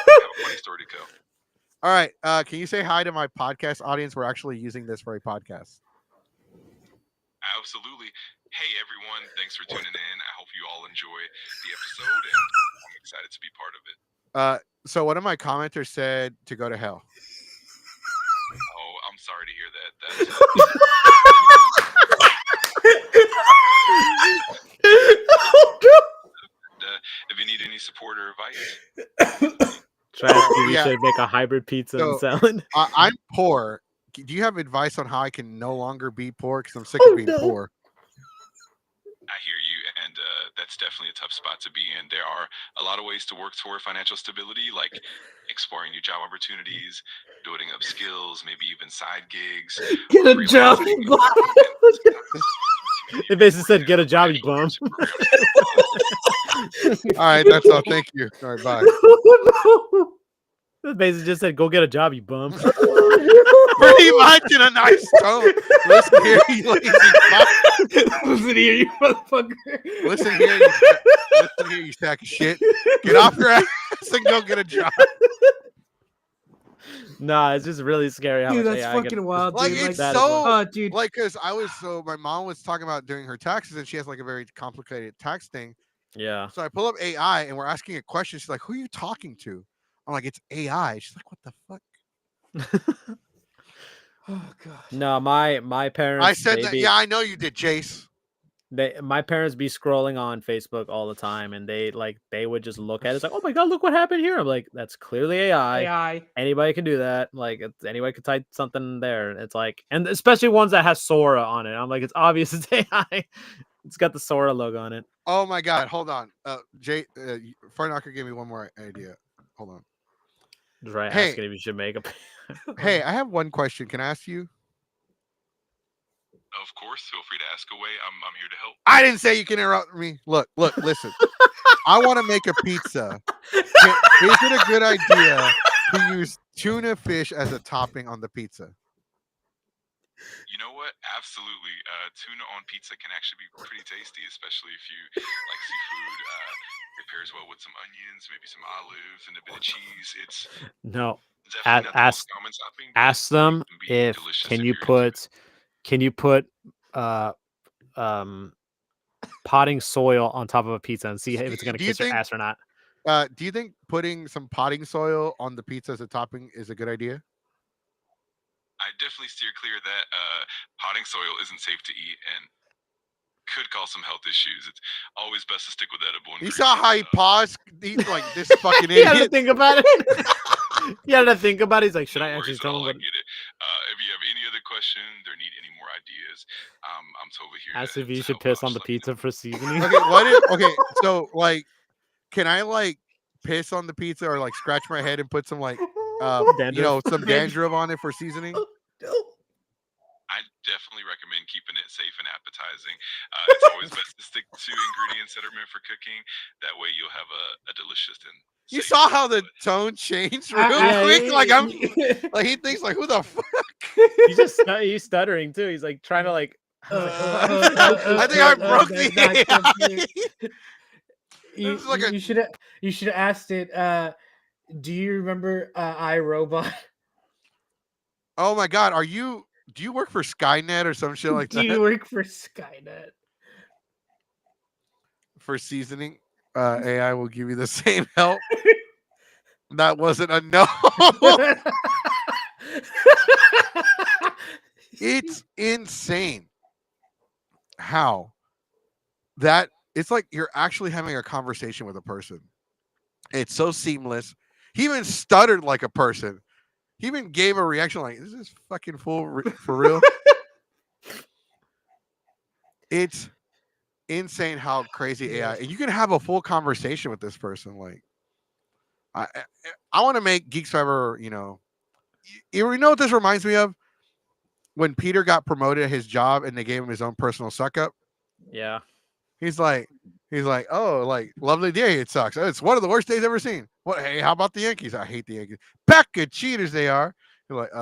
have a funny story to tell. All right, can you say hi to my podcast audience? We're actually using this for a podcast. Absolutely. Hey, everyone. Thanks for tuning in. I hope you all enjoy the episode, and I'm excited to be part of it. So one of my commenters said to go to hell. Oh, I'm sorry to hear that. If you need any support or advice, You should make a hybrid pizza and salad. I'm poor. Do you have advice on how I can no longer be poor? Because I'm sick of being poor. I hear you, and that's definitely a tough spot to be in. There are a lot of ways to work toward financial stability, like exploring new job opportunities, building up skills, maybe even side gigs. Get a job. It basically said, "Get a job, you bum." All right, that's all. Thank you. All right, bye. It basically just said, "Go get a job, you bum." Pretty much in a nice tone. Listen here, you lazy fuck. Listen here, you motherfucker. Listen here, you sack of shit. Get off your ass and go get a job. Nah, it's just really scary how Dude, much that's AI fucking wild, Like dude. it's that so is wild. Oh, dude. like because my mom was talking about doing her taxes and she has like a very complicated tax thing. Yeah. So I pull up AI and we're asking a question. She's like, "Who are you talking to?" I'm like, "It's AI." She's like, "What the fuck?" Oh God. No, my parents. I said that. Yeah, I know you did, Jace. My parents be scrolling on Facebook all the time, and they would just look at it. It's like, "Oh my God, look what happened here!" I'm like, "That's clearly AI. AI. Anybody can do that. Like, anybody could type something there." It's like, and especially ones that has Sora on it. I'm like, it's obvious it's AI. It's got the Sora logo on it. Oh my God, hold on. Jay, Farknocker gave me one more idea. Hold on. Just right, Hey. asking if you should make a. Hey, I have one question. Can I ask you? Of course, feel free to ask away. I'm here to help. I didn't say you can interrupt me. Look, listen. I want to make a pizza. Is it a good idea to use tuna fish as a topping on the pizza? You know what? Absolutely. Tuna on pizza can actually be pretty tasty, especially if you like seafood. It pairs well with some onions, maybe some olives, and a bit of cheese. It's No. definitely not the most common topping. But Ask them it can be if delicious can if you you're into it. put potting soil on top of a pizza and see if it's gonna Do you kiss your think? ass or not. Do you think putting some potting soil on the pizza as a topping is a good idea? I definitely steer clear of that. Potting soil isn't safe to eat and could cause some health issues. It's always best to stick with edible You ingredients. saw how he paused? He's like this fucking He had to idiot. think about it. He had to think about it. He's like, should No I actually worries at tell him all. I what get it. If you have any other questions or need any more ideas, I'm totally here. ask to, if you to should help piss out. on the Just let me know. pizza for seasoning? Okay, what if? Okay, so like, can I like piss on the pizza or like scratch my head and put some like, Dandruff. some dandruff on it for seasoning? I definitely recommend keeping it safe and appetizing. It's always best to stick to ingredients that are meant for cooking. That way, you'll have a delicious and You safe saw meal, how the but- tone changed real I- quick. Like I'm, I- like he thinks like who the fuck? He's stuttering too. He's like trying to like. I was like, I think I broke that's the not AI. complete. This is like a- You should have asked it. Do you remember iRobot? Oh my god, do you work for Skynet or some shit like Do you that work for Skynet? for seasoning? AI will give you the same help. That wasn't a no. It's insane how that it's like you're actually having a conversation with a person. It's so seamless. He even stuttered like a person. He even gave a reaction like, "Is this fucking fool for real?" It's insane how crazy AI, and you can have a full conversation with this person. Like, I want to make Geeks Forever. You know what this reminds me of? When Peter got promoted at his job and they gave him his own personal suck up. yeah. He's like, oh, like lovely day. It sucks. It's one of the worst days I've ever seen. What? Hey, how about the Yankees? I hate the Yankees. Pack of cheaters they are. You're like,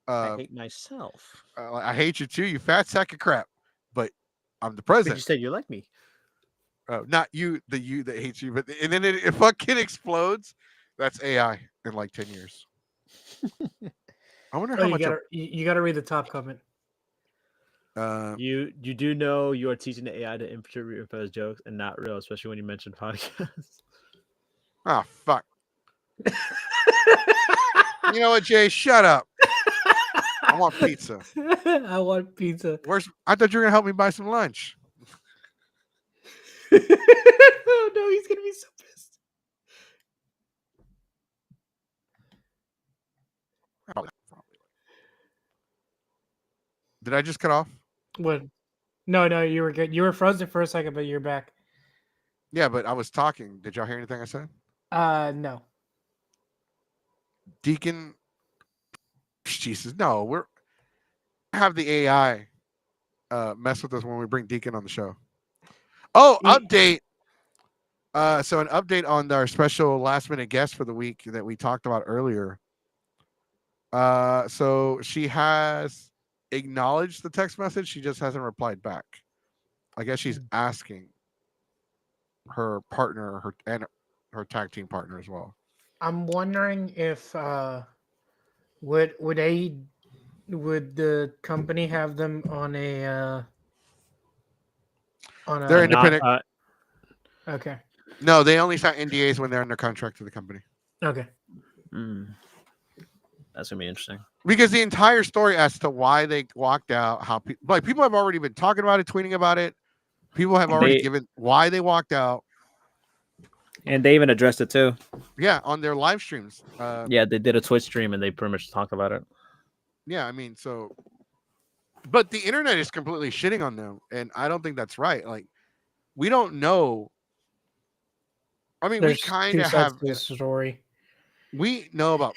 I hate myself. I hate you too, you fat sack of crap. But I'm the But president. you said you like me. Not you, the you that hates you. But and then it fucking explodes. That's AI in like 10 years. I wonder how Oh, much. you gotta read the top comment. You do know you are teaching the AI to interpret those jokes and not real, especially when you mention podcasts. Oh fuck. You know what, Jay? Shut up. I want pizza. I want pizza. I thought you were gonna help me buy some lunch. Oh no, he's gonna be so pissed. Did I just cut off? What? No, you were good. You were frozen for a second, but you're back. Yeah, but I was talking. Did y'all hear anything I said? No. Deacon. Jesus, no. We're have the AI mess with us when we bring Deacon on the show. Oh, update. So an update on our special last minute guest for the week that we talked about earlier. So she has acknowledged the text message. She just hasn't replied back. I guess she's asking her partner, her tag team partner as well. I'm wondering if would the company have them on a They're independent. Okay. No, they only sign NDAs when they're under contract to the company. Okay. That's gonna be interesting. Because the entire story as to why they walked out, how people have already been talking about it, tweeting about it. People have already given why they walked out. And they even addressed it too. Yeah, on their live streams. Yeah, they did a Twitch stream and they pretty much talked about it. Yeah, I mean, but the internet is completely shitting on them, and I don't think that's right. Like, we don't know. I mean, we kind of have the story. We know about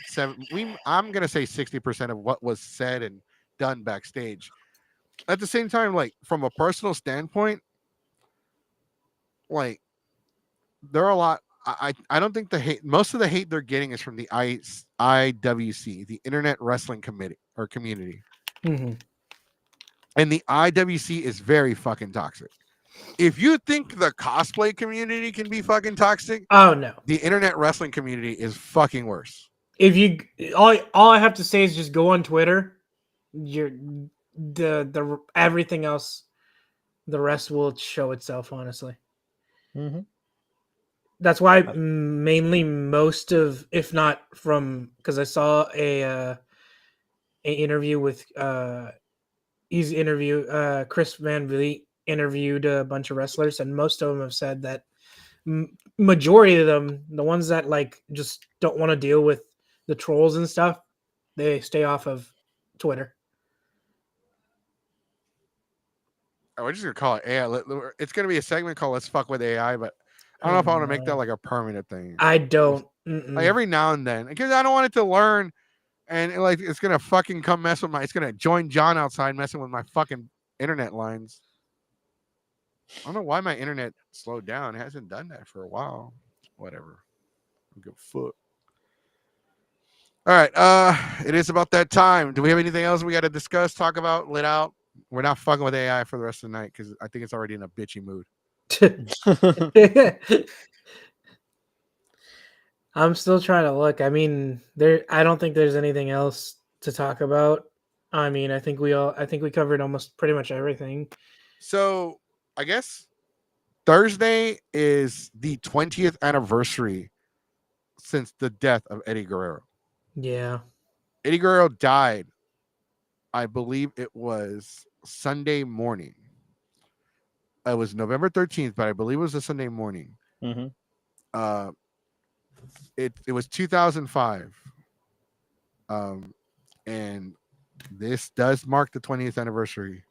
I'm gonna say 60% of what was said and done backstage. at the same time, like from a personal standpoint, like there are a lot. I don't think the hate. Most of the hate they're getting is from the IWC, the Internet Wrestling Committee or community, Mm-hmm. and the IWC is very fucking toxic. If you think the cosplay community can be fucking toxic, Oh no. the internet wrestling community is fucking worse. If you all I have to say is just go on Twitter. You're the everything else, the rest will show itself. Honestly, Mm-hmm. that's why mainly most of, if not from, because I saw a interview with Chris Van Vliet interviewed a bunch of wrestlers, and most of them have said that majority of them, the ones that like just don't want to deal with the trolls and stuff, they stay off of Twitter. Oh, we're just gonna call it AI. It's gonna be a segment called "Let's Fuck with AI," but I don't know if I want to make that like a permanent thing. I don't. Like every now and then, because I don't want it to learn, and like it's gonna fucking come mess with my. It's gonna join John outside messing with my fucking internet lines. I don't know why my internet slowed down. It hasn't done that for a while. Whatever. I don't give a fuck. All right. It is about that time. Do we have anything else we got to discuss, talk about, lit out? We're not fucking with AI for the rest of the night because I think it's already in a bitchy mood. I'm still trying to look. I mean, I don't think there's anything else to talk about. I mean, I think we covered almost pretty much everything. So I guess Thursday is the 20th anniversary since the death of Eddie Guerrero. Yeah. Eddie Guerrero died, I believe it was Sunday morning. It was November 13th, but I believe it was a Sunday morning. Mm-hmm. It was 2005. And this does mark the 20th anniversary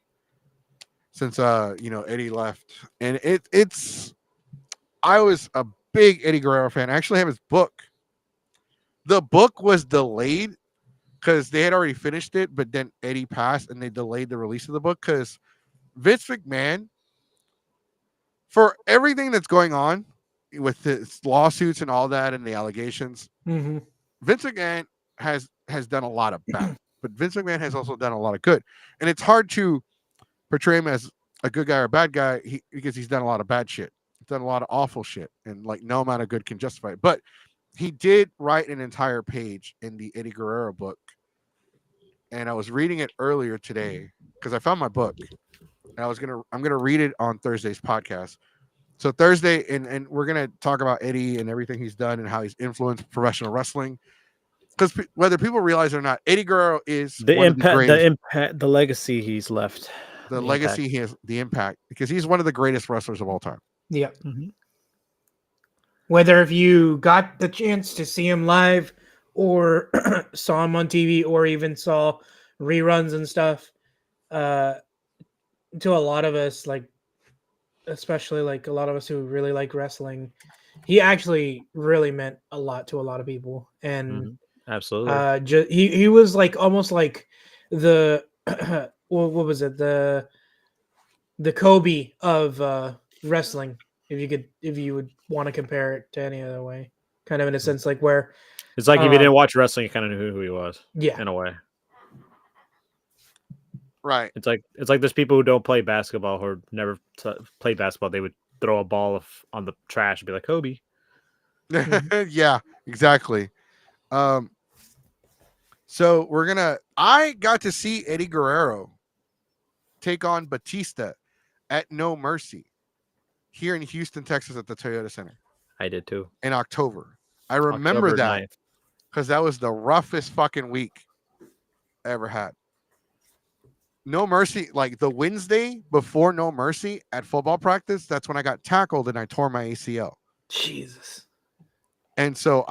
since Eddie left. And it's I was a big Eddie Guerrero fan. I actually have his book. The book was delayed because they had already finished it, but then Eddie passed and they delayed the release of the book because Vince McMahon, for everything that's going on with his lawsuits and all that and the allegations, Mm-hmm. Vince McMahon has done a lot of bad, but Vince McMahon has also done a lot of good. And it's hard to portray him as a good guy or a bad guy because he's done a lot of bad shit. He's done a lot of awful shit, and like no amount of good can justify it. But he did write an entire page in the Eddie Guerrero book, and I was reading it earlier today because I found my book, and I'm gonna read it on Thursday's podcast. So Thursday, and we're gonna talk about Eddie and everything he's done and how he's influenced professional wrestling. Because whether people realize it or not, Eddie Guerrero is The one of the impact, the legacy he's left. the legacy impact. he has, the impact, because he's one of the greatest wrestlers of all time. Yeah. Mm-hmm. Whether if you got the chance to see him live or saw him on TV or even saw reruns and stuff, to a lot of us, like, especially like a lot of us who really like wrestling, he actually really meant a lot to a lot of people. And Absolutely. he was like almost like the what was it, the Kobe of wrestling, if you would want to compare it to any other way, kind of in a sense, like where It's like if you didn't watch wrestling, you kind of knew who he was. Yeah. In a way. Right. It's like there's people who don't play basketball or never played basketball. They would throw a ball on the trash and be like Kobe. Yeah, exactly. So I got to see Eddie Guerrero take on Batista at No Mercy here in Houston, Texas at the Toyota Center. I did too. In October. I remember October that 9th. because that was the roughest fucking week I ever had. No Mercy, like the Wednesday before No Mercy at football practice, that's when I got tackled and I tore my ACL. Jesus. And so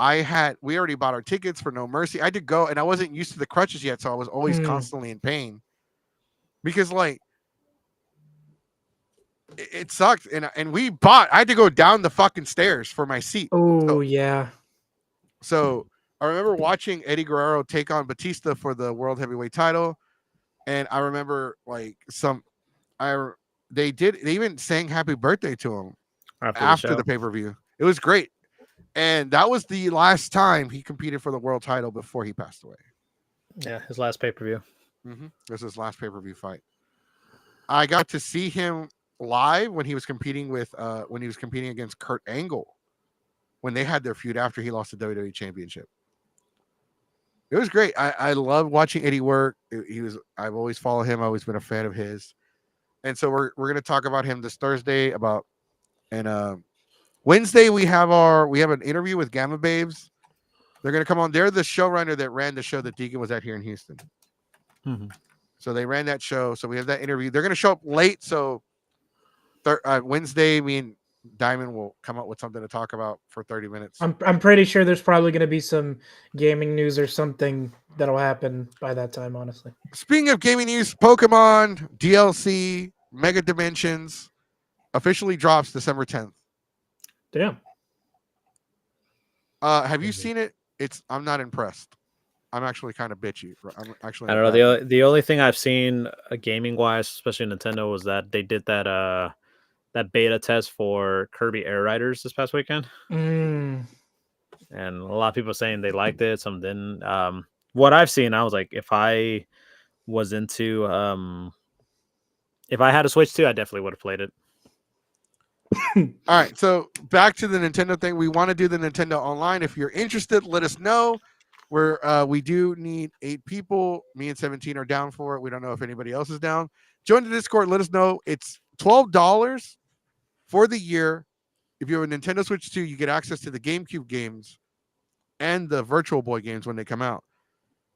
we already bought our tickets for No Mercy. I had to go, and I wasn't used to the crutches yet, so I was always constantly in pain because like it sucked. And I had to go down the fucking stairs for my seat. Oh yeah. So I remember watching Eddie Guerrero take on Batista for the World Heavyweight title. And I remember like they even sang happy birthday to him after the pay-per-view. It was great. And that was the last time he competed for the world title before he passed away. Yeah, his last pay-per-view. This was his last pay-per-view fight. I got to see him live when he was competing against Kurt Angle when they had their feud after he lost the WWE Championship. It was great. I love watching Eddie work. I've always followed him. I've always been a fan of his. And so we're going to talk about him this Thursday and Wednesday we have an interview with Gamma Babes. They're going to come on. They're the showrunner that ran the show that Deacon was at here in Houston. Mm-hmm. So they ran that show. So we have that interview. They're going to show up late. So Wednesday, me and Diamond will come up with something to talk about for 30 minutes. I'm pretty sure there's probably going to be some gaming news or something that'll happen by that time, honestly. Speaking of gaming news, Pokemon DLC Mega Dimensions officially drops December 10th. Damn. Have you seen it? I'm not impressed. I'm actually kind of bitchy. I don't know. The only thing I've seen gaming wise, especially Nintendo, was that they did that beta test for Kirby Air Riders this past weekend. And a lot of people saying they liked it, some didn't. What I've seen, I was like, if I was into if I had a Switch 2, I definitely would have played it. All right, so back to the Nintendo thing. We want to do the Nintendo Online. If you're interested, let us know. We do need 8 people. Me and 17 are down for it. We don't know if anybody else is down. Join the Discord. Let us know. It's $12 for the year. If you have a Nintendo Switch 2, you get access to the GameCube games and the Virtual Boy games when they come out.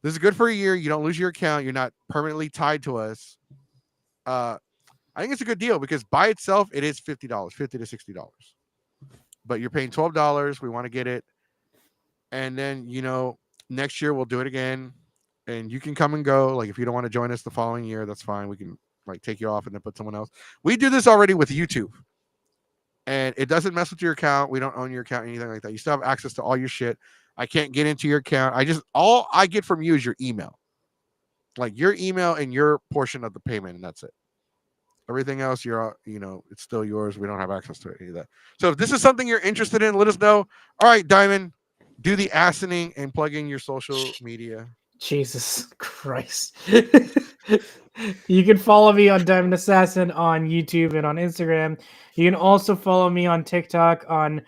This is good for a year. You don't lose your account. You're not permanently tied to us. I think it's a good deal because by itself, it is $50, $50 to $60. But you're paying $12. We want to get it. And then, next year we'll do it again. And you can come and go. Like, if you don't want to join us the following year, that's fine. We can, take you off and then put someone else. We do this already with YouTube. And it doesn't mess with your account. We don't own your account or anything like that. You still have access to all your shit. I can't get into your account. All I get from you is your email. Like, your email and your portion of the payment, and that's it. Everything else, it's still yours. We don't have access to any of that. So if this is something you're interested in, let us know. All right, Diamond, do the assening and plug in your social media. Jesus Christ. You can follow me on Diamond Assassin on YouTube and on Instagram. You can also follow me on TikTok on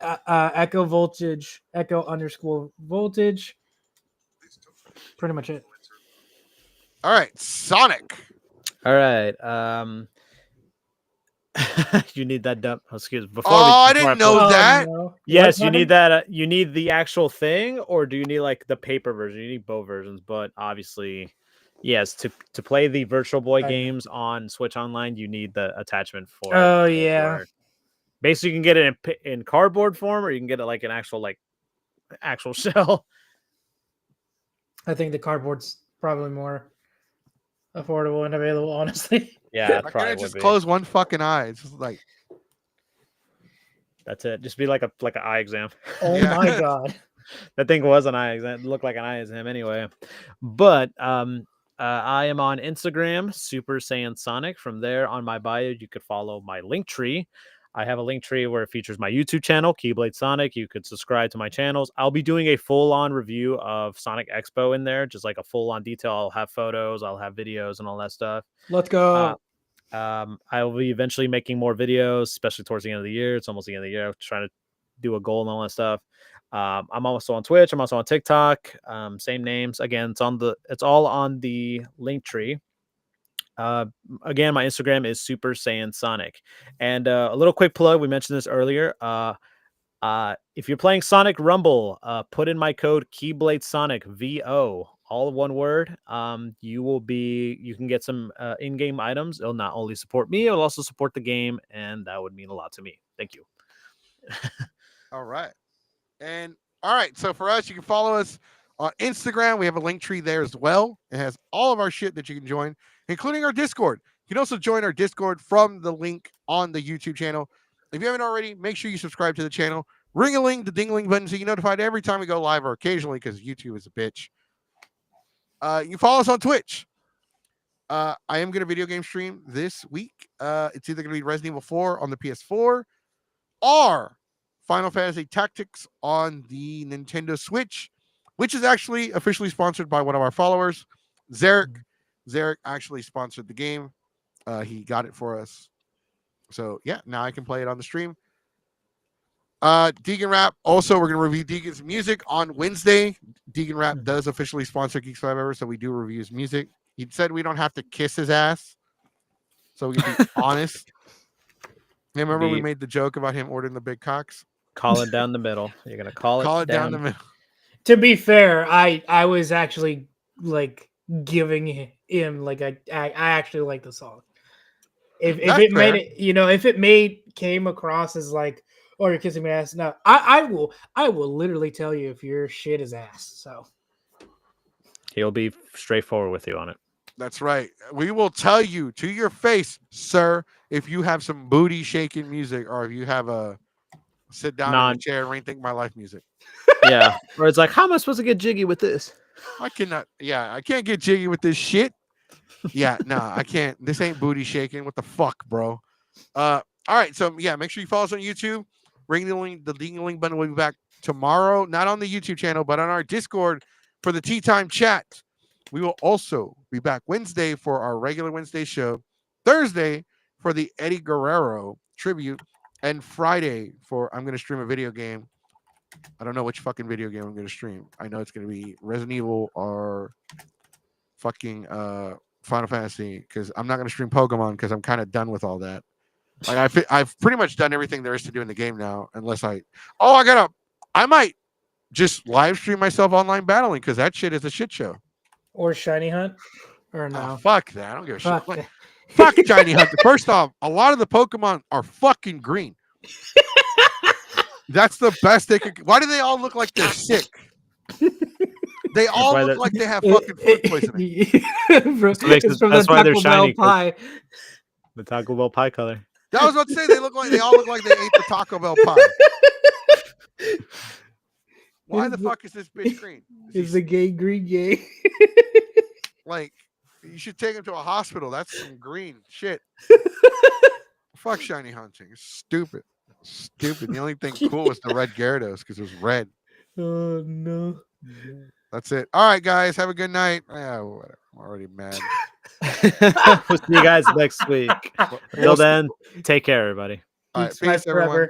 Echo_Voltage. Pretty much it. All right, Sonic. All right. You need that dump. Excuse me. I didn't know that. No. Yes, you need that. You need the actual thing, or do you need like the paper version? You need both versions, but obviously, yes, to play the Virtual Boy games on Switch Online, you need the attachment for. Oh yeah. Basically, you can get it in cardboard form, or you can get it like an actual shell. I think the cardboard's probably more affordable and available, honestly. Yeah, I probably just close one fucking eye. It's just like that's it. Just be like an eye exam. Oh yeah. My god, that thing was an eye exam. It looked like an eye exam anyway. But I am on Instagram, Super Saiyan Sonic. From there, on my bio, you could follow my link tree. I have a link tree where it features my YouTube channel, Keyblade Sonic. You could subscribe to my channels. I'll be doing a full-on review of Sonic Expo in there, just like a full-on detail. I'll have photos, I'll have videos, and all that stuff. Let's go. I will be eventually making more videos, especially towards the end of the year. It's almost the end of the year. I'm trying to do a goal and all that stuff. I'm also on Twitch. I'm also on TikTok. Same names. Again, it's all on the link tree. Again, my Instagram is Super Saiyan Sonic. And a little quick plug, we mentioned this earlier. If you're playing Sonic Rumble, put in my code Keyblade Sonic VO, all one word. You can get some in-game items. It'll not only support me, it'll also support the game, and that would mean a lot to me. Thank you. All right. So for us, you can follow us on Instagram. We have a link tree there as well. It has all of our shit that you can join, including our Discord. You can also join our Discord from the link on the YouTube channel. If you haven't already, make sure you subscribe to the channel. Ring-a-ling, the ding-a-ling button so you get notified every time we go live or occasionally because YouTube is a bitch. You follow us on Twitch. I am going to video game stream this week. It's either going to be Resident Evil 4 on the PS4 or Final Fantasy Tactics on the Nintendo Switch, which is actually officially sponsored by one of our followers, Zarek. Zarek actually sponsored the game. He got it for us. So yeah, now I can play it on the stream. Deegan Rap. Also, we're going to review Deegan's music on Wednesday. Deegan Rap does officially sponsor Geeks Forever, so we do review his music. He said we don't have to kiss his ass, so we can be honest. Hey, remember we made the joke about him ordering the big cocks? Call it down the middle. You're gonna call it down the middle. To be fair, I was actually like giving him like I actually like the song. If it fair. made it, if it came across as like, oh, you're kissing my ass. No, I will literally tell you if your shit is ass. So he'll be straightforward with you on it. That's right. We will tell you to your face, sir, if you have some booty shaking music or if you have a sit down in a chair and rethink my life music. Yeah. Or it's like, how am I supposed to get jiggy with this? I cannot. Yeah, I can't get jiggy with this shit. Yeah, nah, I can't. This ain't booty shaking. What the fuck, bro? All right. So yeah, make sure you follow us on YouTube. Ring the link. The Ding-a-ling button will be back tomorrow, not on the YouTube channel, but on our Discord for the Tea Time chat. We will also be back Wednesday for our regular Wednesday show, Thursday for the Eddie Guerrero tribute, and Friday for I'm going to stream a video game. I don't know which fucking video game I'm going to stream. I know it's going to be Resident Evil or fucking Final Fantasy because I'm not going to stream Pokemon because I'm kind of done with all that. Like I've pretty much done everything there is to do in the game now, unless I might just live stream myself online battling because that shit is a shit show. Or Shiny Hunt, or no? Oh, fuck that! I don't give a shit. Like, fuck Shiny Hunt. First off, a lot of the Pokemon are fucking green. That's the best they could. Why do they all look like they're sick? They all look like they have fucking food poisoning. That's why they're shiny. Pie. The Taco Bell pie color. I was about to say they all look like they ate the Taco Bell pie. Why the fuck is this bitch green? Is the gay green gay? Like, you should take him to a hospital. That's some green shit. Fuck shiny hunting. It's stupid. Stupid. The only thing cool was the red Gyarados because it was red. Oh, no. That's it. All right, guys. Have a good night. Whatever. I'm already mad. We'll see you guys next week. Till then, take care, everybody. All right, peace, everyone.